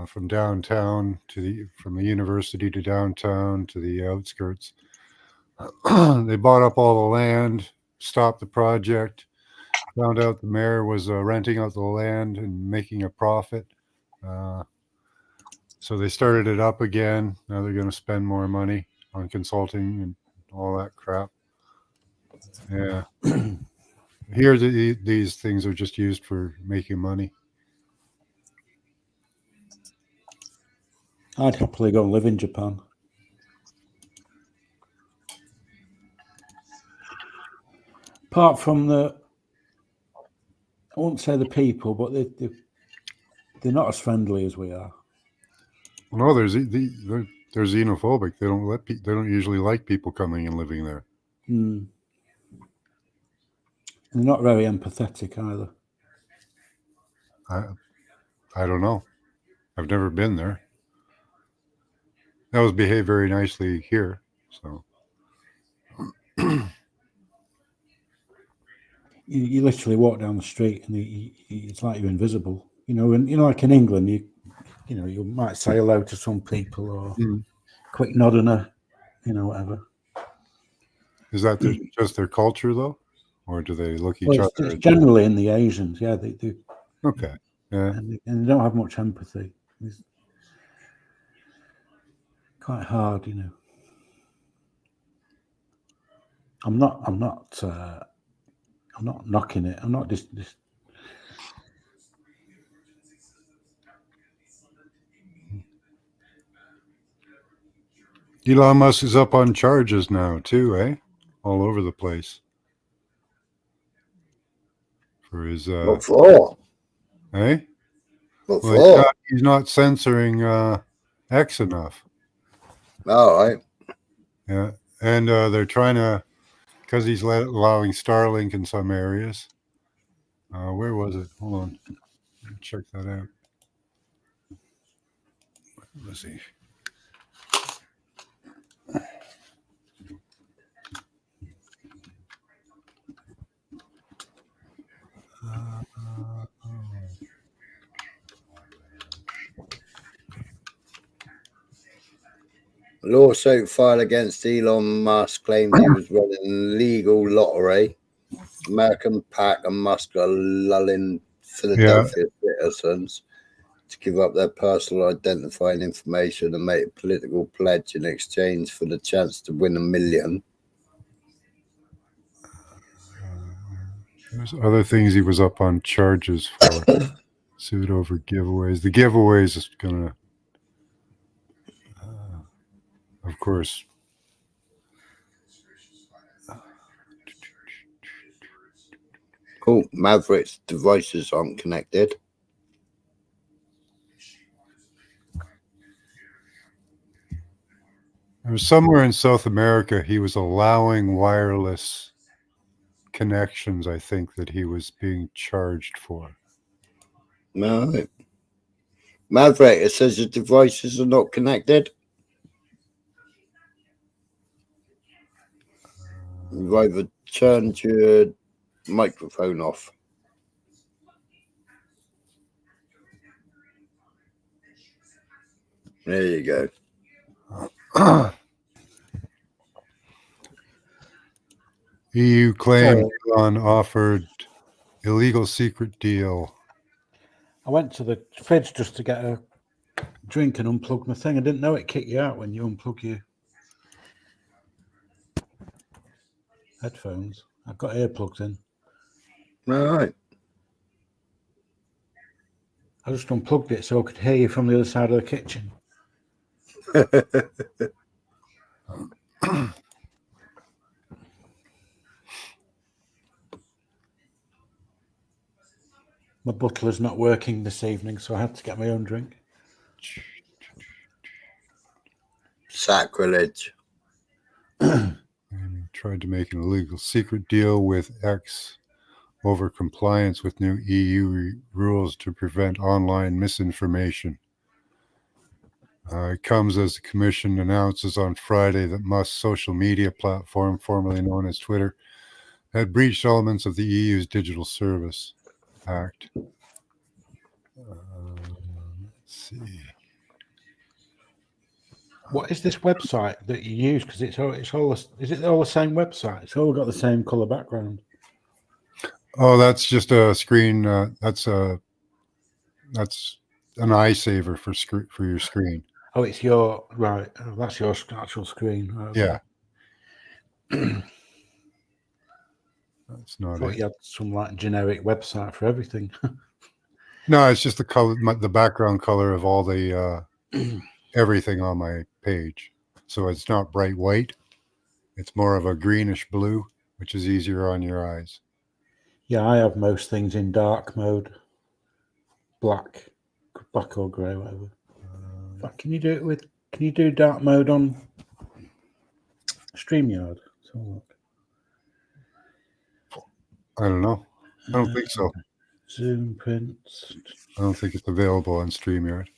from downtown from the university to downtown to the outskirts. They bought up all the land, stopped the project, found out the mayor was renting out the land and making a profit. So they started it up again. Now they're going to spend more money on consulting and all that crap. Yeah. Here, these things are just used for making money. I'd happily go and live in Japan. Apart from I won't say the people, but they're not as friendly as we are. No, they're xenophobic. They don't usually like people coming and living there. Mm. They're not very empathetic either. I don't know. I've never been there. They always behave very nicely here. So you literally walk down the street and it's like you're invisible. And like in England, you might say hello to some people or quick nod and whatever. Is that just their culture though, or do they look Well, each other? it's generally in the Asians, yeah, they do. Okay, yeah, and they don't have much empathy. It's quite hard, I'm not knocking it. I'm not just. Elon Musk is up on charges now too, eh? All over the place for his. What for? Eh? What Well, for? he's not censoring X enough. All right. Yeah, and they're trying to, because he's allowing Starlink in some areas. Where was it? Hold on, let me check that out. Let's see. Lawsuit filed against Elon Musk claimed he was running an illegal lottery. American PAC and Musk are lulling Philadelphia citizens to give up their personal identifying information and make a political pledge in exchange for the chance to win $1 million. There's other things he was up on charges for. Sued over giveaways. The giveaways is gonna, of course. Oh, Maverick's devices aren't connected. There was somewhere in South America he was allowing wireless connections, I think, that he was being charged for. No. Maverick, it says your devices are not connected. You've either turned your microphone off. There you go. EU claimed Elon offered illegal secret deal. I went to the fridge just to get a drink and unplug my thing. I didn't know it kicked you out when you unplug your headphones. I've got earplugs in. Right. I just unplugged it so I could hear you from the other side of the kitchen. My butler's not working this evening, so I had to get my own drink. Sacrilege. Tried to make an illegal secret deal with X over compliance with new EU rules to prevent online misinformation. It comes as the Commission announces on Friday that Musk's social media platform, formerly known as Twitter, had breached elements of the EU's Digital Service Act. Let's see. What is this website that you use? Because is it all the same website? It's all got the same color background. Oh, that's just a screen. That's an eye saver for your screen. Oh, it's your right. Oh, that's your actual screen. Okay. Yeah. That's not I thought it. you had some like generic website for everything. No, it's just the color, the background color of all the everything on my page. So it's not bright white. It's more of a greenish blue, which is easier on your eyes. Yeah, I have most things in dark mode, black or grey, whatever. But can you do dark mode on StreamYard? I don't know. I don't think so. Zoom prints. I don't think it's available on StreamYard.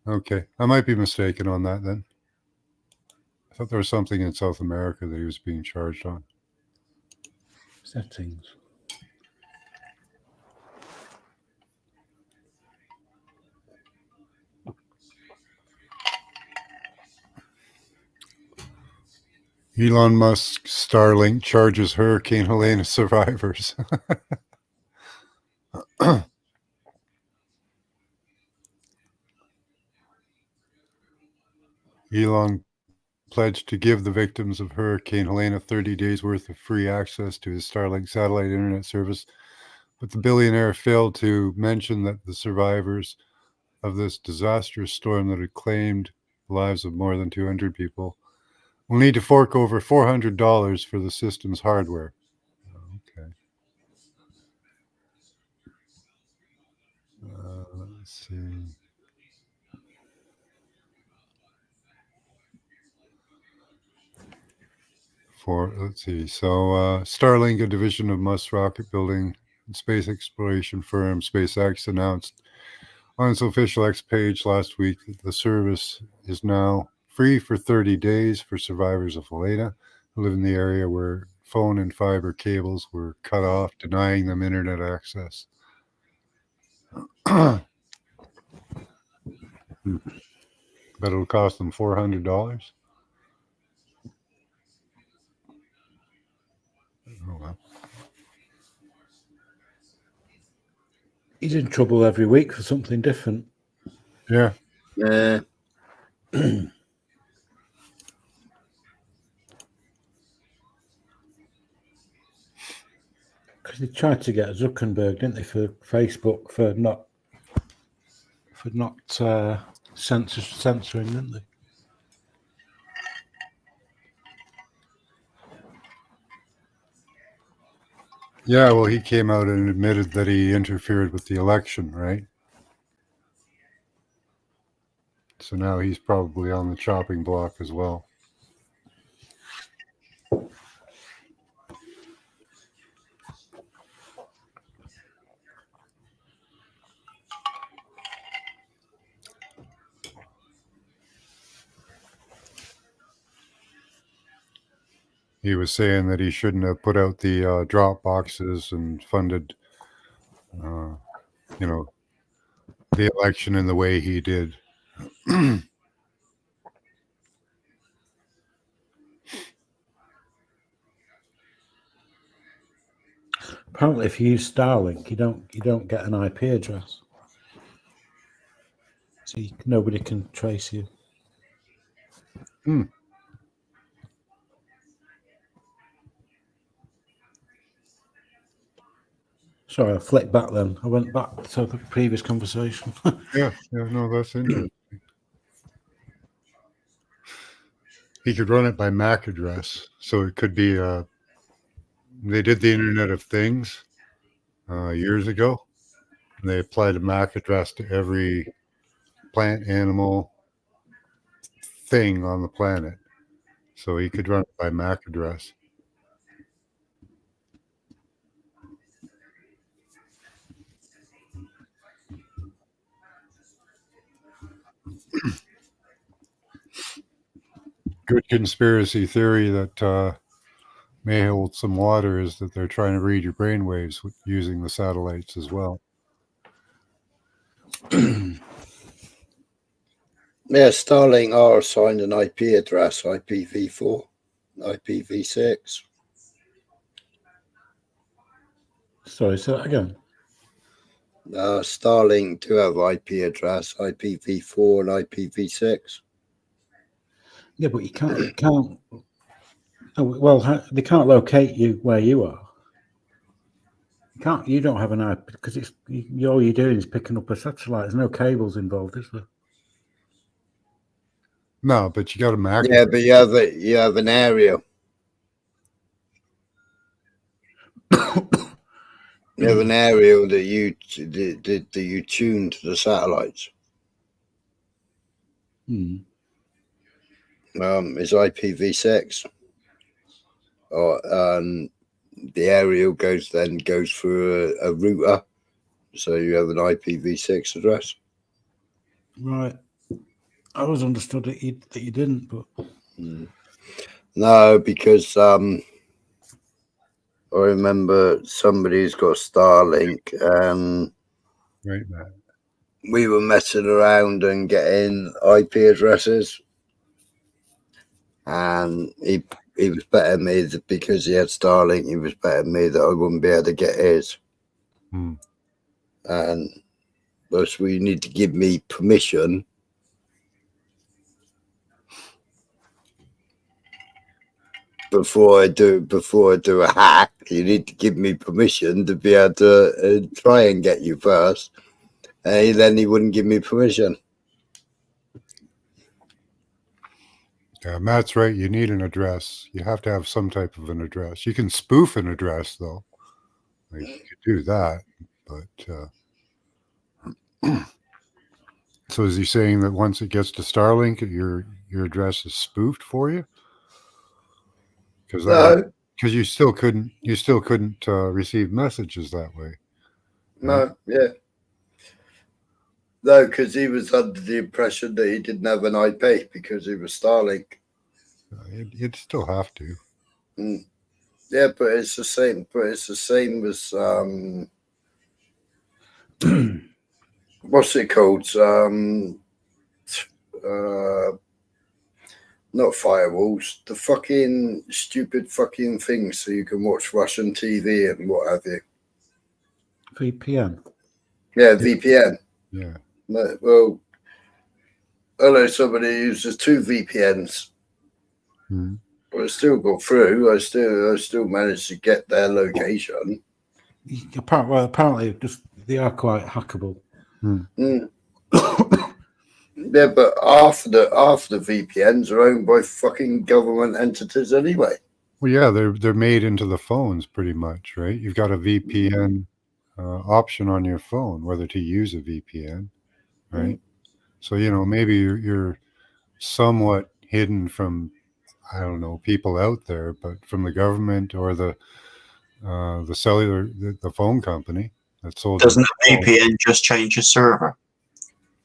Okay, I might be mistaken on that then. I thought there was something in South America that he was being charged on. Settings. Elon Musk Starlink charges Hurricane Helene survivors. Elon pledged to give the victims of Hurricane Helene 30 days worth of free access to his Starlink satellite internet service, but the billionaire failed to mention that the survivors of this disastrous storm that had claimed the lives of more than 200 people will need to fork over $400 for the system's hardware. Okay. Let's see. Let's see. So Starlink, a division of Musk rocket building and space exploration firm SpaceX, announced on its official X page last week that the service is now free for 30 days for survivors of Helena who live in the area where phone and fiber cables were cut off, denying them internet access. Bet it'll cost them $400. Oh, well. He's in trouble every week for something different. Yeah. Yeah. Because they tried to get Zuckerberg, didn't they, for Facebook for not censoring, didn't they? Yeah, well, he came out and admitted that he interfered with the election, right? So now he's probably on the chopping block as well. He was saying that he shouldn't have put out the drop boxes and funded, the election in the way he did. Apparently, if you use Starlink, you don't get an IP address, so nobody can trace you. Sorry, I flicked back then. I went back to the previous conversation. Yeah, no, that's interesting. He could run it by MAC address, so it could be. They did the Internet of Things years ago. And they applied a MAC address to every plant, animal, thing on the planet, so he could run it by MAC address. Good conspiracy theory that may hold some water is that they're trying to read your brainwaves using the satellites as well. Yeah, Starlink are assigned an IP address, IPv4, IPv6. Sorry, say that again. Starlink do have IP address, IPv4 and IPv6. Yeah, but you can't. Oh, well, they can't locate you where you are. You don't have an IP because all you're doing is picking up a satellite. There's no cables involved, is there? No, but you got a MAC. Yeah, but you have an area. You have an area that you tune to the satellites. It's IPv6. The aerial goes through a router, so you have an IPv6 address. Right. I always understood that you didn't, but no, because I remember somebody's got Starlink, and right, man. We were messing around and getting IP addresses, and he was betting me that because he had Starlink, he was betting me that I wouldn't be able to get his. And thus, we need to give me permission before I do a hack. You need to give me permission to be able to try and get you first. Then he wouldn't give me permission. Yeah, Matt's right. You need an address. You have to have some type of an address. You can spoof an address, though. Like, you could do that, but So is he saying that once it gets to Starlink, your address is spoofed for you? Because No, you still couldn't receive messages that way. no, yeah. No, because he was under the impression that he didn't have an IP because he was Starlink. You'd still have to. Mm. Yeah, but it's the same. But it's the same as what's it called? Not firewalls. The fucking stupid fucking things so you can watch Russian TV and what have you. VPN. Yeah, VPN. Yeah. No, well, I know somebody uses 2 VPNs. Hmm. But I still got through. I still managed to get their location. Apparently, they are quite hackable. Mm. Yeah, but half the VPNs are owned by fucking government entities anyway. Well, yeah, they're made into the phones pretty much, right? You've got a VPN option on your phone, whether to use a VPN, right? So maybe you're somewhat hidden from, I don't know, people out there, but from the government or the cellular, the phone company that sold. Doesn't the VPN just change your server?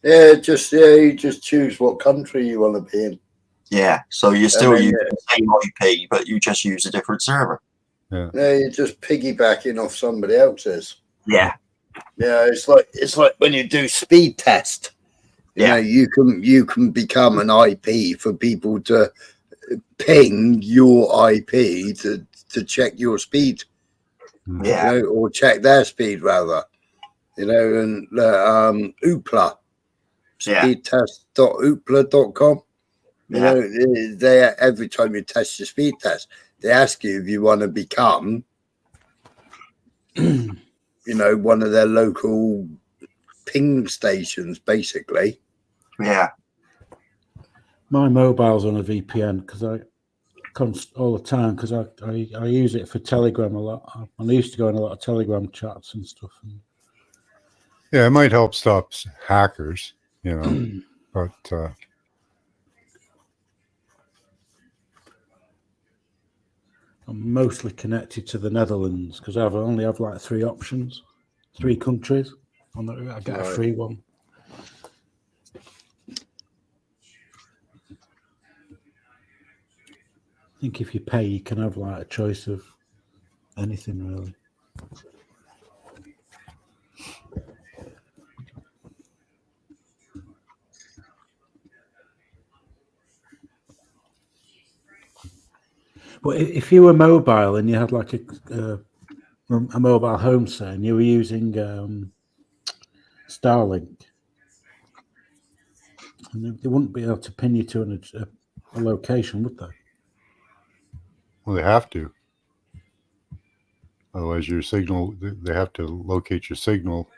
Yeah, you just choose what country you want to be in. Yeah, so you still use the same IP, but you just use a different server. Yeah, you're just piggybacking off somebody else's. Yeah, yeah, it's like when you do speed test. You know, you can become an IP for people to ping your IP to check your speed. Yeah, or check their speed rather. And Oopla. Speedtest.oopla.com. They every time you test your speed test, they ask you if you want to become, one of their local ping stations, basically. Yeah. My mobile's on a VPN because all the time because I use it for Telegram a lot. I used to go in a lot of Telegram chats and stuff. Yeah, it might help stop hackers, but I'm mostly connected to the Netherlands because I only have like 3 options, 3 countries. I get a free one. I think if you pay, you can have like a choice of anything really. But if you were mobile and you had like a mobile home set and you were using Starlink, and they wouldn't be able to pin you to a location, would they? Well, they have to. Otherwise, your signal, they have to locate your signal.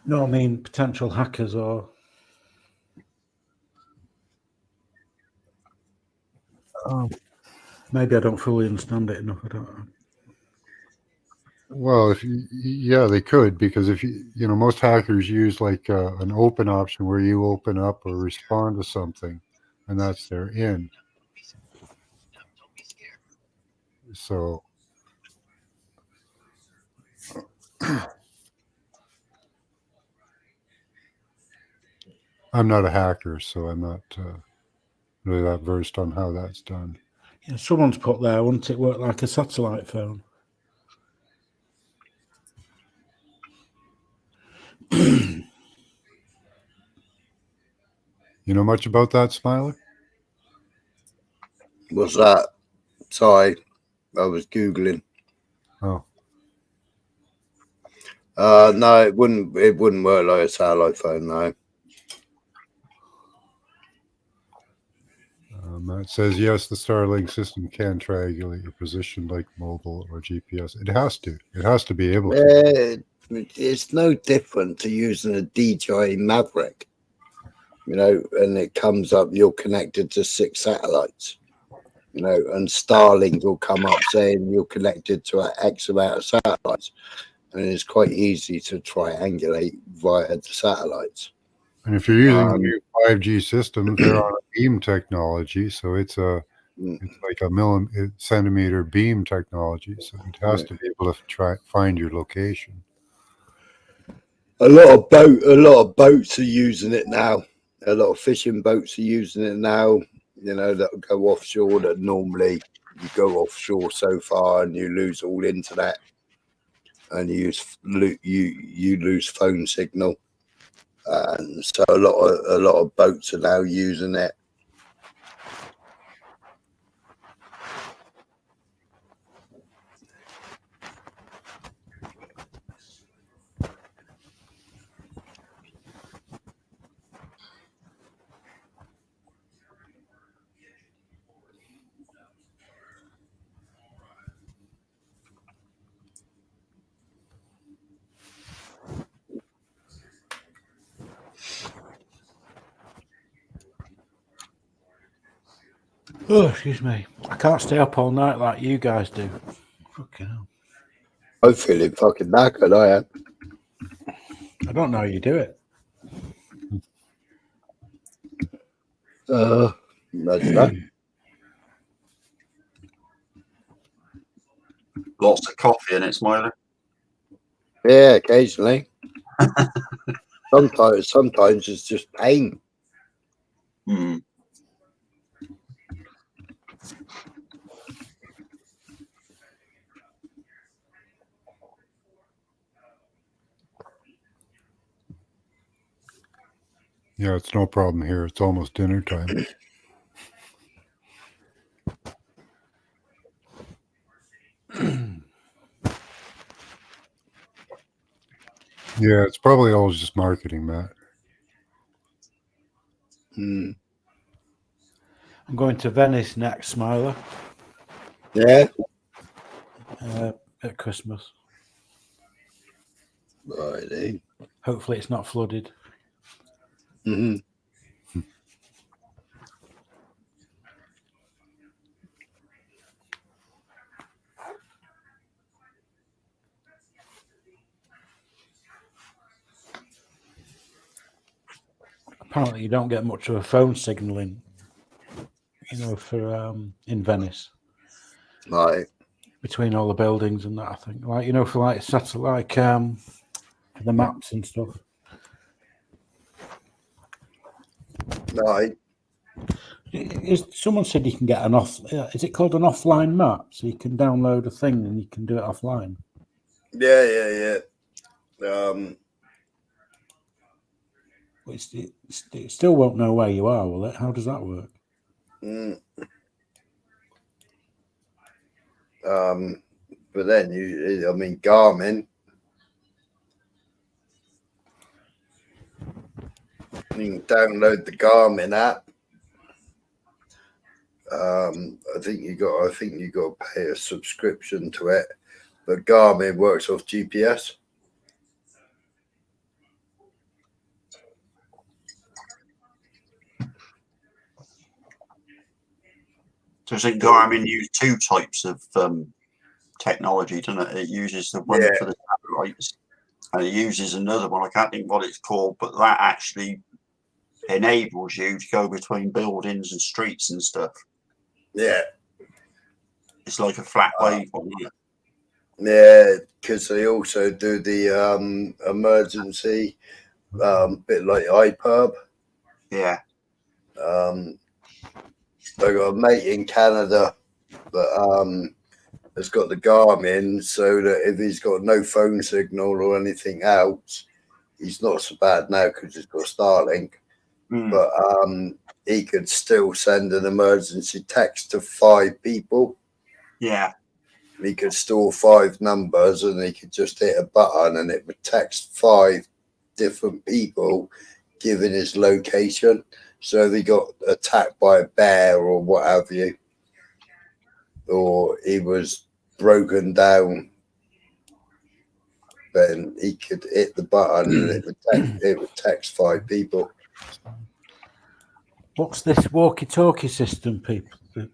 No, I mean potential hackers or. Maybe I don't fully understand it enough. I don't know. Well, they could, because if most hackers use like an open option where you open up or respond to something, and that's their in. So I'm not a hacker, so I'm not really that versed on how that's done. Yeah, someone's put there, wouldn't it work like a satellite phone? You know much about that, Smiler? What's that? Sorry, I was Googling. Oh. No, it wouldn't work like a satellite phone, no. It says, yes, the Starlink system can triangulate your position like mobile or GPS. It has to. It has to be able to. It's no different to using a DJI Maverick, and it comes up, you're connected to 6 satellites, and Starlink will come up saying you're connected to an X amount of satellites. And it's quite easy to triangulate via the satellites. And if you're using the new 5G systems, they're on a beam technology, so it's like a centimeter beam technology. So it has to be able to find your location. A lot of boats are using it now. A lot of fishing boats are using it now. You know, that go offshore. That normally you go offshore so far and you lose all internet, and you lose phone signal. And so a lot of boats are now using it. Oh, excuse me. I can't stay up all night like you guys do. Fucking hell. I'm feeling fucking knackered, I am. I don't know how you do it. Imagine that. Lots of coffee in it, Smiler. Yeah, occasionally. Sometimes it's just pain. Yeah, it's no problem here. It's almost dinner time. Yeah, it's probably all just marketing, Matt. I'm going to Venice next, Smiler. Yeah. At Christmas. Righty. Hopefully it's not flooded. Apparently you don't get much of a phone signal in, for in Venice. Right. Between all the buildings and that, I think. Like, for like satellite, for the maps and stuff. Right. Someone said you can get is it called an offline map? So you can download a thing and you can do it offline. Yeah. It still won't know where you are, will it? How does that work? But then Garmin. You can download the Garmin app. I think you got to pay a subscription to it, but Garmin works off GPS. So I think Garmin use two types of technology, doesn't it? It uses the one for the satellites, and it uses another one. I can't think what it's called, but that actually enables you to go between buildings and streets and stuff. Yeah. It's like a flat wave one, isn't it? Yeah, because they also do the emergency bit like iPub. Yeah. I got a mate in Canada that has got the Garmin, so that if he's got no phone signal or anything else, he's not so bad now because he's got Starlink. But he could still send an emergency text to 5 people. Yeah. He could store 5 numbers and he could just hit a button and it would text 5 different people giving his location. So they got attacked by a bear or what have you, or he was broken down, then he could hit the button and it would text 5 people. What's this walkie-talkie system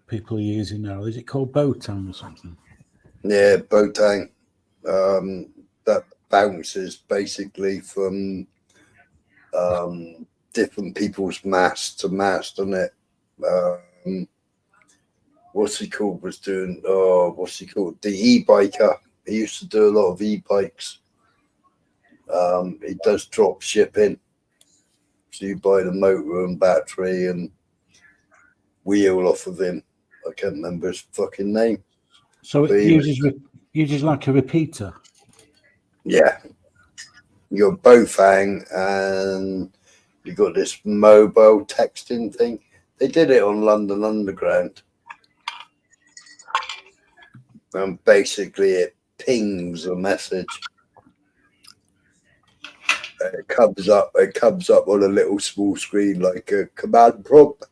people are using now? Is it called Botang or something? Yeah, Botang. That bounces basically from different people's mass to mass, doesn't it? What's he called? Was doing what's he called? The e-biker. He used to do a lot of e-bikes. He does drop shipping. So you buy the motor and battery and wheel off of him. I can't remember his fucking name. So But it he uses like a repeater. Yeah. You got Bofang and you got this mobile texting thing. They did it on London Underground. And basically it pings a message. It comes up on a little small screen like a command prompt.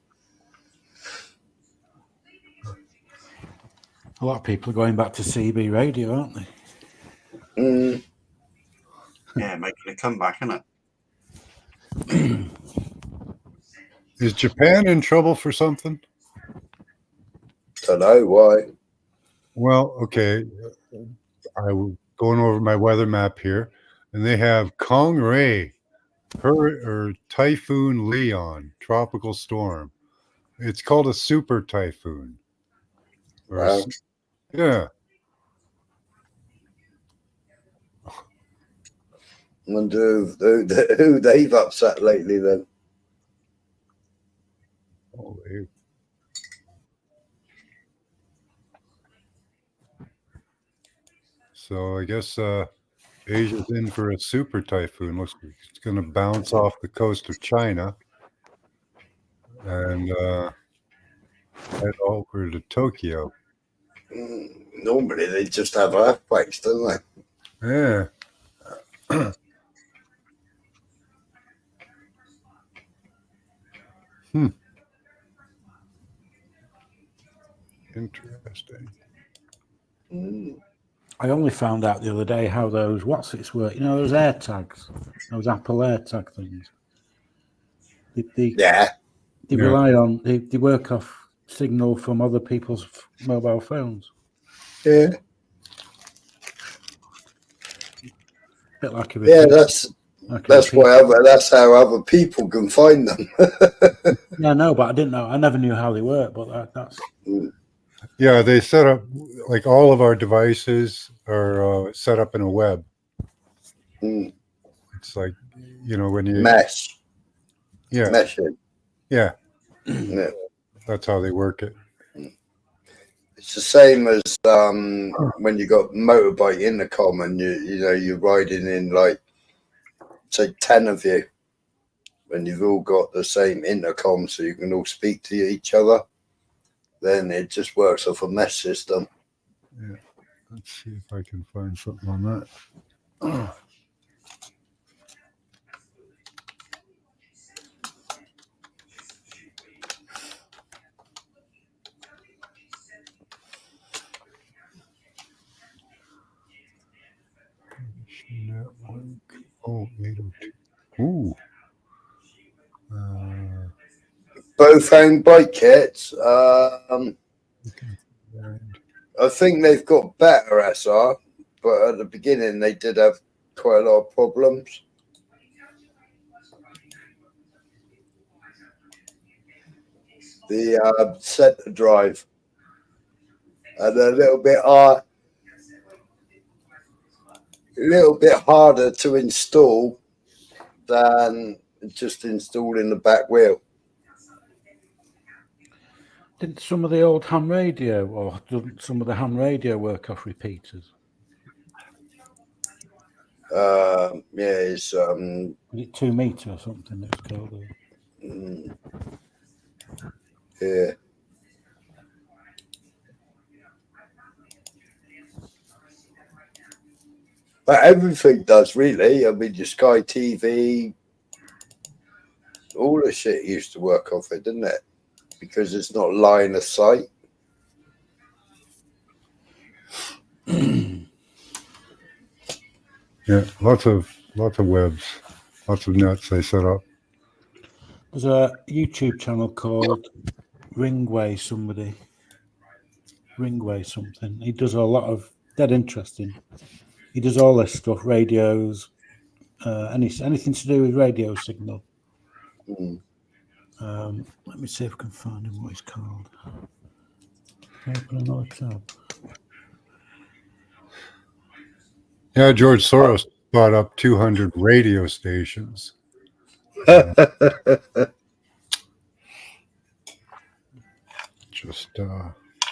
A lot of people are going back to CB radio, aren't they? Yeah, making a comeback, isn't it? Is Japan in trouble for something? Don't know why. Well, okay. I was going over my weather map here, and they have Kongray, or Typhoon Leon, tropical storm. It's called a super typhoon. Wow. Yeah. I wonder who they've upset lately then. Oh, so I guess Asia's in for a super typhoon. Looks like it's going to bounce off the coast of China and head over to Tokyo. Normally they just have earthquakes, don't they? Yeah. Interesting. I only found out the other day how those what's-its work. You know, those air tags, those Apple air tag things. They rely on, they work off signal from other people's mobile phones. Yeah. Bit like a Yeah, that's how other people can find them. Yeah, no, but I didn't know. I never knew how they work, but that's. Yeah, they set up, like all of our devices are set up in a web. It's like, you know, when you mesh. Yeah. Meshing. Yeah. Yeah. That's how they work it. It's the same as when you got motorbike intercom and you're riding in like say 10 of you, when you've all got the same intercom so you can all speak to each other. Then it just works off a mesh system. Yeah. Let's see if I can find something on that. Network. Oh, 802. Ooh. Bofang bike kits. I think they've got better SR, but at the beginning they did have quite a lot of problems. The center drive and a little bit harder to install than just installing the back wheel. Didn't some of the old ham radio, or doesn't some of the ham radio work off repeaters? Yeah, it's Is it 2 meter or something it's called? Yeah. But everything does, really. I mean, your Sky TV, all the shit used to work off it, didn't it? Because it's not line of sight. Yeah, lots of webs, lots of nets they set up. There's a YouTube channel called Ringway something. He does a lot of dead interesting. He does all this stuff, radios, anything to do with radio signal. Let me see if I can find him what he's called. Open another tab. Yeah, George Soros bought up 200 radio stations.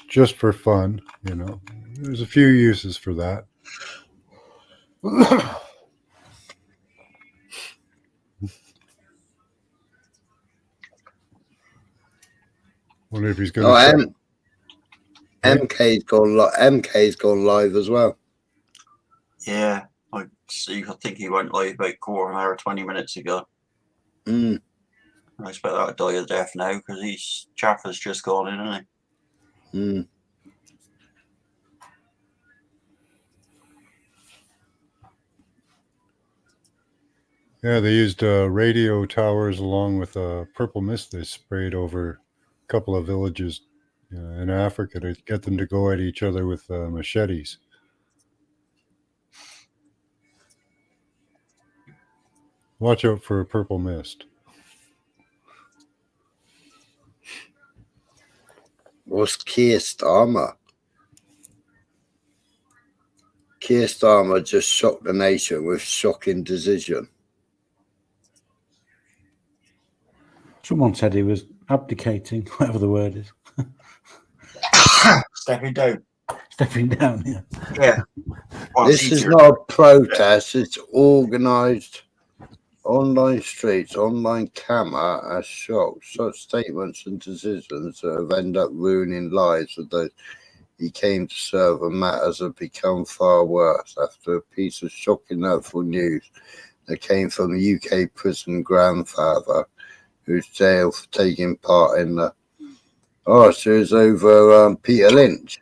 Just for fun, you know. There's a few uses for that. Wonder if he's going to. MK's gone live as well. Yeah, I think he went live about quarter of an hour, 20 minutes ago. Mm. I expect that to die of death now because he's Chaffer's just gone in, isn't he? Mm. Yeah, they used radio towers along with purple mist they sprayed over a couple of villages in Africa to get them to go at each other with machetes. Watch out for a purple mist. What's Keir Starmer? Keir Starmer just shocked the nation with shocking decision. Someone said he was abdicating, whatever the word is. Stepping down. Stepping down, yeah. Yeah. Well, This is not a protest, it's organised. Online streets, online camera has shocked. Such statements and decisions that have ended up ruining lives of those he came to serve, and matters have become far worse after a piece of shocking hurtful news that came from a UK prison grandfather who's jailed for taking part in the so it's over Peter Lynch.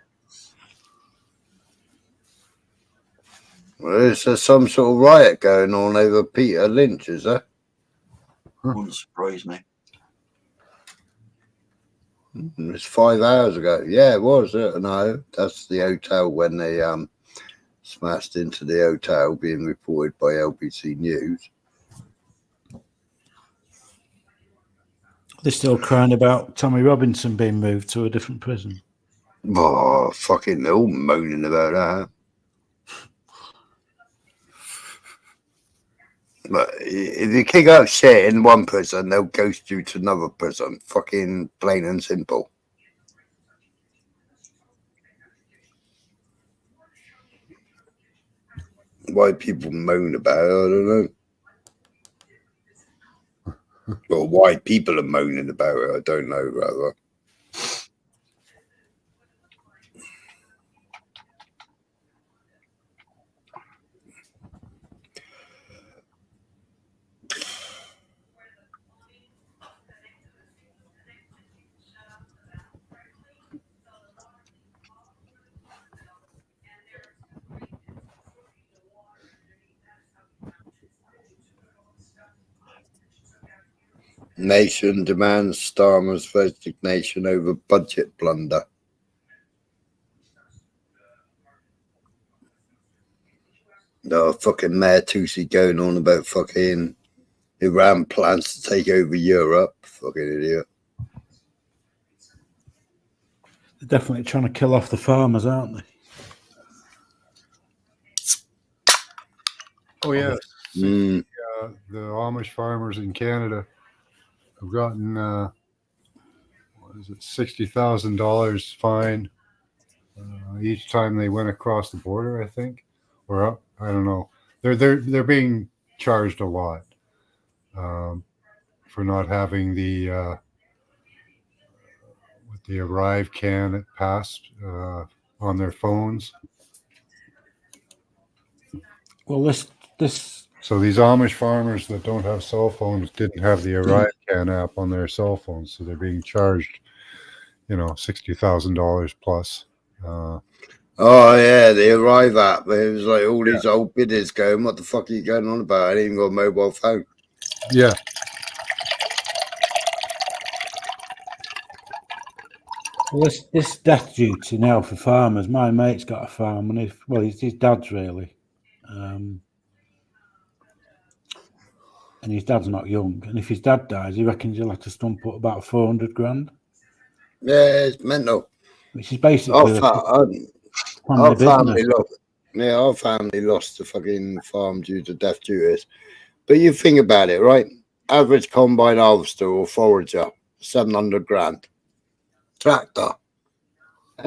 Well, is there some sort of riot going on over Peter Lynch, is there? Wouldn't surprise me. It's 5 hours ago. Yeah, it was. No, that's the hotel when they smashed into the hotel, being reported by LBC News. They're still crying about Tommy Robinson being moved to a different prison. Oh, fucking, they're all moaning about that. But if you kick out shit in one prison, they'll ghost you to another prison. Fucking plain and simple. Why people moan about it, I don't know. Or why people are moaning about it, I don't know, rather. Nation demands Starmer's resignation over budget blunder. No, fucking Mayor Tusi going on about fucking Iran plans to take over Europe. Fucking idiot. They're definitely trying to kill off the farmers, aren't they? Oh, yeah. The Amish farmers in Canada have gotten, what is it, $60,000 fine each time they went across the border, I think. Or up, I don't know. They're being charged a lot for not having the Arrive can it passed on their phones. Well, this. So these Amish farmers that don't have cell phones didn't have the Arrive can app on their cell phones, so they're being charged, $60,000 plus. Oh yeah, the Arrive app. It was like all these old bidders going, "What the fuck are you going on about? I ain't even got a mobile phone." Yeah. Well, this death duty now for farmers. My mate's got a farm, and his dad's really. and his dad's not young. And if his dad dies, he reckons he'll have to stump up about 400 grand. Yeah, it's mental. Which is basically our family lost. Yeah, our family lost the fucking farm due to death duties. But you think about it, right? Average combine harvester or forager, 700 grand. Tractor,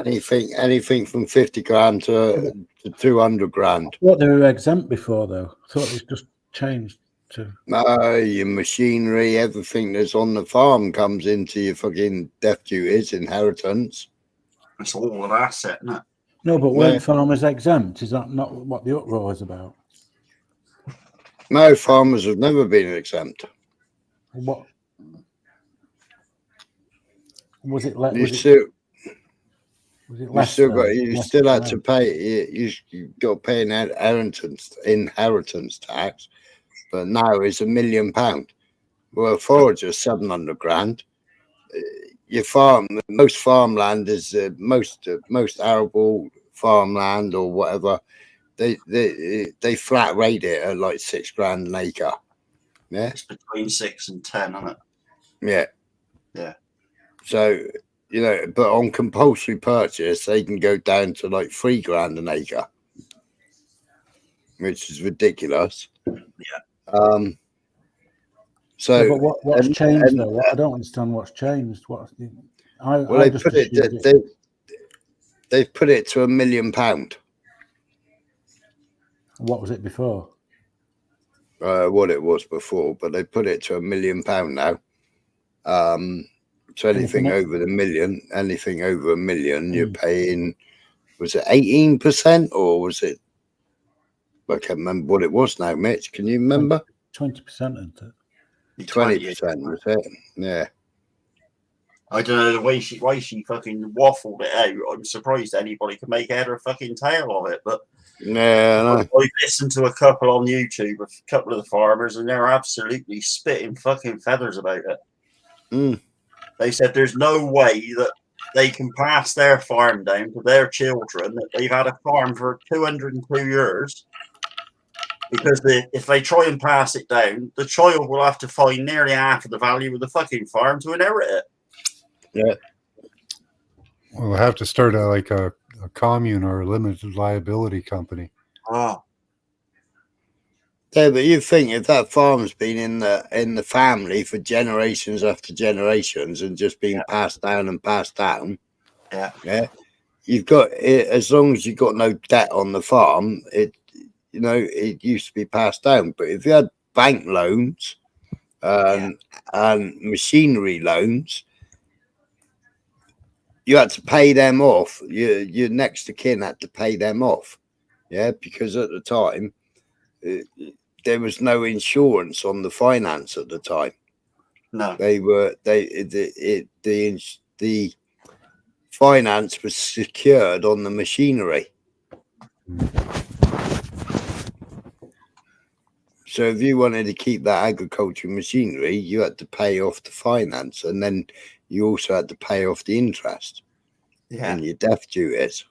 anything from 50 grand to 200 grand. What, they were exempt before, though? I thought it's just changed to. Your machinery, everything that's on the farm comes into your fucking death duties, inheritance. It's all an asset, isn't it? No, but weren't farmers exempt? Is that not what the uproar is about? No, farmers have never been exempt. What was it? You still had to pay. You got to pay an inheritance tax, but now it's £1 million. Well, a forager 700 grand. Your farm, most farmland is most arable farmland or whatever. They flat rate it at like 6 grand an acre. Yeah, it's between 6 and 10, isn't it? Yeah, yeah. So but on compulsory purchase, they can go down to like 3 grand an acre, which is ridiculous. Yeah. So, yeah, but what's changed though? I don't understand what's changed. They've put it to £1 million. What was it before? What it was before, but they put it to £1 million now. So anything over $1 million, you're paying. Was it 18% or was it? I can't remember what it was now, Mitch. Can you remember? 20%, isn't it? 20% was it? Yeah. I don't know the way she fucking waffled it out. I'm surprised anybody could make head or fucking tail of it. But yeah, I've listened to a couple on YouTube, a couple of the farmers, and they're absolutely spitting fucking feathers about it. Mm. They said there's no way that they can pass their farm down to their children that they've had a farm for 202 years. Because if they try and pass it down, the child will have to find nearly half of the value of the fucking farm to inherit it. Yeah. Well, we'll have to start a commune or a limited liability company. Oh. Yeah, but you think if that farm's been in the family for generations after generations and just been passed down, yeah, you've got it, as long as you've got no debt on the farm, it used to be passed down. But if you had bank loans and machinery loans, you had to pay them off. Your next of kin had to pay them off. Yeah, because at the time, there was no insurance on the finance at the time. No, the finance was secured on the machinery. So if you wanted to keep that agricultural machinery, you had to pay off the finance, and then you also had to pay off the interest and your death duties.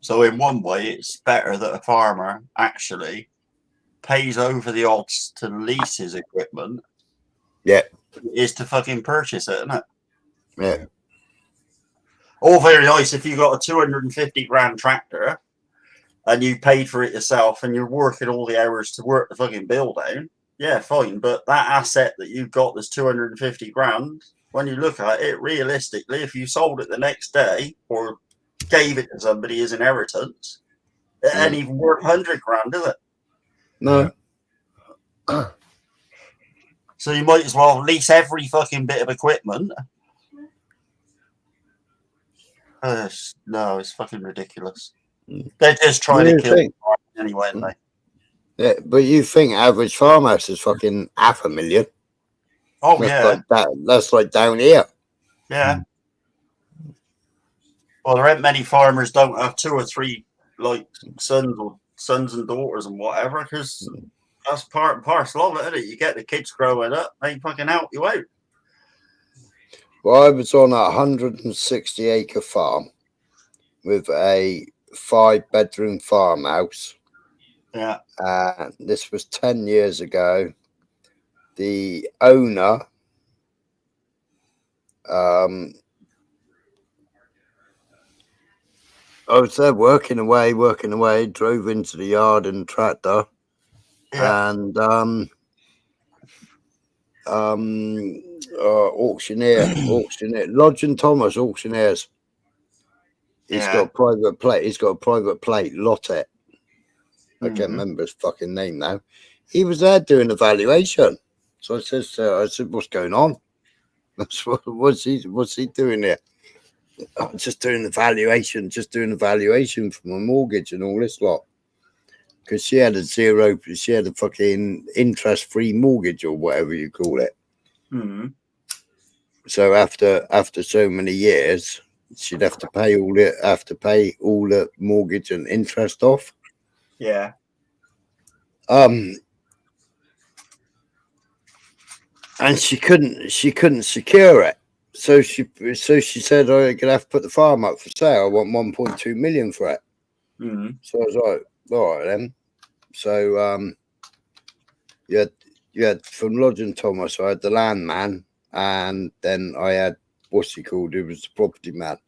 So in one way, it's better that a farmer actually pays over the odds to lease his equipment. Yeah, is to fucking purchase it, isn't it? Yeah. All very nice if you got a 250 grand tractor and you paid for it yourself and you're working all the hours to work the fucking bill down. Yeah, fine. But that asset that you've got that's 250 grand, when you look at it realistically, if you sold it the next day or gave it to somebody as inheritance, it ain't even worth 100 grand, is it? No. So you might as well lease every fucking bit of equipment. No, it's fucking ridiculous. They're just trying to kill the farm anyway, aren't they? Yeah, but you think average farmhouse is fucking $500,000? Oh, That's like down here. Yeah. Well, there ain't many farmers don't have 2 or 3 like sons and daughters and whatever, because that's part and parcel of it, isn't it? You get the kids growing up, they fucking help you out. Well, I was on a 160-acre farm with a 5-bedroom farmhouse Yeah. This was 10 years ago. The owner, I was there working away, drove into the yard in a tractor, and auctioneer, Lodge and Thomas auctioneers. He's got a private plate, Lottet. I can't remember his fucking name now. He was there doing a valuation. So I said, what's going on? That's what's he doing here? I'm just doing the valuation, for my mortgage and all this lot. Because she had a fucking interest-free mortgage or whatever you call it. Mm-hmm. So after so many years, she'd have to pay all the mortgage and interest off. Yeah. And she couldn't secure it. So she said, I'm gonna have to put the farm up for sale. I want 1.2 million for it. Mm-hmm. So I was like, all right then. So you had from Lodge and Thomas, I had the landman, and then I had what's he called? It was the property man.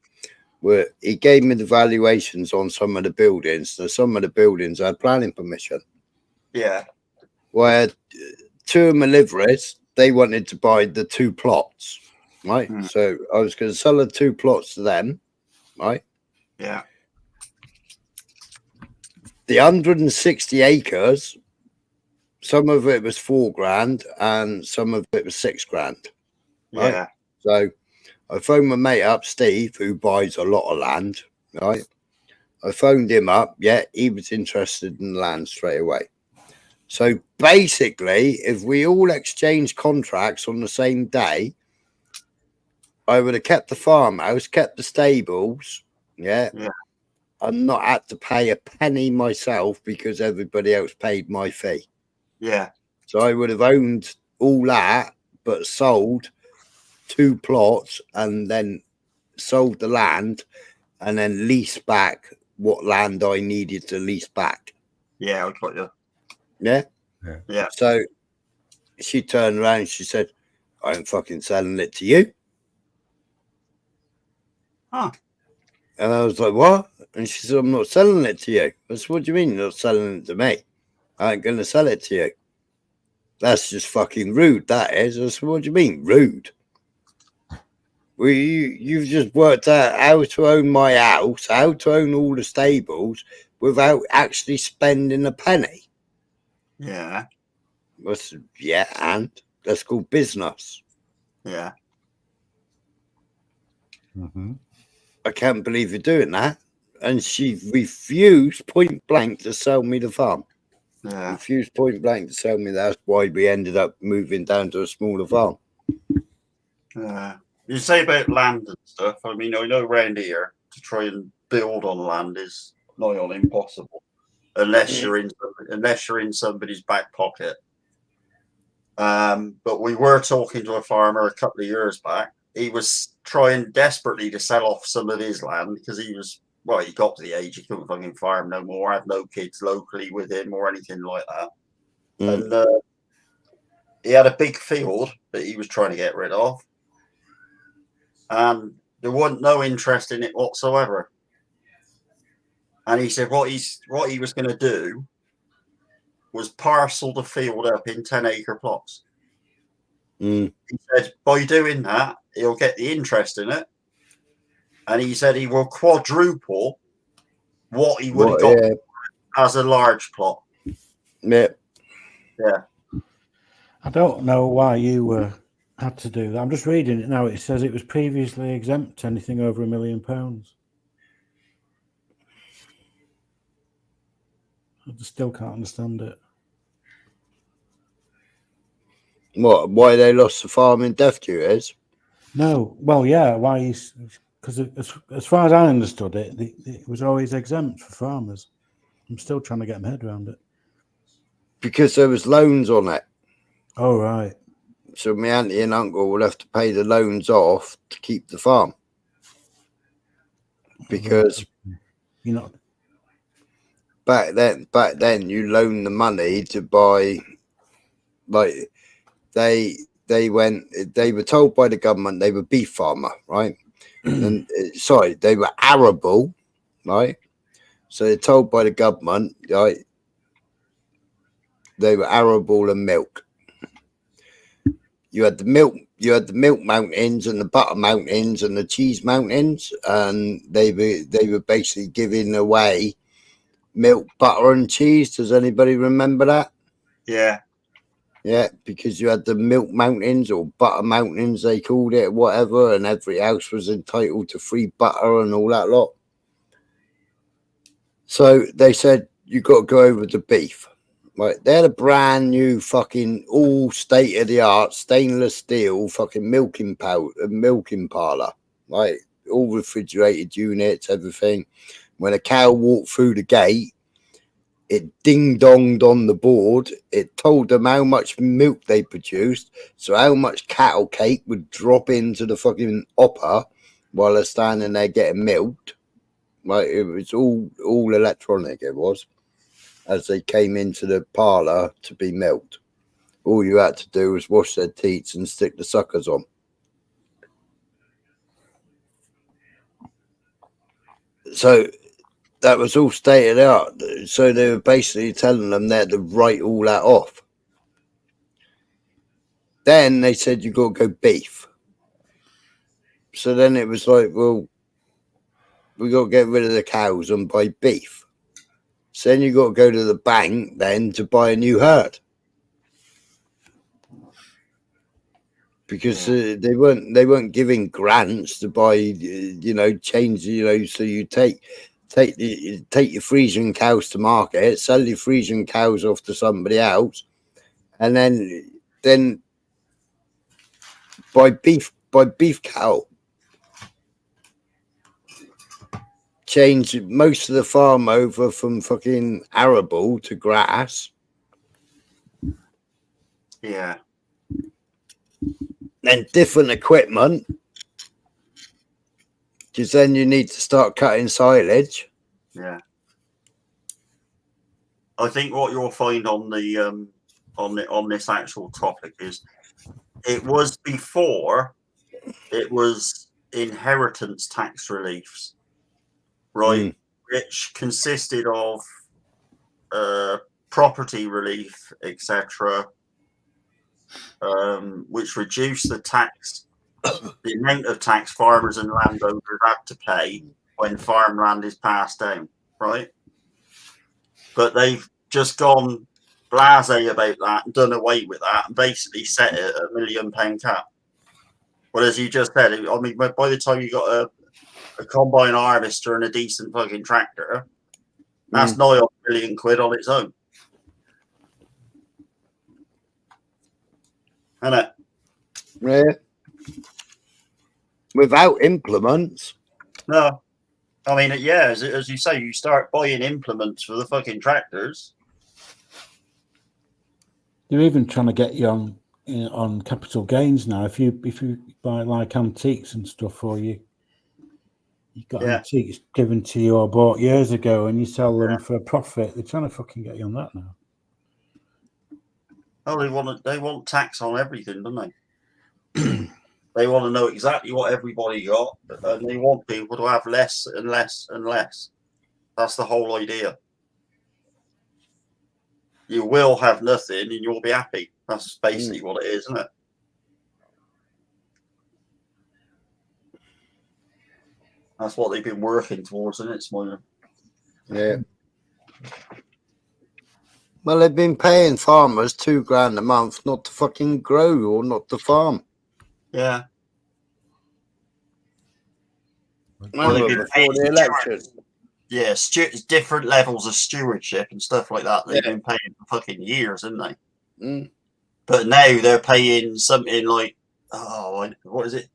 Where he gave me the valuations on some of the buildings. So some of the buildings I had planning permission. Yeah. Well, I had two of my liveries. They wanted to buy the 2 plots, right? So I was going to sell the 2 plots to them, right? Yeah. The 160 acres, some of it was $4,000 and some of it was $6,000. Right? Yeah. So I phoned my mate up, Steve, who buys a lot of land, right? I phoned him up. Yeah, he was interested in the land straight away. So basically, if we all exchanged contracts on the same day, I would have kept the farmhouse, kept the stables, yeah, and not had to pay a penny myself because everybody else paid my fee. Yeah. So I would have owned all that, but sold 2 plots and then sold the land and then leased back what land I needed to lease back. Yeah, I got you. Yeah. Yeah. So she turned around and she said, I'm fucking selling it to you. Huh. And I was like, what? And she said, I'm not selling it to you. I said, what do you mean you're not selling it to me? I ain't going to sell it to you. That's just fucking rude, that is. I said, what do you mean, rude? Well, you've just worked out how to own my house, how to own all the stables without actually spending a penny. Yeah. I said, yeah, and that's called business. Yeah. I can't believe you're doing that. And she refused point blank to sell me the farm. Yeah. Refused point blank to sell me. That's why we ended up moving down to a smaller farm. You say about land and stuff. I mean, I know around here to try and build on land is nigh on impossible unless you're in somebody's back pocket. But we were talking to a farmer a couple of years back. He was trying desperately to sell off some of his land because he got to the age he couldn't fucking farm no more, had no kids locally with him or anything like that. And he had a big field that he was trying to get rid of. And there wasn't no interest in it whatsoever. And he said what he was going to do was parcel the field up in 10-acre plots. He said by doing that, he'll get the interest in it. And he said he will quadruple what he would have got as a large plot. Yeah. Yeah. I don't know why you had to do that. I'm just reading it now. It says it was previously exempt anything over £1 million. I just still can't understand it. What? Why they lost the farm in death duties? No. Well, yeah. Why? Because as far as I understood it, it was always exempt for farmers. I'm still trying to get my head around it. Because there was loans on it. Oh, right. So my auntie and uncle will have to pay the loans off to keep the farm. Because you're not. back then, you loan the money to buy, like they were told by the government they were beef farmer, right? And sorry, they were arable, right? So they're told by the government, right? They were arable and milk. You had the milk mountains and the butter mountains and the cheese mountains, and they were basically giving away milk, butter, and cheese. Does anybody remember that? Yeah. Yeah, because you had the milk mountains or butter mountains, they called it, whatever, and every house was entitled to free butter and all that lot. So they said, you got to go over to beef. Right, they had a brand new fucking all state of the art stainless steel fucking milking parlor, right? All refrigerated units, everything. When a cow walked through the gate, it ding donged on the board. It told them how much milk they produced, so how much cattle cake would drop into the fucking hopper while they're standing there getting milked. Right, it was all electronic. It was. As they came into the parlour to be milked. All you had to do was wash their teats and stick the suckers on. So that was all state of the art. So they were basically telling them they had to write all that off. Then they said, you got to go beef. So then it was like, well, we got to get rid of the cows and buy beef. So then you got to go to the bank then to buy a new herd. Because they weren't giving grants to buy, change, so you take your Frisian cows to market, sell your Frisian cows off to somebody else, and then buy beef cattle. Change most of the farm over from fucking arable to grass. Yeah. Then different equipment, because then you need to start cutting silage. Yeah. I think what you'll find on the on this actual topic is it was before it was inheritance tax reliefs, right? Which consisted of property relief, etc., which reduced the tax, the amount of tax farmers and landowners have to pay when farmland is passed down, right? But they've just gone blasé about that and done away with that and basically set it at £1 million cap. Well, as you just said, I mean, by the time you got a combine harvester and a decent fucking tractor, that's nigh on £1 million on its own. Isn't it? Yeah. Without implements. No. I mean, yeah, as you say, you start buying implements for the fucking tractors. They're even trying to get you on capital gains now. If you buy like antiques and stuff, or you got antiques given to you or bought years ago, and you sell them for a profit, they're trying to fucking get you on that now. Oh, they want tax on everything, don't they? They want to know exactly what everybody got, and they want people to have less and less and less. That's the whole idea. You will have nothing and you'll be happy. That's basically what it is, isn't it? That's what they've been working towards, isn't it, Smoyer? Yeah. Well, they've been paying farmers $2,000 a month not to fucking grow or not to farm. Yeah. Well, they've been paying the election. Yeah, different levels of stewardship and stuff like that. They've been paying for fucking years, haven't they? But now they're paying something like, what is it?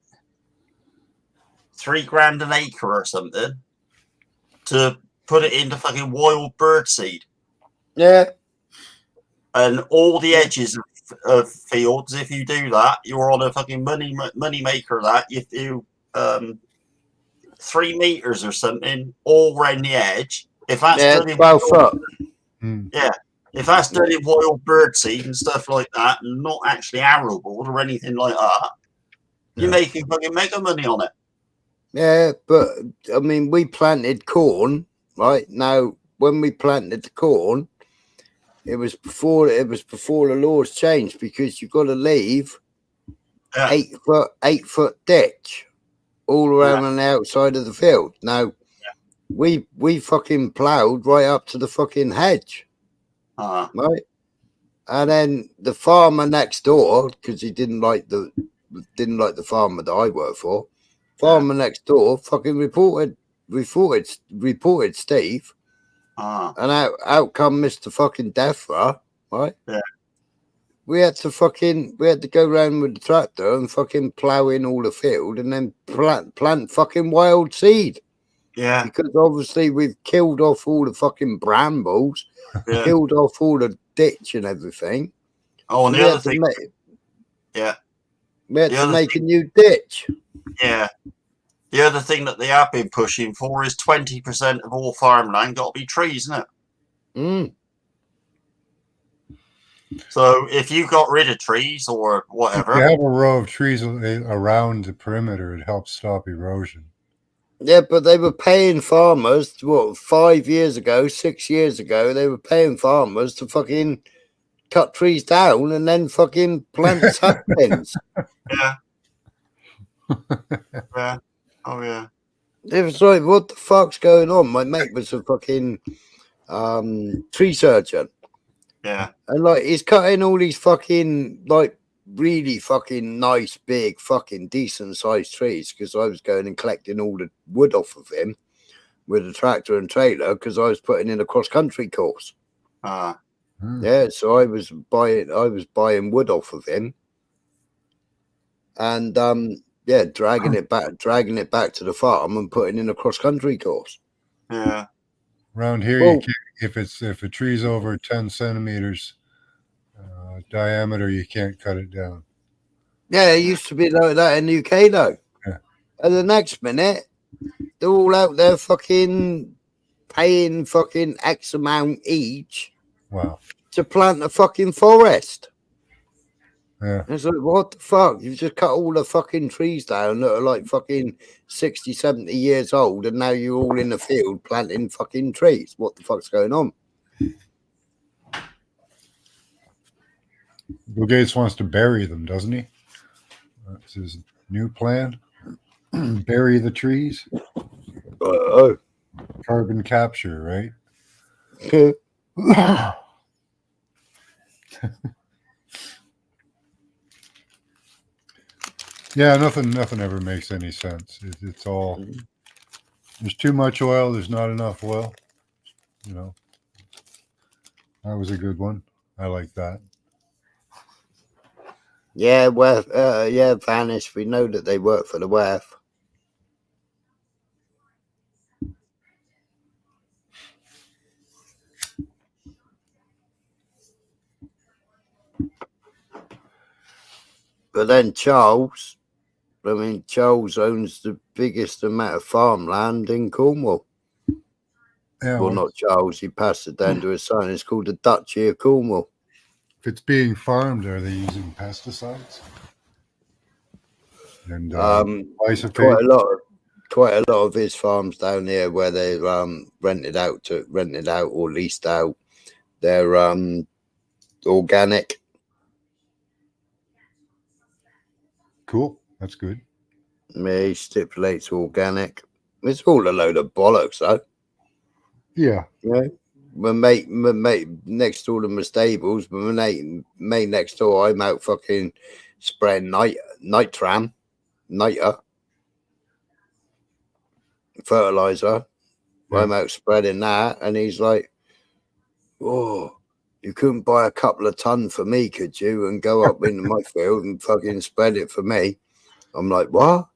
$3,000 an acre or something to put it into fucking wild bird seed. Yeah. And all the edges of fields, if you do that, you're on a fucking money maker. That you do 3 meters or something all around the edge. If that's Yeah, done in 12 foot. yeah, if that's done in wild bird seed and stuff like that, and not actually arrowboard or anything like that, you're making fucking mega money on it. Yeah, but I mean, we planted corn, right? Now, when we planted the corn, it was before the laws changed, because you've got to leave 8 foot ditch all around on the outside of the field. Now, we fucking ploughed right up to the fucking hedge, right? And then the farmer next door, because he didn't like the farmer that I work for. Farmer next door fucking reported Steve, and out come Mr. fucking Defra, right? Yeah. We had to go around with the tractor and fucking plough in all the field and then plant fucking wild seed. Yeah. Because obviously we've killed off all the fucking brambles, killed off all the ditch and everything. Oh, and So the other thing, we had to make a new ditch. Yeah. The other thing that they have been pushing for is 20% of all farmland got to be trees, isn't it? So if you got rid of trees or whatever, If you have a row of trees around the perimeter, it helps stop erosion. Yeah, but they were paying farmers, 5 years ago, 6 years ago, they were paying farmers to fucking cut trees down and then fucking plant saplings. Yeah. Yeah. Oh, yeah. It was like, what the fuck's going on? My mate was a fucking tree surgeon. Yeah. And like, he's cutting all these fucking, like, really fucking nice, big, fucking decent sized trees, because I was going and collecting all the wood off of him with a tractor and trailer, because I was putting in a cross country course. Yeah, so I was buying wood off of him, and dragging it back to the farm and putting in a cross country course. Yeah. Around here, you can't, if a tree's over 10 centimeters diameter, you can't cut it down. Yeah, it used to be like that in the UK though. Yeah. And the next minute, they're all out there fucking paying fucking X amount each. Wow. To plant a fucking forest. Yeah. It's like, what the fuck? You've just cut all the fucking trees down that are like fucking 60, 70 years old, and now you're all in the field planting fucking trees. What the fuck's going on? Bill Gates wants to bury them, doesn't he? That's his new plan. Bury the trees. Carbon capture, right? Yeah, nothing ever makes any sense. It's all, there's too much oil, there's not enough oil. You know, that was a good one. I like that. Yeah, well, Vanish. We know that they work for the WEF. But then Charles owns the biggest amount of farmland in Cornwall. Yeah, well, not Charles. He passed it down to his son. It's called the Duchy of Cornwall. If it's being farmed, are they using pesticides? And quite a lot of his farms down here where they rented out or leased out, they're organic. Cool, that's good. Yeah, he stipulates organic. It's all a load of bollocks, though. Yeah. Yeah. My mate next door to my stables, but my mate next door, I'm out fucking spraying niter fertilizer. Yeah. I'm out spreading that, and he's like, "Oh, you couldn't buy a couple of tons for me, could you? And go up into my field and fucking spread it for me." I'm like, "What?"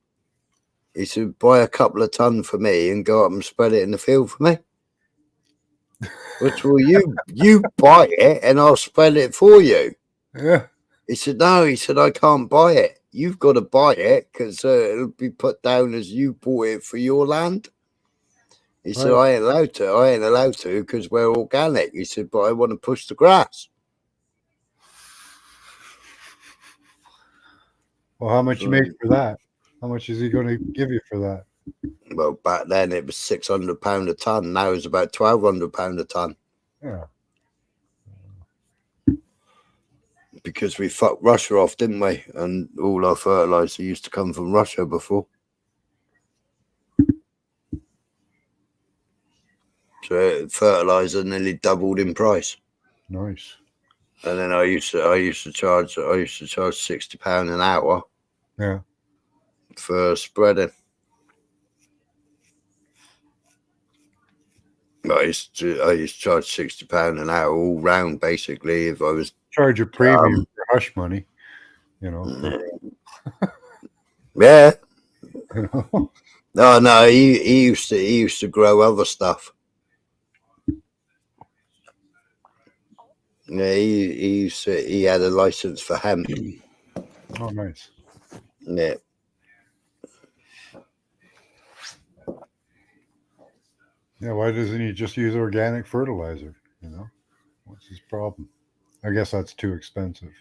He said, "Buy a couple of tons for me and go up and spread it in the field for me." Which will you buy it and I'll spread it for you. Yeah. He said, "No," he said, "I can't buy it. You've got to buy it because it'll be put down as you bought it for your land." He said, I ain't allowed to because we're organic. He said, but I want to push the grass. Well, how much you make for that? How much is he going to give you for that? Well, back then it was £600 a ton. Now it's about £1,200 a ton. Yeah. Because we fucked Russia off, didn't we? And all our fertilizer used to come from Russia before. So fertilizer nearly doubled in price. Nice. And then I used to charge £60 an hour. Yeah. For spreading. I used to charge £60 an hour all round, basically. If I was charge a premium for hush money, you know. Yeah. No, he used to grow other stuff. Yeah, he had a license for hemp. Oh, nice. Yeah. Yeah, why doesn't he just use organic fertilizer? You know, what's his problem? I guess that's too expensive.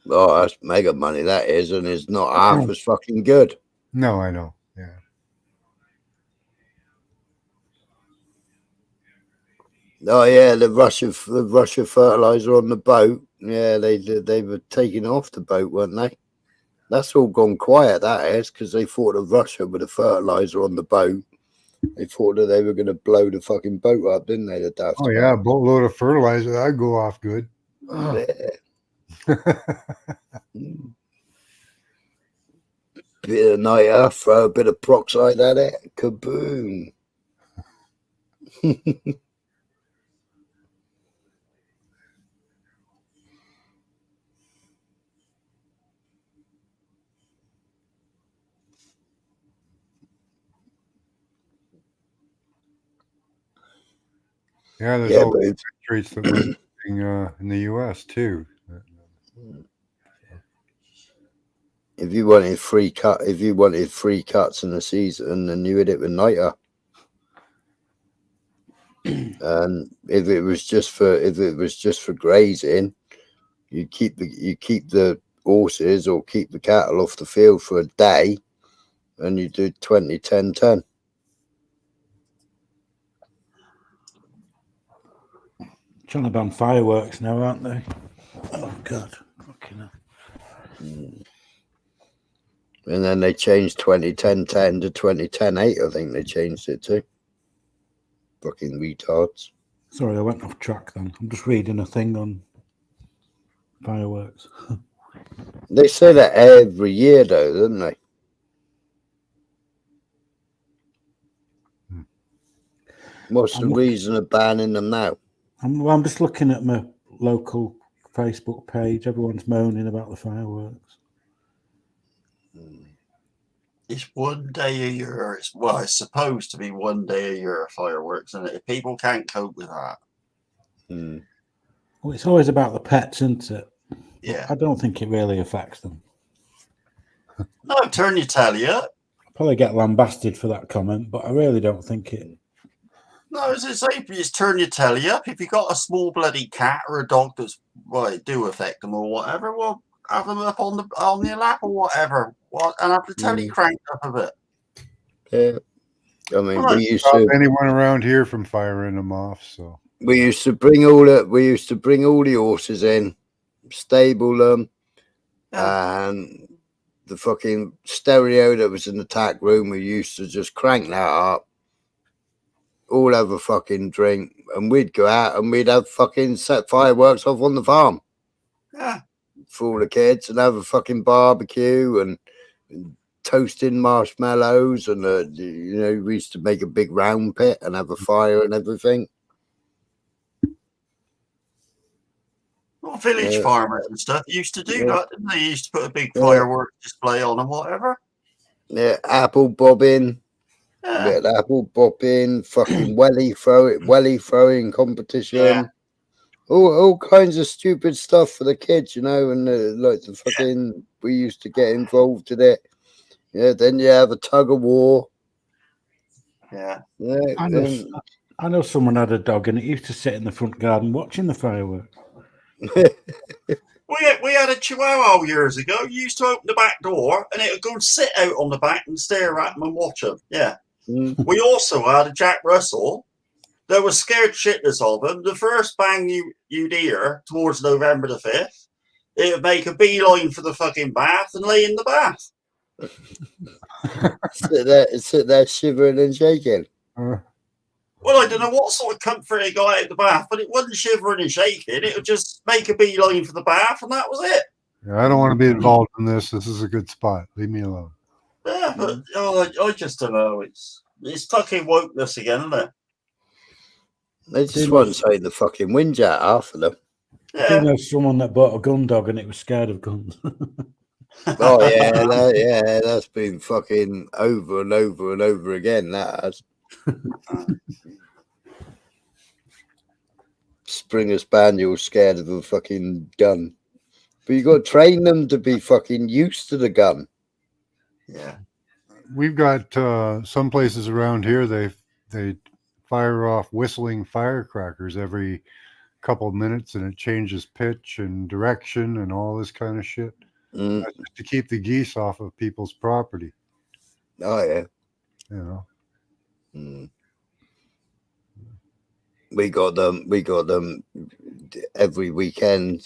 Oh, that's mega money, that is, and it's not half as fucking good. No, I know. Yeah. Oh yeah, the Russia fertilizer on the boat. Yeah, they were taking off the boat, weren't they? That's all gone quiet. That is because they thought of Russia with the fertilizer on the boat. They thought that they were going to blow the fucking boat up, didn't they? The daft. Oh yeah, a boatload of fertilizer that'd go off good. Yeah. Bit of niter, throw a bit of peroxide at it, kaboom. Yeah, there's all the traits that we're using in the U.S. too. If you wanted free cuts in the season, then you hit it with niter. And if it was just for grazing, you keep the horses or keep the cattle off the field for a day, and you do 20, 10, 10. Trying to ban fireworks now, aren't they? Oh God. Fucking hell. And then they changed 20, 10, 10 to 20, 10, 8. I think they changed it to. Fucking retards. Sorry, I went off track then. I'm just reading a thing on fireworks. They say that every year, though, don't they? What's the reason of banning them now? I'm just looking at my local Facebook page. Everyone's moaning about the fireworks. It's one day a year. It's supposed to be one day a year of fireworks, and if people can't cope with that. Well, it's always about the pets, isn't it? Yeah. I don't think it really affects them. No, turn your telly up. I'll probably get lambasted for that comment, but I really don't think it. No, as I say, just turn your telly up. If you got a small bloody cat or a dog that's it do affect them or whatever, well, have them up on your lap or whatever. And have the telly cranked up a bit. Yeah. I mean, we used to anyone around here from firing them off. So we used to bring all the horses in, stable them, and the fucking stereo that was in the tack room. We used to just crank that up, all have a fucking drink, and we'd go out and we'd have fucking set fireworks off on the farm. Yeah. For all the kids, and have a fucking barbecue and toasting marshmallows, and we used to make a big round pit and have a fire and everything. Well, village farmers and stuff used to do that, didn't they? Used to put a big fireworks display on and whatever. Yeah, apple bobbing. Yeah, apple bobbing, fucking welly throwing competition. Yeah. All kinds of stupid stuff for the kids, and like the fucking, we used to get involved in it. Yeah, then you have a tug of war. Yeah. I know someone had a dog and it used to sit in the front garden watching the fireworks. We had a Chihuahua years ago. You used to open the back door and it would go and sit out on the back and stare at them and watch them. Yeah. We also had a Jack Russell that was scared shitless of them. The first bang you'd hear towards November the 5th, it would make a beeline for the fucking bath and lay in the bath. sit there shivering and shaking. Well, I don't know what sort of comfort it got out of the bath, but it wasn't shivering and shaking. It would just make a beeline for the bath, and that was it. Yeah, I don't want to be involved in this. This is a good spot. Leave me alone. Yeah, but I just don't know. It's fucking wokeness again, isn't it? They just want to take the fucking wind out, half of them. I know someone that bought a gun dog and it was scared of guns. Oh yeah, that's been fucking over and over and over again. That has. Springer Spaniel scared of a fucking gun, but you got to train them to be fucking used to the gun. Yeah, we've got some places around here. They fire off whistling firecrackers every couple of minutes, and it changes pitch and direction and all this kind of shit. That's just to keep the geese off of people's property. Oh yeah, you know. We got them every weekend.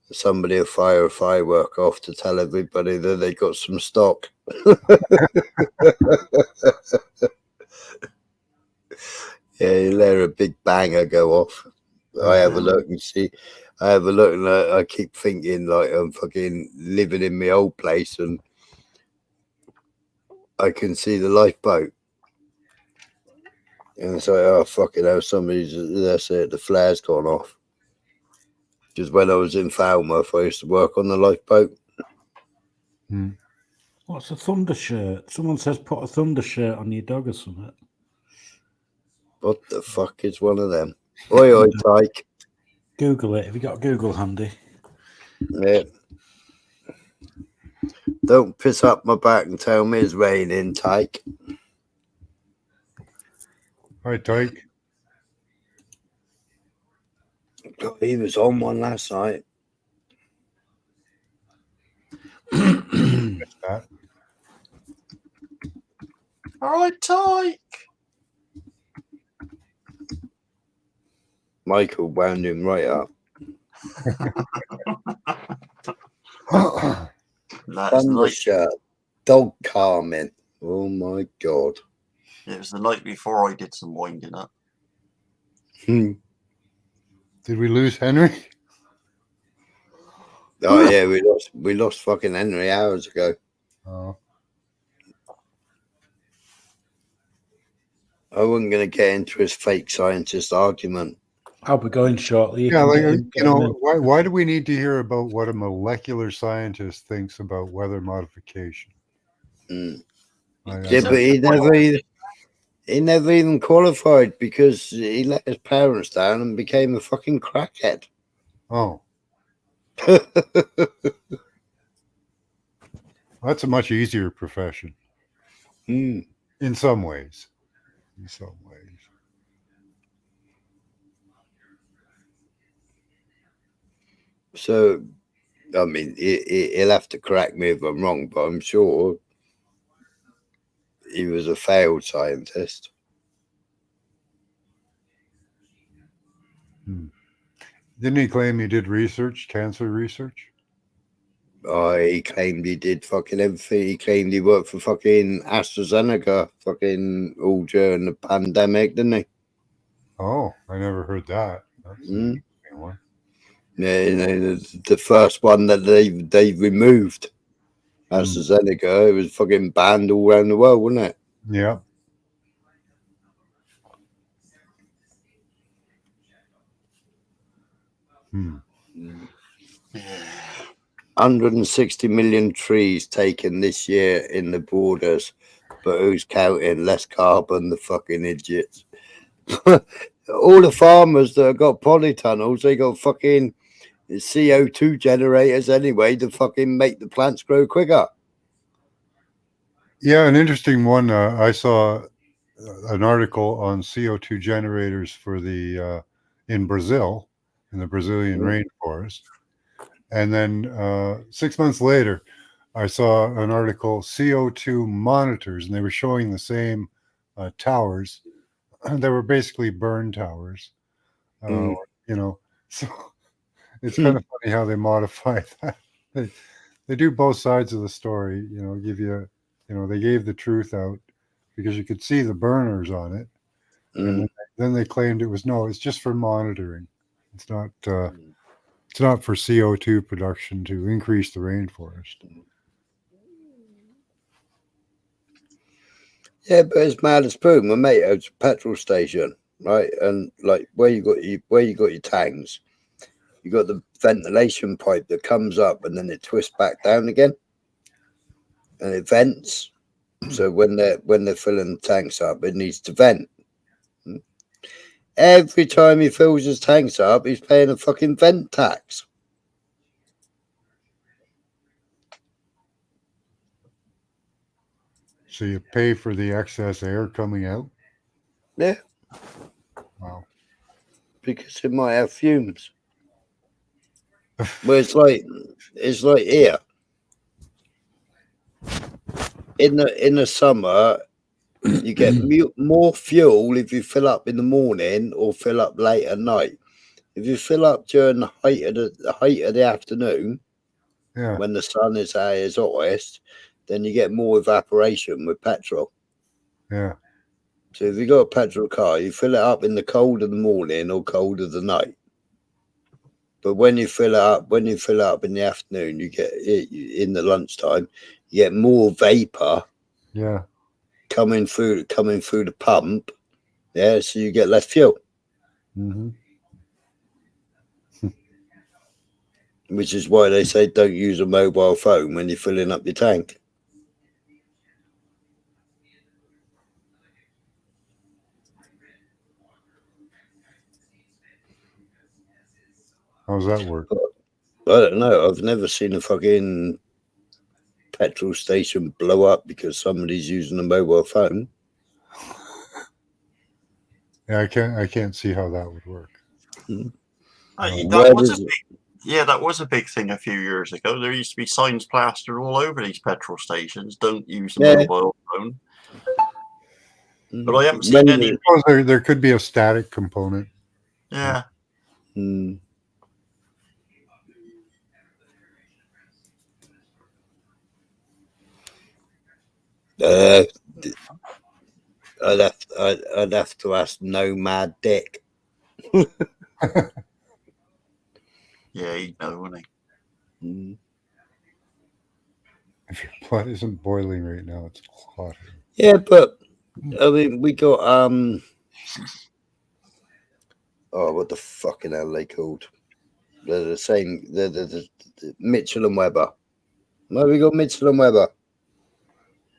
Somebody will fire a firework off to tell everybody that they got some stock. Yeah, you let a big banger go off. I have a look and see. I have a look and I keep thinking like I'm fucking living in my old place and I can see the lifeboat. And it's like, oh, fucking hell, that's it, the flare's gone off. Because when I was in Falmouth, I used to work on the lifeboat. What's a thunder shirt? Someone says put a thunder shirt on your dog or something. What the fuck is one of them? Oi, oi, Tyke. Google it. Have you got Google handy? Yeah. Don't piss up my back and tell me it's raining, Tyke. Hi, Tyke. He was on one last night. That. All right, Tyke. Michael wound him right up. Thunder shirt, dog calming. Oh my god! It was the night before I did some winding up. Did we lose Henry? Oh yeah, we lost fucking Henry hours ago. Oh. I wasn't going to get into his fake scientist argument. I'll be going shortly. Yeah, like, you know, why do we need to hear about what a molecular scientist thinks about weather modification? Yeah, but he never even qualified because he let his parents down and became a fucking crackhead. Oh. That's a much easier profession. In some ways. In some ways. So, I mean, he'll have to correct me if I'm wrong, but I'm sure he was a failed scientist. Didn't he claim he did research, cancer research? Oh, he claimed he did fucking everything. He claimed he worked for fucking AstraZeneca fucking all during the pandemic, didn't he? Oh, I never heard that. That's an interesting one. Yeah, you know, the first one that they removed, AstraZeneca, it was fucking banned all around the world, wasn't it? Yeah. Hmm. 160 million trees taken this year in the borders, but who's counting? Less carbon, the fucking idiots. All the farmers that have got polytunnels, they got fucking CO2 generators anyway to fucking make the plants grow quicker. Yeah, an interesting one I saw an article on CO2 generators for the in Brazil, in the Brazilian rainforest, and then 6 months later, I saw an article, CO2 monitors, and they were showing the same towers. They were basically burn towers, you know. So it's kind of funny how they modify that. They do both sides of the story, you know. Give you, you know, they gave the truth out because you could see the burners on it, and then they claimed it was no, it's just for monitoring. It's not. It's not for CO2 production to increase the rainforest. Yeah, but it's mad as poo. My mate owns a petrol station, right? And like where you got your tanks, you got the ventilation pipe that comes up and then it twists back down again, and it vents. So when they're filling the tanks up, it needs to vent. Every time he fills his tanks up, he's paying a fucking vent tax. So you pay for the excess air coming out? Yeah. Wow. Because it might have fumes. Well, it's like here. In the summer, you get more fuel if you fill up in the morning or fill up late at night. If you fill up during the height of the afternoon, when the sun is at its hottest, then you get more evaporation with petrol. Yeah. So if you got a petrol car, you fill it up in the cold of the morning or cold of the night. But when you fill it up in the afternoon, you get in the lunchtime, you get more vapor. Yeah. Coming through the pump. Yeah, so you get less fuel. Which is why they say don't use a mobile phone when you're filling up your tank. How does that work? I don't know. I've never seen a fucking petrol station blow up because somebody's using a mobile phone. Yeah, I can't see how that would work. That was a big thing a few years ago. There used to be signs plastered all over these petrol stations. Don't use a mobile phone. But I haven't seen any. There could be a static component. Yeah. I'd have to ask Nomad Dick. Yeah, he'd know, wouldn't he? If your blood isn't boiling right now, it's hot. Yeah, but I mean, we got what the fucking hell are they called? They're the same. They're the Mitchell and Webber. No, we got Mitchell and Webber.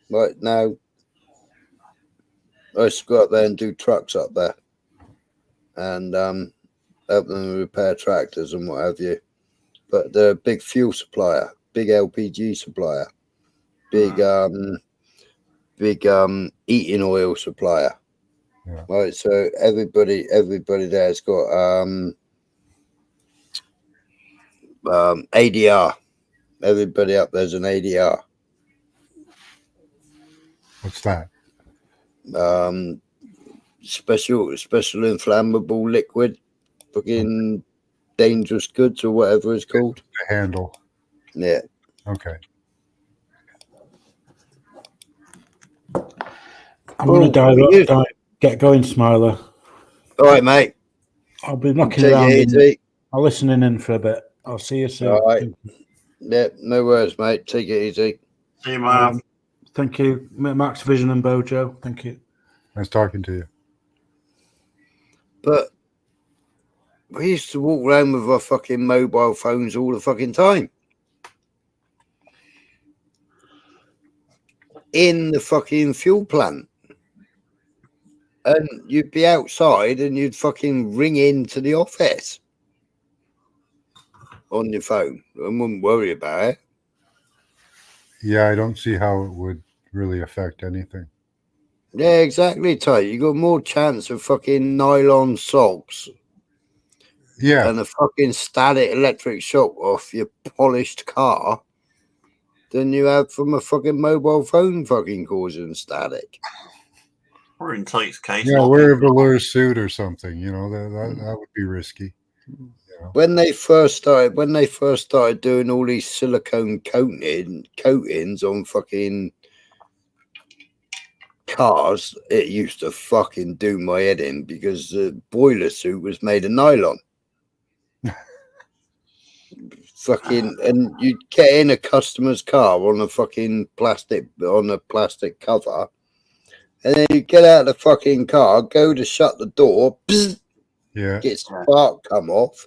Right now, I used to go up there and do trucks up there, and help them repair tractors and what have you. But they're a big fuel supplier, big LPG supplier, big eating oil supplier. Yeah. Right, so everybody there's got ADR. Everybody up there's an ADR. What's that? Special inflammable liquid, fucking dangerous goods or whatever it's called. The handle. Yeah. Okay. I'm going to get going, Smiler. All right, mate. I'll be knocking Take around. it easy. I'll listen in for a bit. I'll see you soon. All right. Yeah, no worries, mate. Take it easy. See you, man. Thank you, Max Vision and Bojo. Thank you. Nice talking to you. But we used to walk around with our fucking mobile phones all the fucking time. In the fucking fuel plant. And you'd be outside and you'd fucking ring into the office on your phone and wouldn't worry about it. Yeah, I don't see how it would really affect anything. Yeah, exactly, Ty. You got more chance of fucking nylon socks Yeah. and a fucking static electric shock off your polished car than you have from a fucking mobile phone fucking causing static. Or in Tate's case, Yeah, not wear a people. velour suit or something. You know that would be risky. When they first started doing all these silicone coatings on fucking cars, it used to fucking do my head in because the boiler suit was made of nylon. Fucking, and you'd get in a customer's car on a fucking plastic cover, and then you get out of the fucking car, go to shut the door, bzz, Yeah. get spark come off.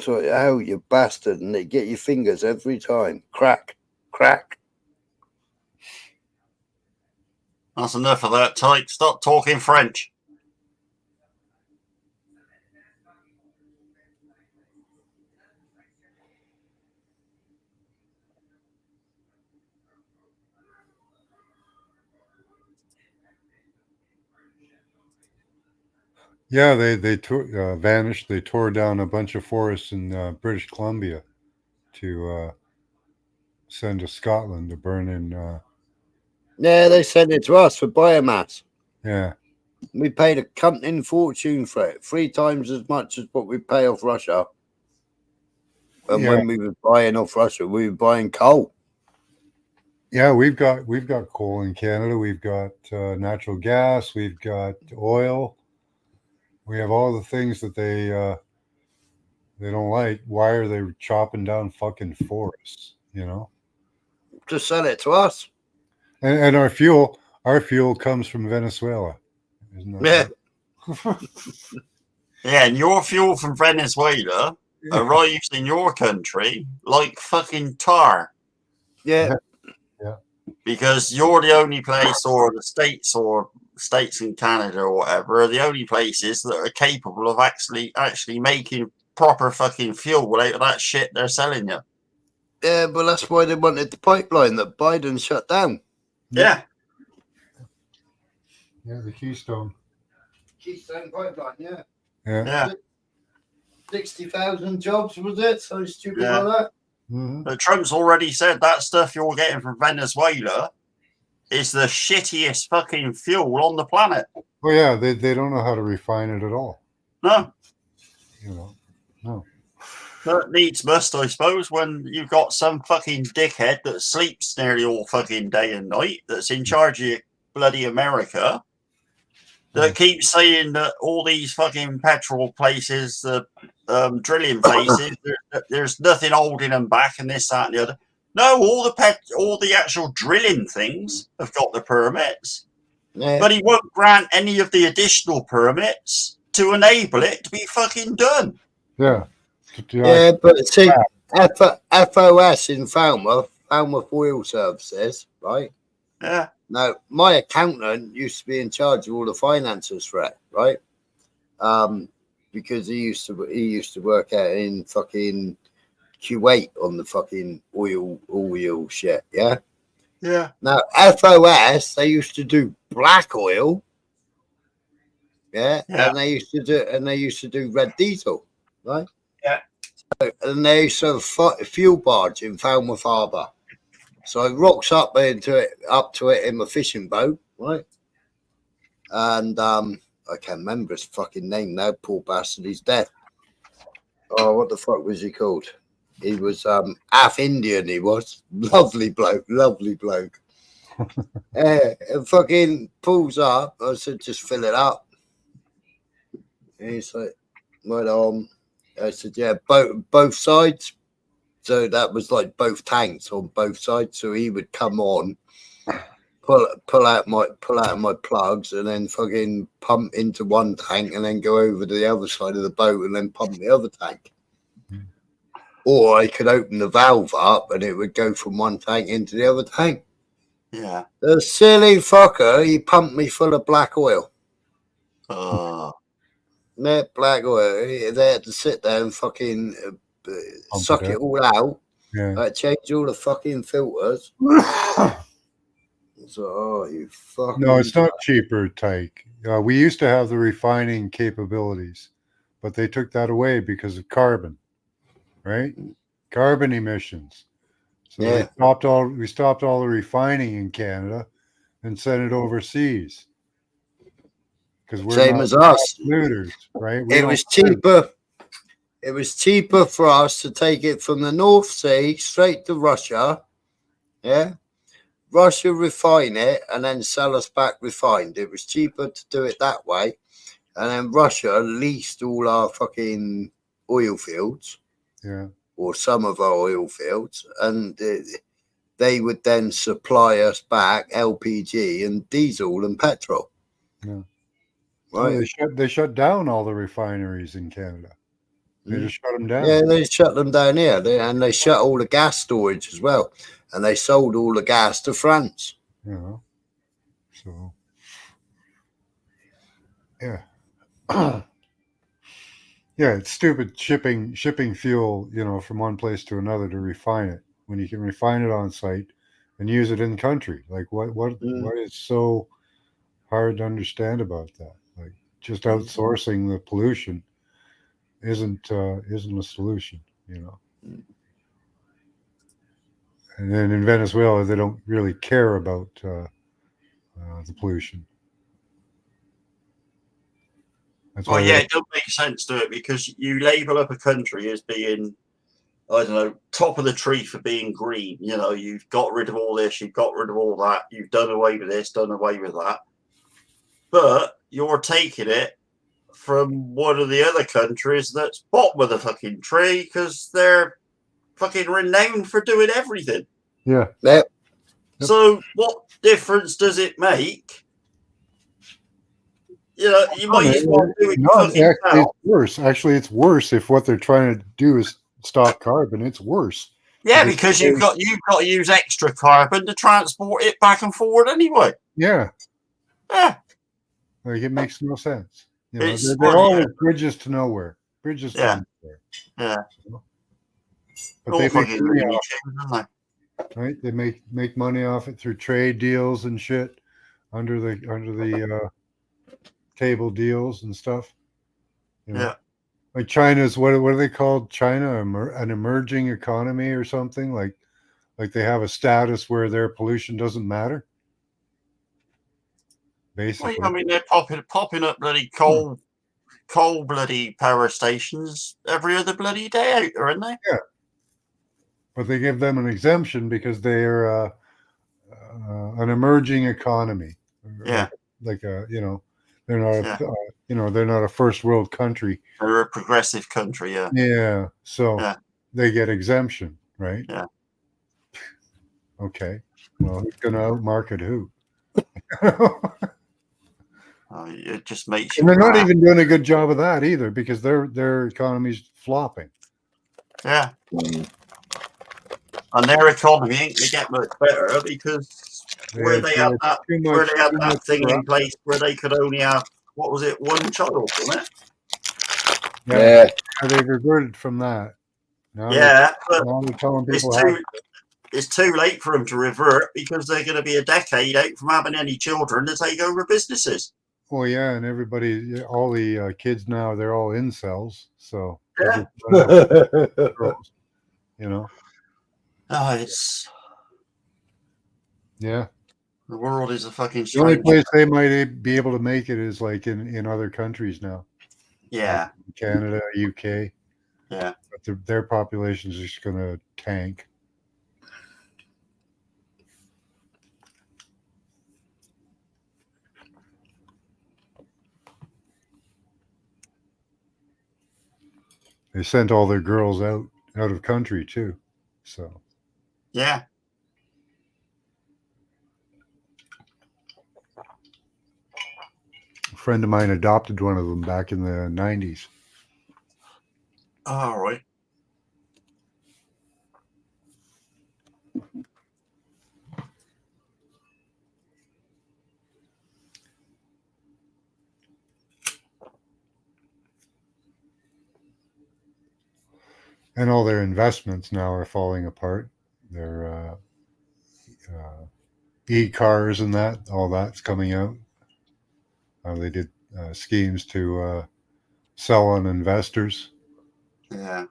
So, oh, you bastard, and they get your fingers every time. Crack, crack. That's enough of that, Tate. Stop talking French. Yeah, they vanished. They tore down a bunch of forests in British Columbia to send to Scotland to burn in. Yeah, they sent it to us for biomass. Yeah. We paid a cunting fortune for it, 3 times as much as what we pay off Russia. And Yeah. when we were buying off Russia, we were buying coal. Yeah, we've got coal in Canada. We've got natural gas. We've got oil. We have all the things that they don't like. Why are they chopping down fucking forests? You know. Just sell it to us. And our fuel comes from Venezuela. Isn't that Yeah. Yeah, and your fuel from Venezuela arrives in your country like fucking tar. Yeah. Yeah. Because you're the only place, or the states in Canada or whatever, are the only places that are capable of actually making proper fucking fuel out of that shit they're selling you. Yeah, but that's why they wanted the pipeline that Biden shut down. Yeah. Yeah, the Keystone. Keystone pipeline, yeah. Yeah. 60,000 jobs, was it? So stupid Yeah. like that. Mm-hmm. But Trump's already said that stuff you're getting from Venezuela is the shittiest fucking fuel on the planet. Well, yeah, they don't know how to refine it at all. No. You know, no. That needs must, I suppose, when you've got some fucking dickhead that sleeps nearly all fucking day and night that's in charge of bloody America that keeps saying that all these fucking petrol places, the drilling places, there's nothing holding them back and this, that, and the other. No, all the actual drilling things have got the permits, but he won't grant any of the additional permits to enable it to be fucking done. Yeah. Yeah, but see, FOS in Falmouth Oil Services, right? Yeah. Now, my accountant used to be in charge of all the finances for it, right? Because he used to work out in fucking Kuwait on the fucking oil shit, yeah. Yeah. Now, FOS, they used to do black oil, yeah, and they used to do red diesel, right? Yeah. And they used to have a fuel barge in Falmouth Harbour. So I rocks up to it in my fishing boat, right? And I can't remember his fucking name now, poor bastard, he's dead. Oh, what the fuck was he called? He was half Indian, he was. Lovely bloke. And fucking pulls up. I said, just fill it up. And he's like, right on. I said, yeah, both sides. So that was like both tanks on both sides. So he would come on, pull out my plugs, and then fucking pump into one tank, and then go over to the other side of the boat, and then pump the other tank. Or I could open the valve up, and it would go from one tank into the other tank. Yeah. The silly fucker, he pumped me full of black oil. That black oil. They had to sit there and fucking suck it all out. Yeah. Change all the fucking filters. So, oh, you fucking. No, it's not cheaper, Tyke. We used to have the refining capabilities, but they took that away because of carbon, right? Carbon emissions. So Yeah. we stopped all the refining in Canada and sent it overseas. Because we're Same not as us. polluters, right? It was cheaper. It was cheaper for us to take it from the North Sea straight to Russia. Yeah. Russia refine it and then sell us back refined. It was cheaper to do it that way. And then Russia leased all our fucking oil fields. Yeah. Or some of our oil fields. And they would then supply us back LPG and diesel and petrol. Yeah. Right. Well, they shut down all the refineries in Canada. They just shut them down. Yeah, they shut them down here. And they shut all the gas storage as well. And they sold all the gas to France. Yeah. So, yeah. Yeah, it's stupid shipping fuel, from one place to another to refine it when you can refine it on site and use it in country. Like what is so hard to understand about that? Like just outsourcing the pollution isn't a solution, And then in Venezuela, they don't really care about the pollution. That's Well, why yeah, it doesn't make sense to it because you label up a country as being, I don't know, top of the tree for being green. You've got rid of all this, you've got rid of all that, you've done away with this, done away with that. But you're taking it from one of the other countries that's bottom of the fucking tree because they're fucking renowned for doing everything. Yeah. Yep. So what difference does it make? You might as well do it fucking actually, now. it's worse. Actually, it's worse if what they're trying to do is stop carbon. It's worse. Yeah, because you've got to use extra carbon to transport it back and forward anyway. Yeah. Yeah. Like it makes no sense. It's They're funny, always bridges to nowhere. Bridges to Yeah. nowhere. Yeah. But All they make fucking money Looney off Tunes, aren't it, right? They make money off it through trade deals and shit, under the table deals and stuff. Yeah. Like China's what are they called? China, an emerging economy or something like they have a status where their pollution doesn't matter. Basically, Well, I mean, they're popping up bloody coal bloody power stations every other bloody day out there, aren't they? Yeah. But they give them an exemption because they're an emerging economy. Yeah. Like they're not they're not a first world country. They're a progressive country, yeah. Yeah. So they get exemption, right? Yeah. Okay. Well, who's gonna outmarket who? It just makes you. And they're not even doing a good job of that either because their economy's flopping. Yeah. And their economy ain't going to get much better because where they had that thing in place where they could only have, what was it, one child, wasn't it? Yeah. They reverted from that. Now they're telling people it's too late for them to revert because they're going to be a decade out from having any children to take over businesses. Well, yeah, and everybody, all the kids now, they're all incels. So, yeah. Oh, it's. Yeah. The world is a fucking The only strange place they might be able to make it is like in other countries now. Yeah. Like Canada, UK. Yeah. But their population is just going to tank. They sent all their girls out of country too. So. Yeah. A friend of mine adopted one of them back in the 90s. All right. And all their investments now are falling apart. They're e-cars and all that's coming out. They did schemes to sell on investors. Yeah.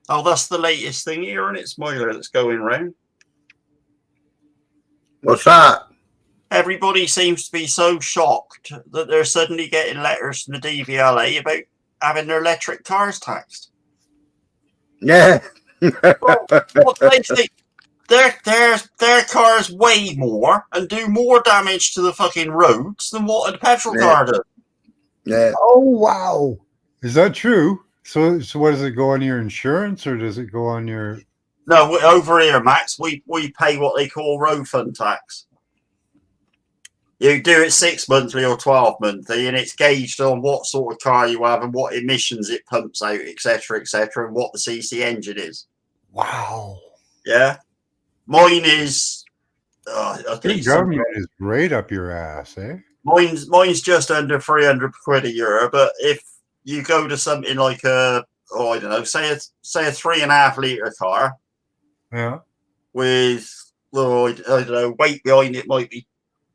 Oh, that's the latest thing here, and it's Moiler that's going round. What's that? Everybody seems to be so shocked that they're suddenly getting letters from the DVLA about having their electric cars taxed. Yeah. Well, what do they think? Their cars weigh more and do more damage to the fucking roads than what a petrol car does. Yeah. Oh wow. Is that true? So what does it go on your insurance or does it go on your? No, over here, Max, we pay what they call road fund tax. You do it 6 monthly or 12 monthly, and it's gauged on what sort of car you have and what emissions it pumps out, etc., and what the CC engine is. Wow. Yeah. Mine is. Your government is right up your ass, eh? Mine's just under 300 quid a year, but if you go to something like I don't know, say a 3.5 litre car, yeah, with I don't know, weight behind it might be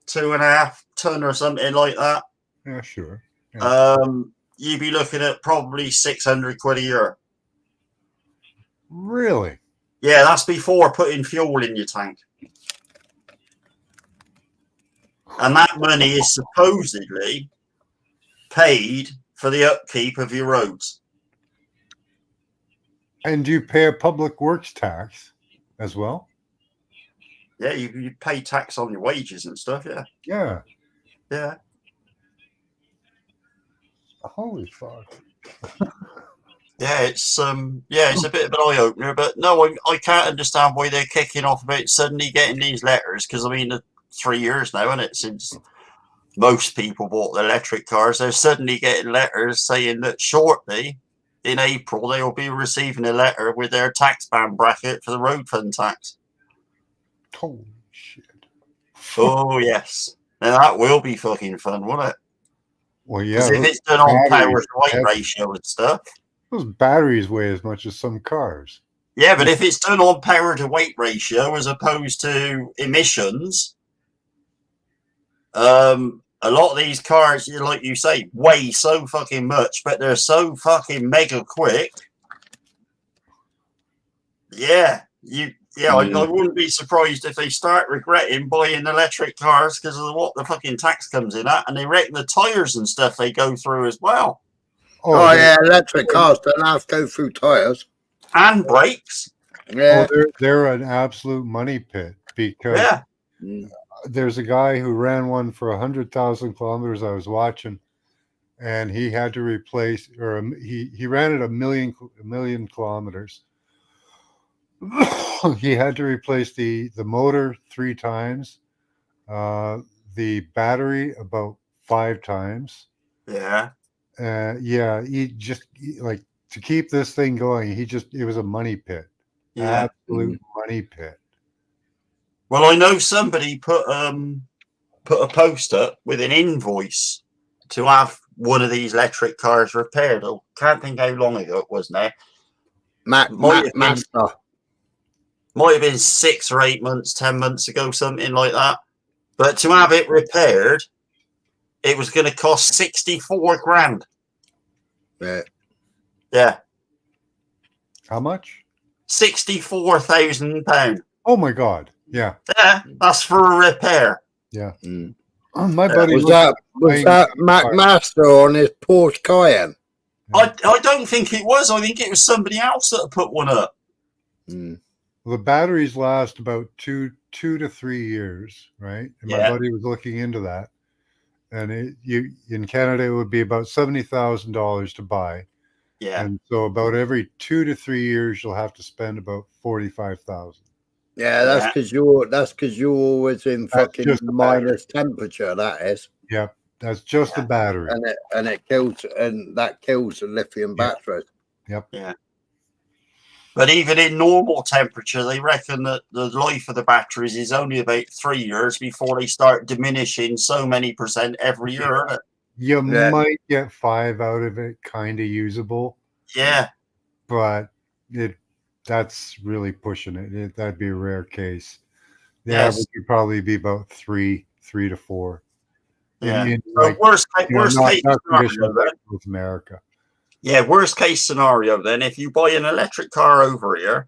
2.5 ton or something like that. Yeah, sure. Yeah. You'd be looking at probably 600 quid a year. Really? Yeah, that's before putting fuel in your tank. And that money is supposedly paid for the upkeep of your roads. And do you pay a public works tax as well? Yeah, you pay tax on your wages and stuff, yeah. Yeah. Yeah. Holy fuck. Yeah, it's a bit of an eye opener, but no, I can't understand why they're kicking off about suddenly getting these letters, because I mean 3 years now, isn't it, since most people bought the electric cars. They're suddenly getting letters saying that shortly in April they will be receiving a letter with their tax band bracket for the road fund tax. Holy shit. Oh yes. Now that will be fucking fun, won't it? Well, yeah. Because if it's done on power to weight ratio and stuff. Those batteries weigh as much as some cars. Yeah, but if it's done on power to weight ratio as opposed to emissions, a lot of these cars, like you say, weigh so fucking much, but they're so fucking mega quick. Yeah, I wouldn't be surprised if they start regretting buying electric cars because of what the fucking tax comes in at, and they reckon the tires and stuff they go through as well. Oh yeah, electric cars don't have to go through tires and brakes. Yeah, they're an absolute money pit because there's a guy who ran one for 100,000 kilometers. I was watching, and he had to replace, or he ran it a million kilometers. He had to replace the motor 3 times, the battery about 5 times. Yeah. Like to keep this thing going, it was a money pit. Yeah. Absolute money pit. Well, I know somebody put a post up with an invoice to have one of these electric cars repaired. I can't think how long ago it was now. Might have been 6 or 8 months, 10 months ago, something like that. But to have it repaired, it was going to cost 64 grand. Yeah. Yeah. How much? £64,000. Oh my God. Yeah. Yeah, that's for a repair. Yeah. My buddy was that Mac Master on his Porsche Cayenne? I don't think it was. I think it was somebody else that put one up. Well, the batteries last about 2 to 3 years, right? And my buddy was looking into that, and in Canada it would be about $70,000 to buy. Yeah. And so about every 2 to 3 years you'll have to spend about 45,000. Yeah, that's because you're always in fucking minus temperature. That is. Yep, that's just the battery, and it kills, and that kills the lithium batteries. Yep. Yeah. But even in normal temperature, they reckon that the life of the batteries is only about 3 years before they start diminishing so many percent every year. You might get 5 out of it, kind of usable. Yeah. But that's really pushing it. That'd be a rare case. The Yes. average would probably be about 3 to 4. Yeah. In So like, worst you know, case not scenario conditions then. like North America. Yeah, worst case scenario then, if you buy an electric car over here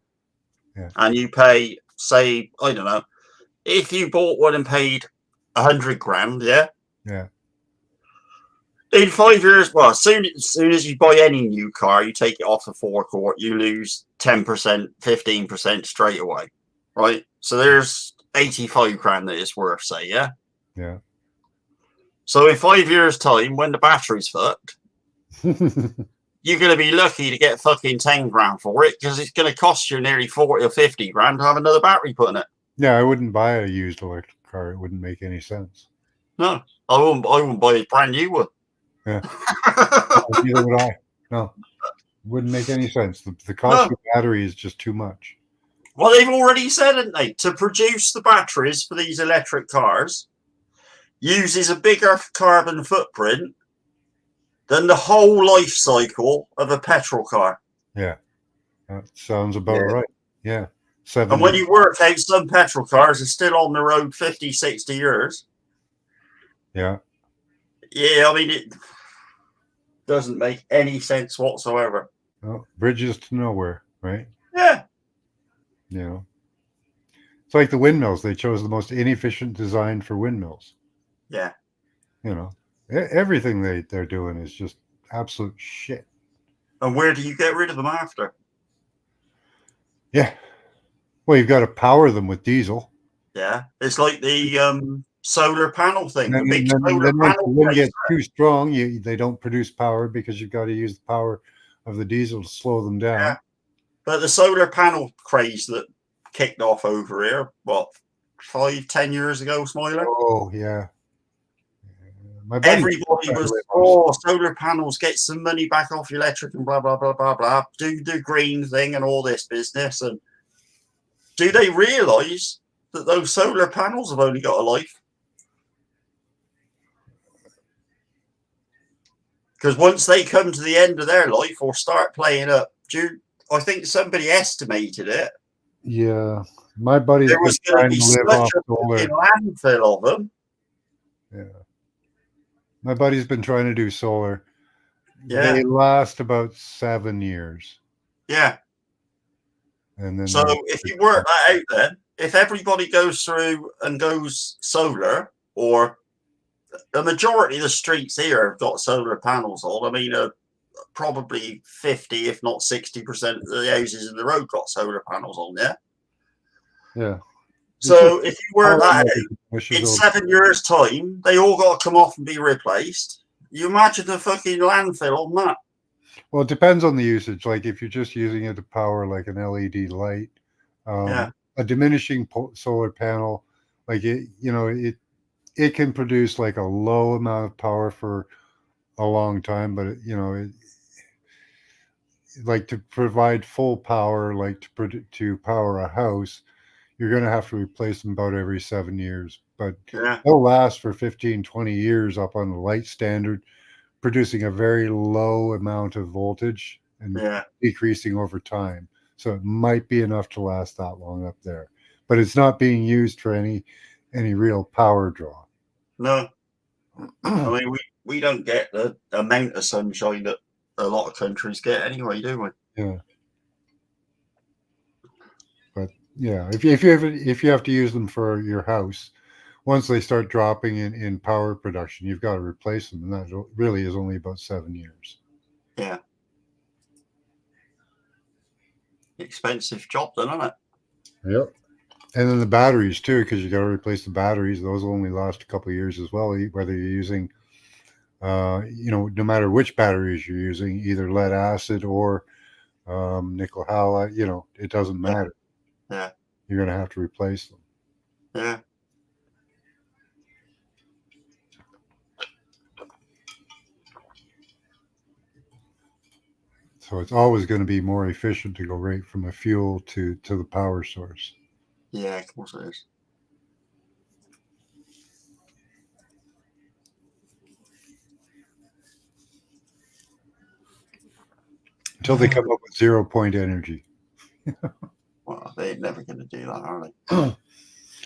and you pay, say, I don't know, if you bought one and paid 100 grand, yeah, Yeah. in 5 years, well, as soon as you buy any new car, you take it off the forecourt, you lose 10%, 15% straight away, right? So there's 85 grand that it's worth, say, yeah? Yeah. So in 5 years' time, when the battery's fucked, you're going to be lucky to get fucking 10 grand for it because it's going to cost you nearly 40 or 50 grand to have another battery put in it. Yeah, I wouldn't buy a used electric car. It wouldn't make any sense. No, I wouldn't buy a brand new one. Yeah. Neither would I. No. Wouldn't make any sense. The cost of the battery is just too much. Well, they've already said, haven't they? To produce the batteries for these electric cars uses a bigger carbon footprint than the whole life cycle of a petrol car. Yeah. That sounds about right. Yeah. 7 And when years. you work out, some petrol cars are still on the road 50, 60 years. Yeah. Yeah, I mean, it doesn't make any sense whatsoever. Well, bridges to nowhere, right? Yeah. You know. It's like the windmills. They chose the most inefficient design for windmills. Yeah. You know. Everything they're doing is just absolute shit. And where do you get rid of them after? Yeah. Well, you've got to power them with diesel. Yeah. It's like the solar panel thing. And The big then solar once panel the wind place. gets too strong, they don't produce power because you've got to use the power of the diesel to slow them down. Yeah. But the solar panel craze that kicked off over here, what, 5-10 years ago, Smiler? Oh, yeah. My buddy- Everybody was, solar panels, get some money back off your electric and blah, blah, blah, blah, blah. Do the green thing and all this business. And do they realise that those solar panels have only got a life? Because once they come to the end of their life or start playing up, I think somebody estimated it. Yeah. My buddy's There been was going to trying be to such live off a solar. fucking landfill of them. Yeah. My buddy's been trying to do solar. Yeah. They last about 7 years. Yeah. And then So if you work that out then, if everybody goes through and goes solar, or the majority of the streets here have got solar panels on, I mean, probably 50, if not 60% of the houses in the road got solar panels on, yeah? Yeah. So if you work that out, Wishes in over. 7 years' time, they all got to come off and be replaced. You imagine the fucking landfill on that. Well, it depends on the usage. Like if you're just using it to power like an LED light, Yeah. a diminishing solar panel, like it can produce like a low amount of power for a long time, but like to provide full power, like to power a house, you're going to have to replace them about every 7 years. But they'll last for 15, 20 years up on the light standard, producing a very low amount of voltage and decreasing over time. So it might be enough to last that long up there. But it's not being used for any real power draw. No. I mean, we don't get the amount of sunshine that a lot of countries get anyway, do we? Yeah. But yeah, if you have to use them for your house, once they start dropping in power production, you've got to replace them, and that really is only about 7 years. Yeah. Expensive job then, isn't it? Yep. And then the batteries too, because you got to replace the batteries. Those will only last a couple of years as well, whether you're using, no matter which batteries you're using, either lead acid or nickel halide. It doesn't matter. Yeah. You're going to have to replace them. Yeah. So it's always going to be more efficient to go right from a fuel to the power source. Yeah, of course it is. Until they come up with 0 point energy. Well, they're never going to do that, are they?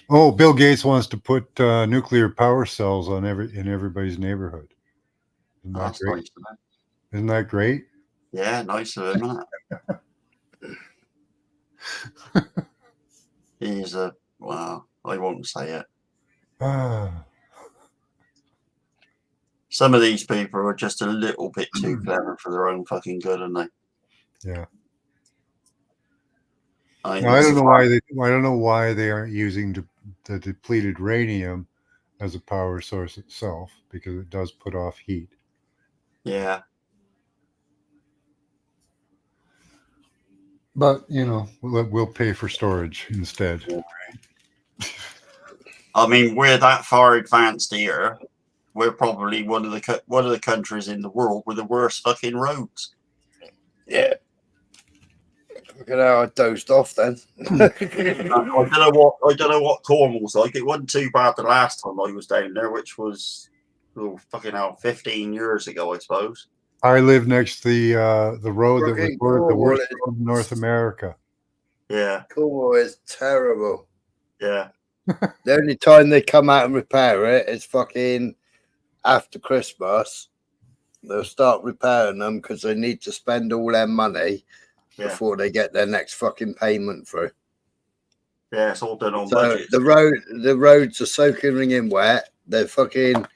Oh, Bill Gates wants to put nuclear power cells on in everybody's neighborhood. Isn't that That's great? nice, isn't it? Isn't that great? Yeah, nice of him, isn't it? He's a well, I won't say it. Some of these people are just a little bit too clever for their own fucking good, aren't they? Yeah. I Now, I don't know why they aren't using the depleted uranium as a power source itself, because it does put off heat. Yeah. But we'll pay for storage instead. I mean, we're that far advanced here. We're probably one of the countries in the world with the worst fucking roads. Yeah. Look at how I dozed off then. I don't know what Cornwall's like. It wasn't too bad the last time I was down there, which was fucking hell, 15 years ago, I suppose. I live next to the road that was the worst Cornwall road in North America. Yeah. Cornwall is terrible. Yeah. The only time they come out and repair it is fucking after Christmas. They'll start repairing them because they need to spend all their money before they get their next fucking payment through. Yeah, it's all done on So budget. the roads are soaking in wet. They're fucking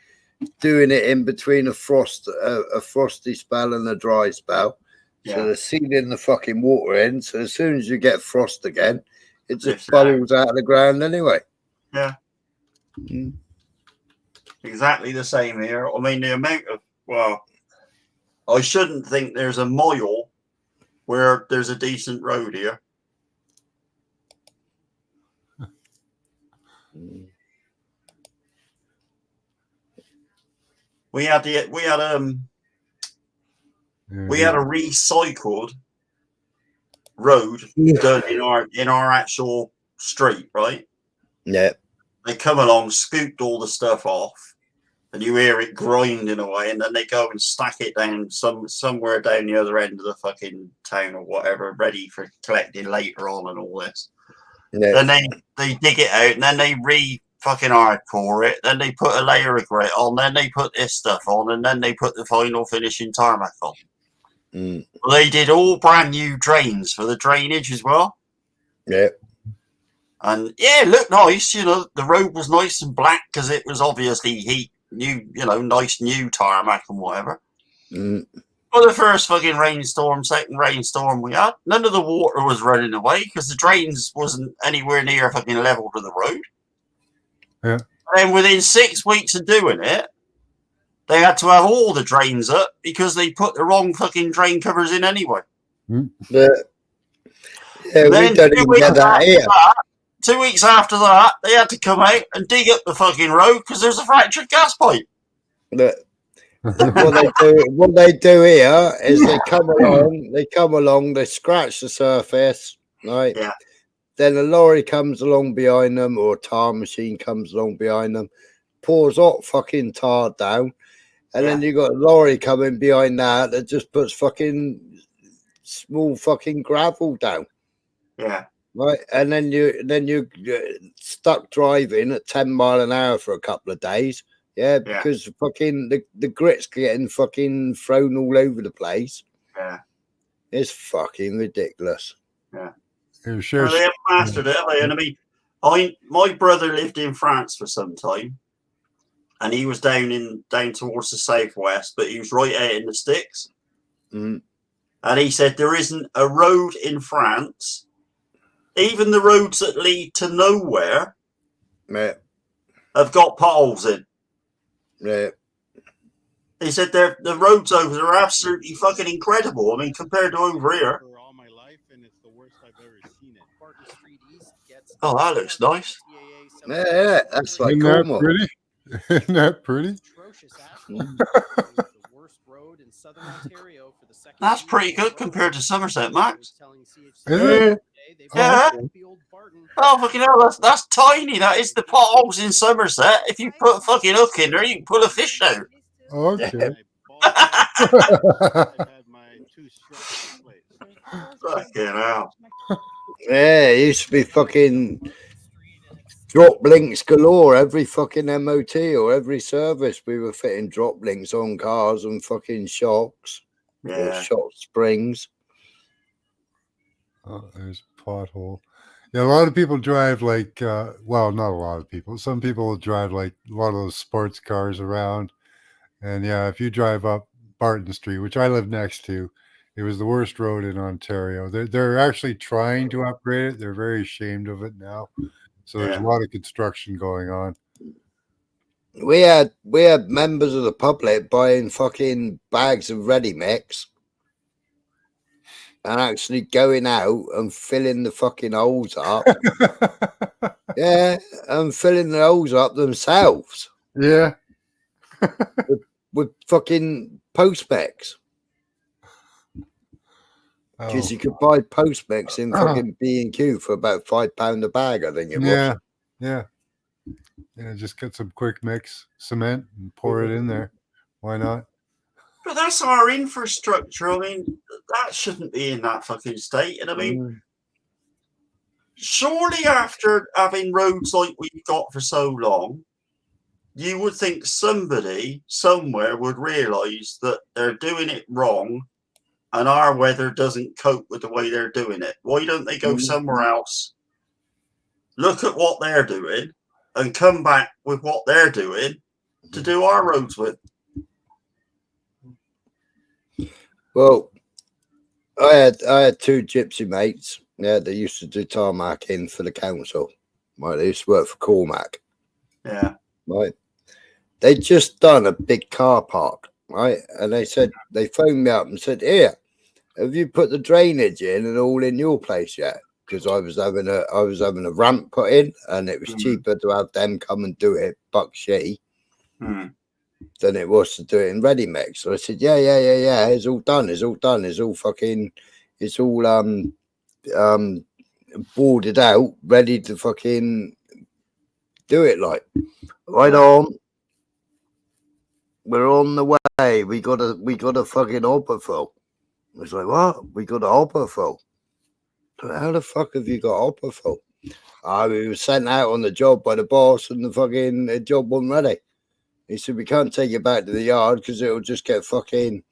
doing it in between a frosty spell and a dry spell. So they're sealing the fucking water in. So as soon as you get frost again, it just bubbles out of the ground anyway. Yeah. Exactly the same here. I mean, the amount of I shouldn't think there's a mile where there's a decent road here. We had a recycled road done in our actual street, right? Yeah. They come along, scooped all the stuff off, and you hear it grinding away, and then they go and stack it down somewhere down the other end of the fucking town or whatever, ready for collecting later on and all this. Yeah. Then they dig it out, and then they fucking hardcore it, then they put a layer of grit on, then they put this stuff on, and then they put the final finishing tarmac on. Well, they did all brand new drains for the drainage as well. Yeah. And yeah, it looked nice. The road was nice and black because it was obviously nice new tarmac and whatever. Well, the first fucking second rainstorm we had, none of the water was running away because the drains wasn't anywhere near fucking level to the road. Yeah. And within 6 weeks of doing it, they had to have all the drains up because they put the wrong fucking drain covers in anyway. Yeah, we don't even get that here. 2 weeks after that, they had to come out and dig up the fucking road because there's a fractured gas pipe. What they do here is they come along, they scratch the surface, right? Yeah. Then a lorry comes along behind them, or a tar machine comes along behind them, pours hot fucking tar down, and then you got a lorry coming behind that just puts fucking small fucking gravel down. Yeah. Right, and then you stuck driving at 10 mile an hour for a couple of days. Yeah, because fucking the grit's getting fucking thrown all over the place. Yeah. It's fucking ridiculous. Yeah. Well, they haven't mastered it, have they? And I mean, my brother lived in France for some time, and he was down towards the southwest, but he was right out in the sticks. And he said there isn't a road in France, even the roads that lead to nowhere, have got potholes in. Yeah. He said the roads over there are absolutely fucking incredible. I mean, compared to over here. Oh, that looks nice. Yeah, that's like Isn't that pretty? Isn't that pretty? That's pretty good compared to Somerset, Max. Is it? Yeah. Oh, fucking hell, that's tiny. That is the potholes in Somerset. If you put a fucking hook in there, you can pull a fish out. Okay. Fucking hell. Yeah, it used to be fucking Drop links galore. Every fucking MOT or every service, we were fitting drop links on cars and fucking shocks or Yeah. shock springs. Oh, there's pothole. Yeah, a lot of people drive like, well, not a lot of people. Some people will drive like a lot of those sports cars around. And yeah, if you drive up Barton Street, which I live next to, it was the worst road in Ontario. They're actually trying to upgrade it. They're very ashamed of it now. So there's a lot of construction going on. We had members of the public buying fucking bags of ready mix and actually going out and filling the fucking holes up. Yeah, and filling the holes up themselves. Yeah. with fucking Postmex. Because Oh. you could buy Postmex in fucking B&Q for about £5 a bag, I think it was. Yeah. Just get some quick mix cement and pour it in there. Why not? But that's our infrastructure. I mean, that shouldn't be in that fucking state. And I mean, surely after having roads like we've got for so long, you would think somebody somewhere would realise that they're doing it wrong and our weather doesn't cope with the way they're doing it. Why don't they go somewhere else, look at what they're doing, and come back with what they're doing to do our roads with? Well, I had two gypsy mates. Yeah, they used to do tarmacking for the council. Right, they used to work for Cormac. Yeah. Right. They'd just done a big car park, right? And they said, they phoned me up and said, "Here, have you put the drainage in and all in your place yet?" Because I was having a ramp put in, and it was cheaper to have them come and do it, buck shitty, than it was to do it in ready mix. So I said, yeah, it's all done. It's all done. It's all fucking, it's all boarded out, ready to fucking do it. Like, right on. We're on the way. We got a fucking hopper full. I was like, what? We got a hopper full. How the fuck have you got a hopper full? We were sent out on the job by the boss, and the job wasn't ready. He said, we can't take it back to the yard because it'll just get fucking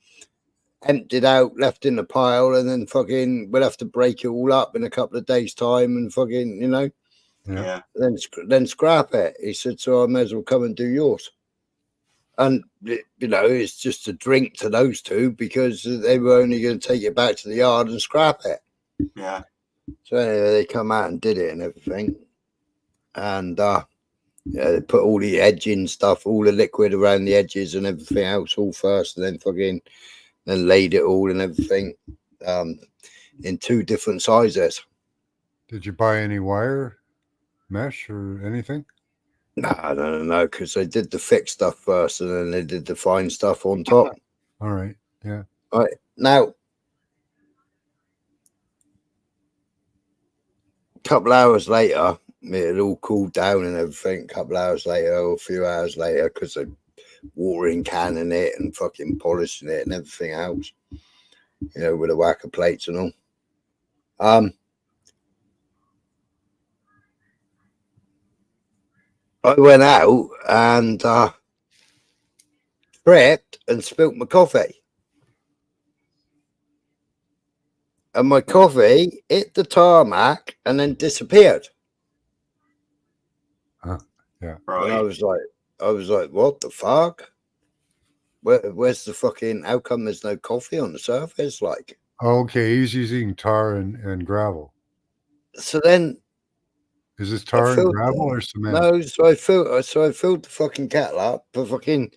emptied out, left in the pile, and then fucking we'll have to break it all up in a couple of days' time and fucking, you know, then scrap it. He said, so I may as well come and do yours. And, you know, it's just a drink to those two because they were only going to take it back to the yard and scrap it. Yeah. So anyway, they come out and did it and everything. And, yeah, they put all the edging stuff, all the liquid around the edges and everything else all first, and then fucking then laid it all and everything in two different sizes. Did you buy any wire, mesh, or anything? No, I don't know, because they did the thick stuff first and then they did the fine stuff on top. All right, yeah. All right, now, a couple hours later, it had all cooled down and everything. A couple hours later, or a few hours later, because they're watering canning it and fucking polishing it and everything else, you know, with the whacker plates and all. I went out and tripped and spilt my coffee. And my coffee hit the tarmac and then disappeared. Yeah. Right. And I was like, what the fuck? Where's the fucking, how come there's no coffee on the surface? Like, Okay, he's using tar and gravel. so then Is this tar and gravel or cement? No, so I filled the fucking kettle up, but fucking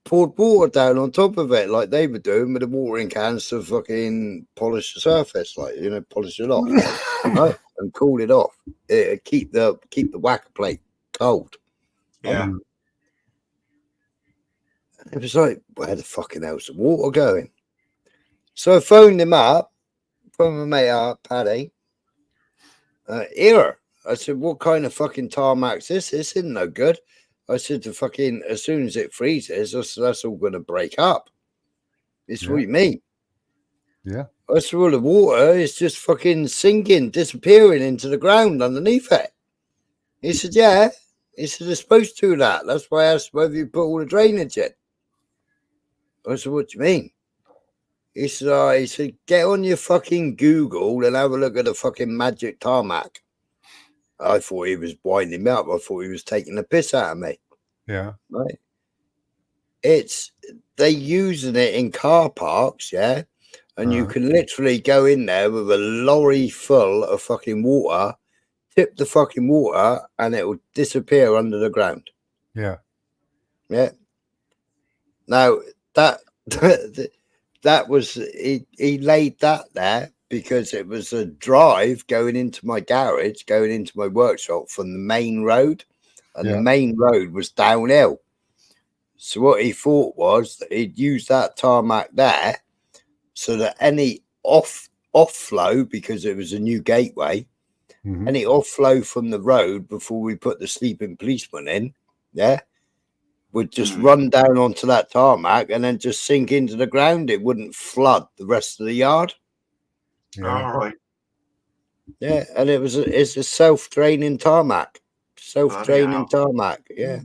poured water down on top of it like they were doing with the watering cans to fucking polish the surface, like, you know, polish it off, right? And cool it off. Keep the whacker plate cold. Yeah. It was like, where the fucking hell's the water going? So I phoned him up, phoned my mate up, Paddy. Here. I said, what kind of fucking tarmac's this? This isn't no good. I said to fucking, as soon as it freezes, that's all going to break up. It's what you mean. Yeah. I said, all the water is just fucking sinking, disappearing into the ground underneath it. He said, yeah. He said, they're supposed to do that. That's why I asked whether you put all the drainage in. I said, what do you mean? He said, get on your fucking Google and have a look at the fucking magic tarmac. I thought he was winding me up. I thought he was taking the piss out of me. Yeah. Right. They're using it in car parks, yeah? And you can literally go in there with a lorry full of fucking water, tip the fucking water, and it will disappear under the ground. Yeah. Yeah. Now, that was, he laid that there because it was a drive going into my garage, going into my workshop from the main road, and the main road was downhill. So what he thought was that he'd use that tarmac there so that any off-flow, because it was a new gateway, any off-flow from the road before we put the sleeping policeman in, would just run down onto that tarmac and then just sink into the ground. It wouldn't flood the rest of the yard. All right. Yeah, and it's a self-draining tarmac. Self-draining tarmac, yeah.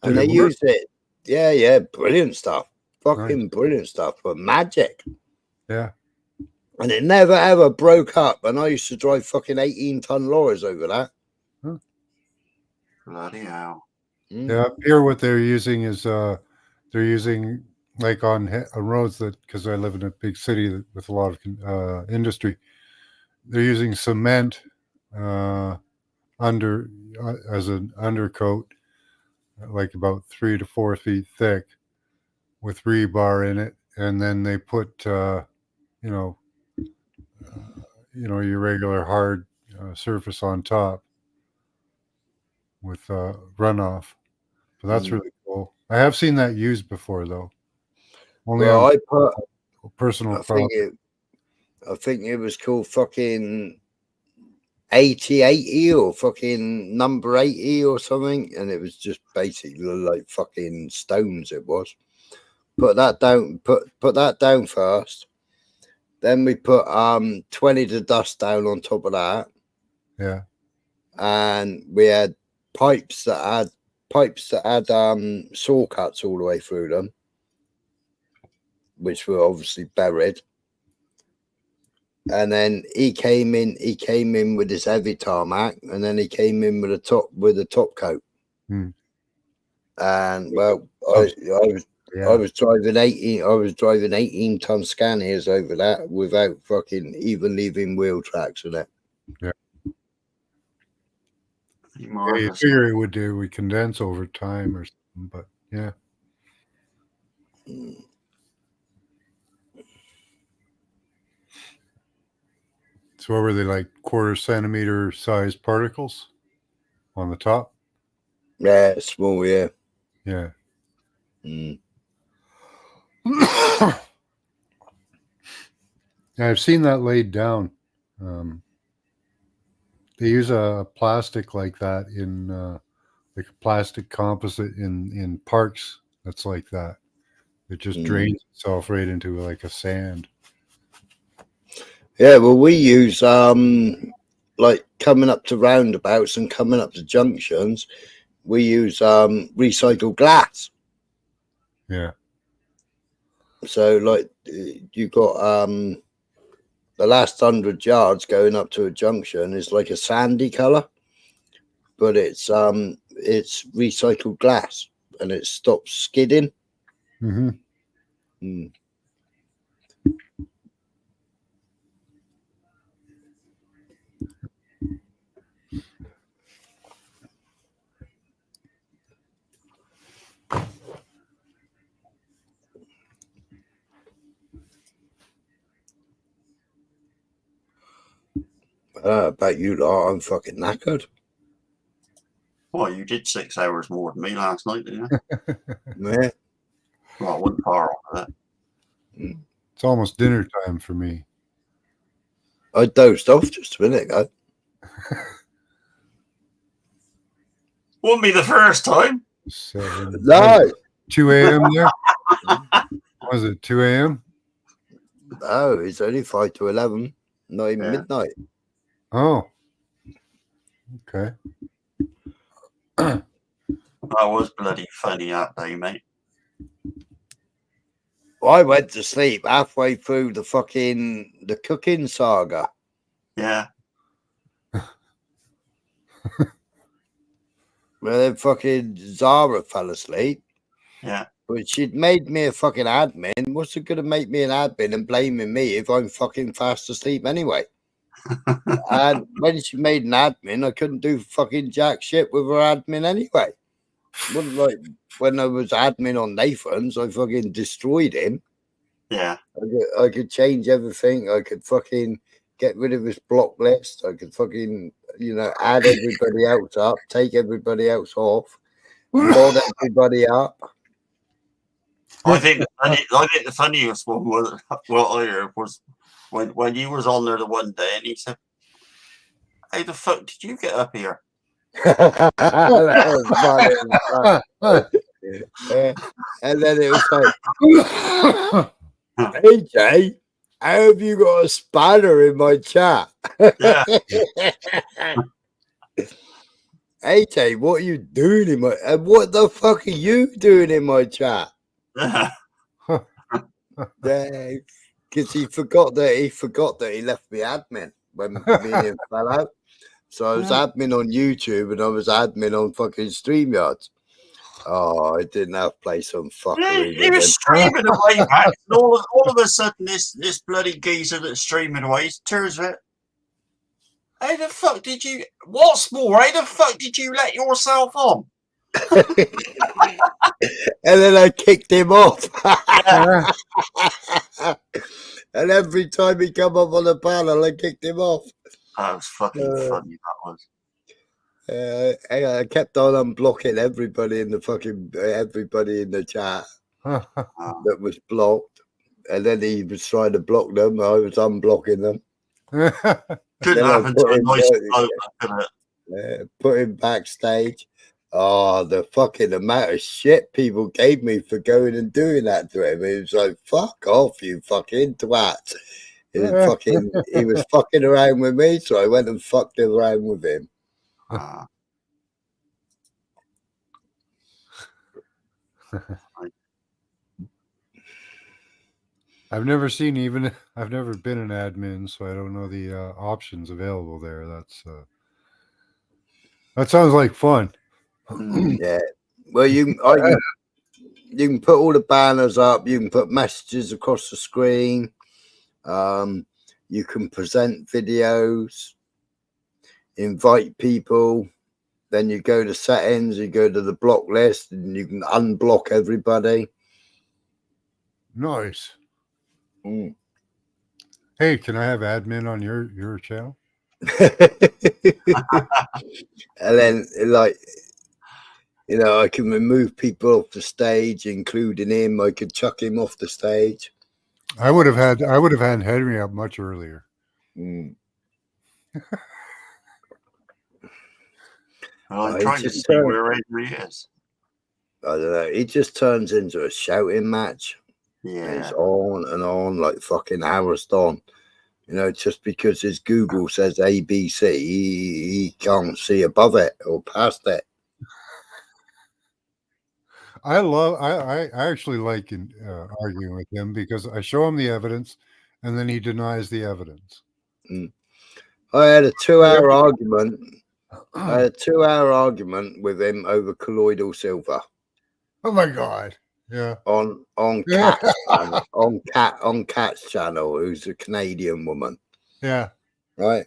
And they use it. Yeah, brilliant stuff. Fucking brilliant stuff. But magic. Yeah. And it never ever broke up. And I used to drive fucking 18-ton lorries over that. Bloody hell. Yeah, up here what they're using is they're using like on roads that, because I live in a big city with a lot of industry, they're using cement as an undercoat, like about 3 to 4 feet thick, with rebar in it, and then they put your regular hard surface on top with runoff. So that's really cool. I have seen that used before, though. Only well, on I put personal I property. think it was called fucking 80 or fucking number 80 or something, and it was just basically like fucking stones. It was. Put that down. Put that down first. Then we put 20 to dust down on top of that. Yeah. And we had pipes that had saw cuts all the way through them, which were obviously buried. And then he came in with this heavy tarmac, and then he came in with a top coat. And well, I was driving 18-ton Scanias over that without fucking even leaving wheel tracks in it. Yeah. Yeah, you figure it would condense over time or something, but yeah. So what were they, like 1/4 centimeter size particles on the top? Yeah, small, yeah. Yeah. I've seen that laid down. They use a plastic like that in like a plastic composite in parks. That's like that. It just drains itself right into like a sand. Yeah, well, we use like coming up to roundabouts and coming up to junctions, we use recycled glass. Yeah. So like you got the last 100 yards going up to a junction is like a sandy color, but it's recycled glass and it stops skidding. About you lot, I'm fucking knackered. Well, you did 6 hours more than me last night, didn't you? Yeah. Well, I wasn't far off of that. It's almost dinner time for me. I dozed off just a minute ago. Wouldn't be the first time. 7. No. 2 a.m. there? Was it 2 a.m.? No, it's only 5 to 11, not even midnight. Oh. Okay. That was bloody funny that day, mate. I went to sleep halfway through the cooking saga. Yeah. Where then fucking Zara fell asleep. Yeah. But she'd made me a fucking admin. What's it gonna make me an admin and blaming me if I'm fucking fast asleep anyway? And when she made an admin, I couldn't do fucking jack shit with her admin anyway. Wasn't like when I was admin on Nathan's, I fucking destroyed him. Yeah. I could change everything. I could fucking get rid of his block list. I could fucking, add everybody else up, take everybody else off, mod everybody up. I think the funniest one was what I heard was when you was on there the one day and he said, "How the fuck did you get up here?" That was funny. And then it was like, "Hey Jay, how have you got a spanner in my chat?" Yeah. Hey Jay, what are you doing in my? And what the fuck are you doing in my chat? Because he forgot that he left me admin when me and him fell out. So I was admin on YouTube and I was admin on fucking StreamYard. Oh, I didn't have play some fuckery. He was streaming away, man. And all of a sudden, this bloody geezer that's streaming away turns out. How the fuck did you? What's more? How the fuck did you let yourself on? And then I kicked him off. And every time he come up on the panel, I kicked him off. That was fucking funny. That was. I kept on unblocking everybody in the chat that was blocked, and then he was trying to block them. I was unblocking them. Couldn't happen to a nice bloke, could it? Put him backstage. Oh, the fucking amount of shit people gave me for going and doing that to him. He was like, "Fuck off, you fucking twat." He was fucking around with me, so I went and fucked around with him. I've never been an admin, so I don't know the options available there. That sounds like fun. Yeah. Well, you can put all the banners up. You can put messages across the screen. You can present videos, invite people. Then you go to settings. You go to the block list, and you can unblock everybody. Nice. Hey, can I have admin on your channel? And then, I can remove people off the stage, including him. I could chuck him off the stage. I would have had Henry up much earlier. I'm trying to see where Henry is. I don't know. He just turns into a shouting match. Yeah. And it's on and on like fucking hours on. Just because his Google says ABC, he can't see above it or past it. I actually like arguing with him because I show him the evidence and then he denies the evidence. I had a 2-hour argument. I had a 2-hour argument with him over colloidal silver. Oh my god! Yeah. On Kat's channel, on Kat's channel, who's a Canadian woman. Yeah. Right.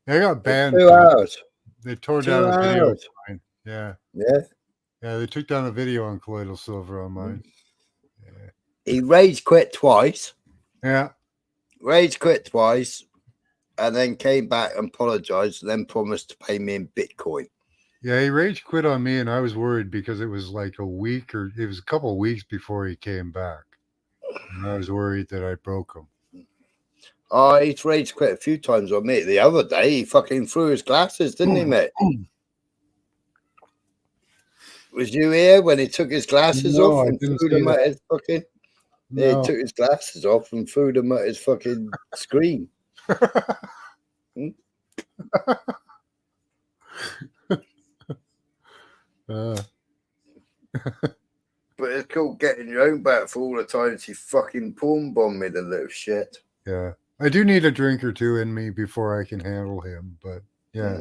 They got banned. 2 hours. They tore 2 down a video. hours. Of mine. Yeah. Yeah. Yeah. They took down a video on colloidal silver on mine. Yeah. He rage quit twice. Yeah. Rage quit twice, and then came back and apologized, and then promised to pay me in Bitcoin. Yeah, he rage quit on me, and I was worried because it was like a couple of weeks before he came back. And I was worried that I broke him. Oh, he's rage quit a few times on me. The other day, he fucking threw his glasses, didn't he, mate? Was you here when he took his glasses off and threw them at his fucking... No. Yeah, he took his glasses off and threw them at his fucking screen. But it's called getting your own back for all the times he fucking porn bombed me, the little shit. Yeah. I do need a drink or two in me before I can handle him, but yeah.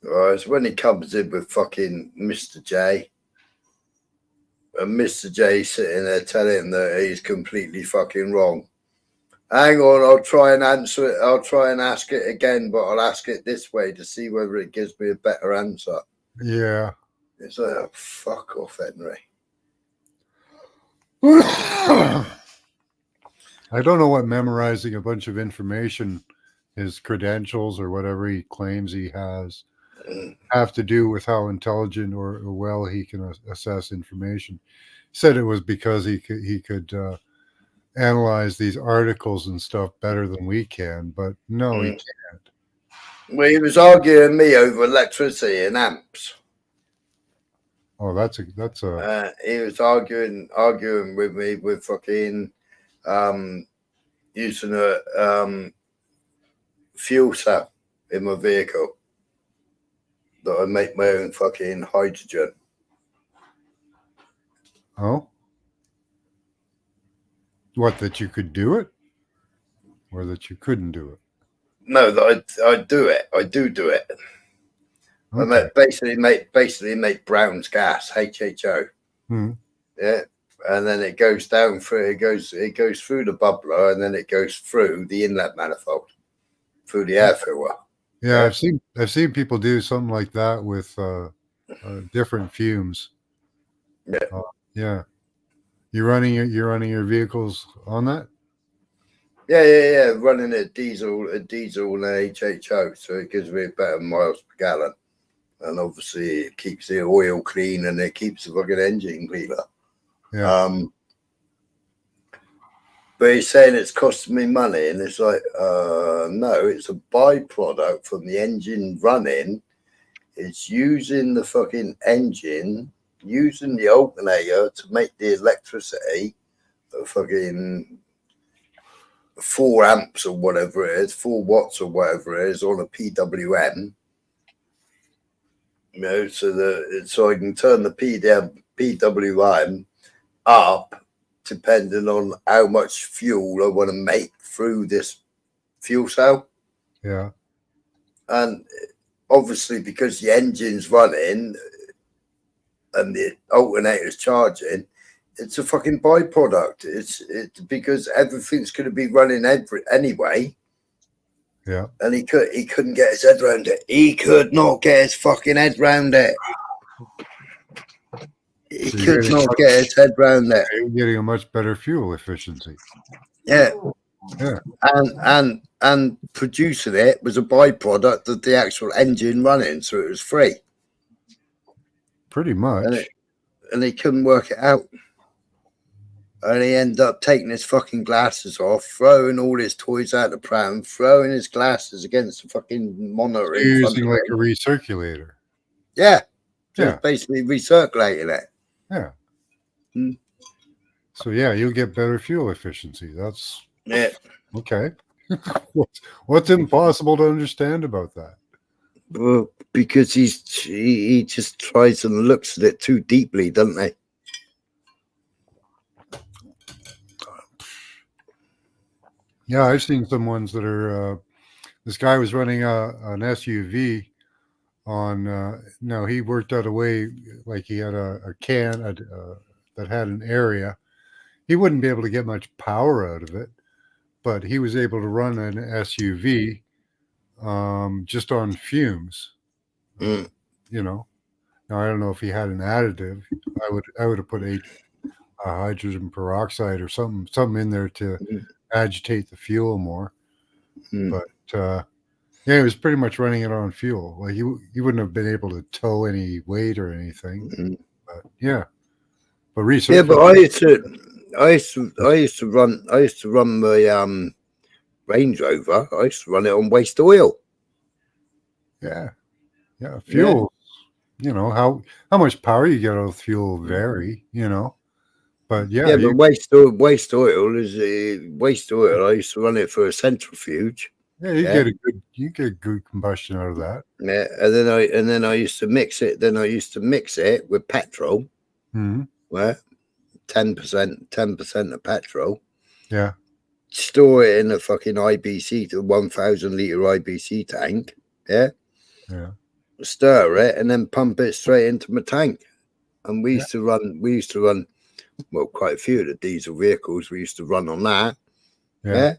It's when he comes in with fucking Mr. J. And Mr. J sitting there telling him that he's completely fucking wrong. Hang on, I'll try and answer it. I'll try and ask it again, but I'll ask it this way to see whether it gives me a better answer. Yeah. It's like, oh, fuck off, Henry. I don't know what memorizing a bunch of information, his credentials or whatever he claims he has, have to do with how intelligent or well he can assess information. He said it was because he could analyze these articles and stuff better than we can, but no, he can't. Well, he was arguing me over electricity and amps. Oh, that's a. He was arguing with me with fucking using a fuel cell in my vehicle that I make my own fucking hydrogen. Oh. What, that you could do it? Or that you couldn't do it? No, that I do it. I do it. Okay. I basically make Brown's gas, HHO. Yeah. And then it goes down through it goes through the bubbler and then it goes through the inlet manifold, through the air filter. Yeah, I've seen people do something like that with different fumes. Yeah. Yeah. You're running your vehicles on that? Yeah. Running a diesel and HHO, so it gives me better miles per gallon. And obviously it keeps the oil clean and it keeps the fucking engine cleaner. Yeah. But he's saying it's costing me money, and it's like, no, it's a byproduct from the engine running. It's using the fucking engine, using the alternator to make the electricity, the fucking 4 amps or whatever it is, 4 watts or whatever it is on a PWM. You know, so I can turn the PWM up depending on how much fuel I want to make through this fuel cell. Yeah. And obviously because the engine's running and the alternator's charging, it's a fucking byproduct. It's because everything's going to be running anyway. Yeah. And he couldn't get his head around it. He could not get his fucking head around it. He could not get his head around it. You're getting a much better fuel efficiency. Yeah. Yeah. And producing it was a byproduct of the actual engine running, so it was free. Pretty much. And he couldn't work it out. And he ended up taking his fucking glasses off, throwing all his toys out the pram, throwing his glasses against the fucking monitor. Using like a recirculator. Yeah. Yeah. Basically recirculating it. Yeah. So yeah, you'll get better fuel efficiency. That's okay. What's impossible to understand about that? Well, because he just tries and looks at it too deeply, doesn't he? Yeah, I've seen some ones that are. This guy was running an SUV on. No, he worked out a way like he had a can that had an area. He wouldn't be able to get much power out of it, but he was able to run an SUV just on fumes. You know. Now I don't know if he had an additive. I would have put hydrogen peroxide or something in there to agitate the fuel more. But yeah, he was pretty much running it on fuel. Like he wouldn't have been able to tow any weight or anything. But yeah. But research. Yeah, but I used to run my Range Rover. I used to run it on waste oil. Yeah. Yeah. Fuel. You know, how much power you get out of fuel vary, you know. But yeah, but waste oil is waste oil. I used to run it for a centrifuge. Yeah, you get good combustion out of that. Yeah, and then I used to mix it. Then I used to mix it with petrol. Mm-hmm. Where 10% of petrol. Yeah. Store it in a fucking IBC, to 1,000 litre IBC tank. Yeah. Yeah. Stir it and then pump it straight into my tank. And we used to run, well, quite a few of the diesel vehicles. We used to run on that. Yeah.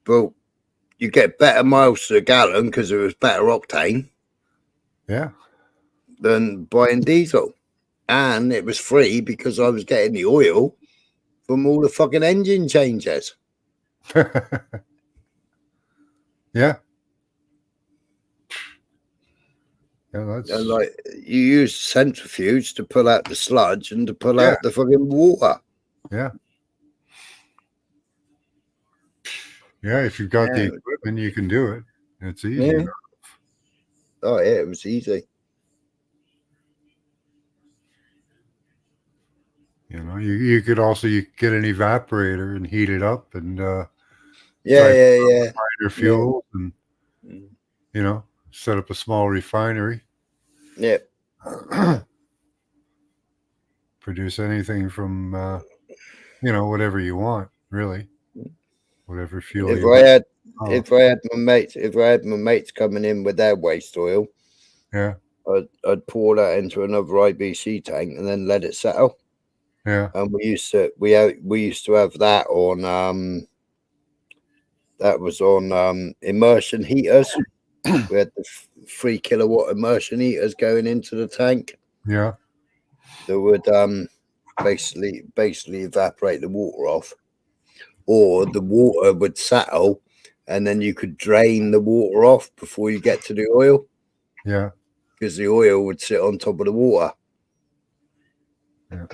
But you get better miles to the gallon because it was better octane. Yeah. Than buying diesel. And it was free because I was getting the oil from all the fucking engine changes. Yeah. Yeah, that's... And like you use centrifuge to pull out the sludge and to pull out the fucking water. Yeah. Yeah, if you've got the equipment, you can do it. It's easy. Yeah. Oh yeah, it was easy. You know, you could also get an evaporator and heat it up and refiner fuel and you know, set up a small refinery. Yeah. Produce anything from you know, whatever you want, really. Whatever fuel if I had my mates coming in with their waste oil, yeah, I'd pour that into another IBC tank and then let it settle. Yeah. And we used to have that on that was on immersion heaters. We had the 3 kilowatt immersion heaters going into the tank. Yeah. That would basically evaporate the water off. Or the water would settle and then you could drain the water off before you get to the oil. Yeah. Because the oil would sit on top of the water. Yeah.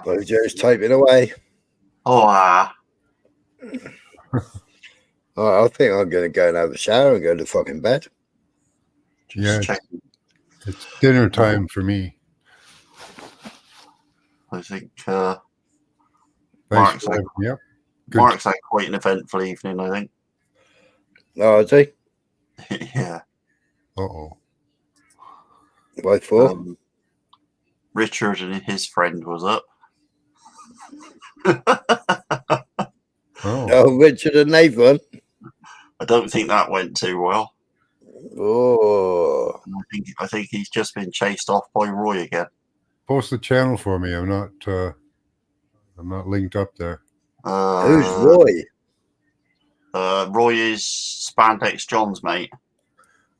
Bojo's typing away. Oh, I think I'm going to go and have a shower and go to fucking bed. Yeah, it's dinner time for me. I think Mark's had quite an eventful evening, I think. Oh, is he? Yeah. Uh-oh. Why for? Richard and his friend was up. Oh, Richard and Nathan. I don't think that went too well. Oh. I think he's just been chased off by Roy again. Post the channel for me. I'm not linked up there. Who's Roy? Roy is Spandex John's mate.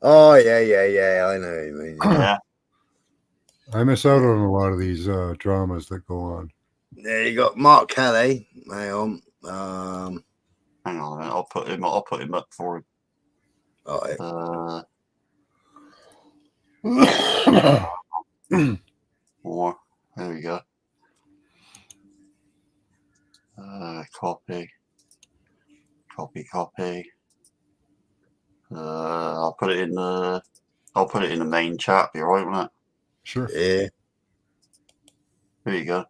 Oh yeah. I know what you mean. Yeah. I miss out on a lot of these dramas that go on. There you got Mark Kelly. Hang on. Hang on a minute. I'll put him up for him. All right. More. There we go. Copy. I'll put it in the main chat. Be alright, won't it? Sure. Yeah. There you go.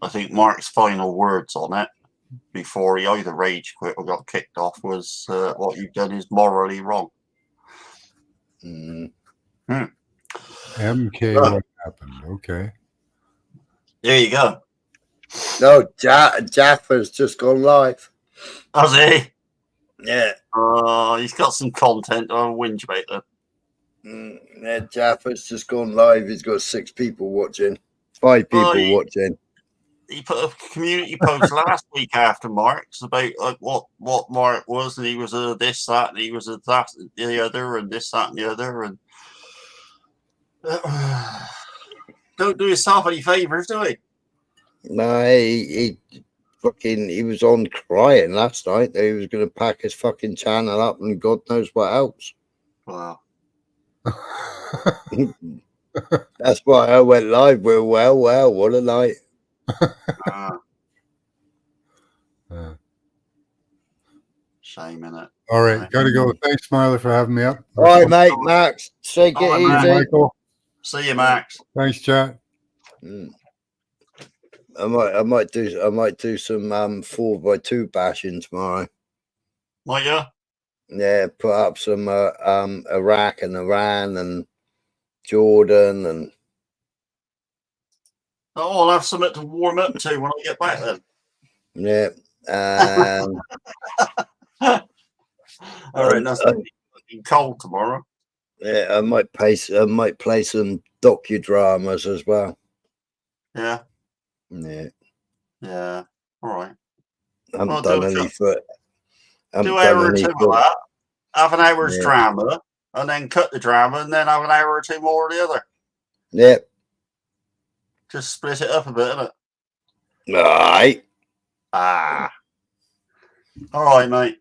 I think Mark's final words on it before he either rage quit or got kicked off was what you've done is morally wrong. Mm. MK, what happened? Okay. There you go. No, Jaffa's just gone live. Has he? Yeah. He's got some content. I'll whinge about that. Yeah, Jaffa's just gone live. He's got 6 people watching. 5 people watching. He put a community post last week after Mark's about like what Mark was, and he was a this, that, and he was a that, the other, and this, that, and the other, and don't do yourself any favors, do he? No, he was on crying last night that he was going to pack his fucking channel up and God knows what else. Wow. That's why I went live. Well, what a night. Shame in it. All right, gotta go. Thanks, Smiler, for having me up. All right, mate, Max. Take it All right, easy. Max. Michael. See you, Max. Thanks, chat. I might do some 4x2 bashing tomorrow. Might you? Yeah, put up some Iraq and Iran and Jordan and. Oh, I'll have something to warm up to when I get back then. Yeah. All right, that's cold tomorrow. Yeah, I might play some docudramas as well. Yeah. Yeah. Yeah. All right. I haven't Well, done do any for. an hour or two of that. Have an hour's Yeah. drama, and then cut the drama, and then have an hour or two more of the other. Yep. Just split it up a bit, innit? All right. All right, mate.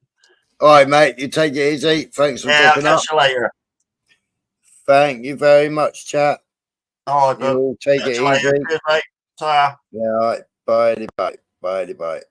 All right, mate. You take it easy. Thanks for Yeah, I'll dipping up. catch you later. Thank you very much, chat. All right, you all take catch it you later. easy. Cheers, mate. Ta. Yeah, all right. Bye. Bye.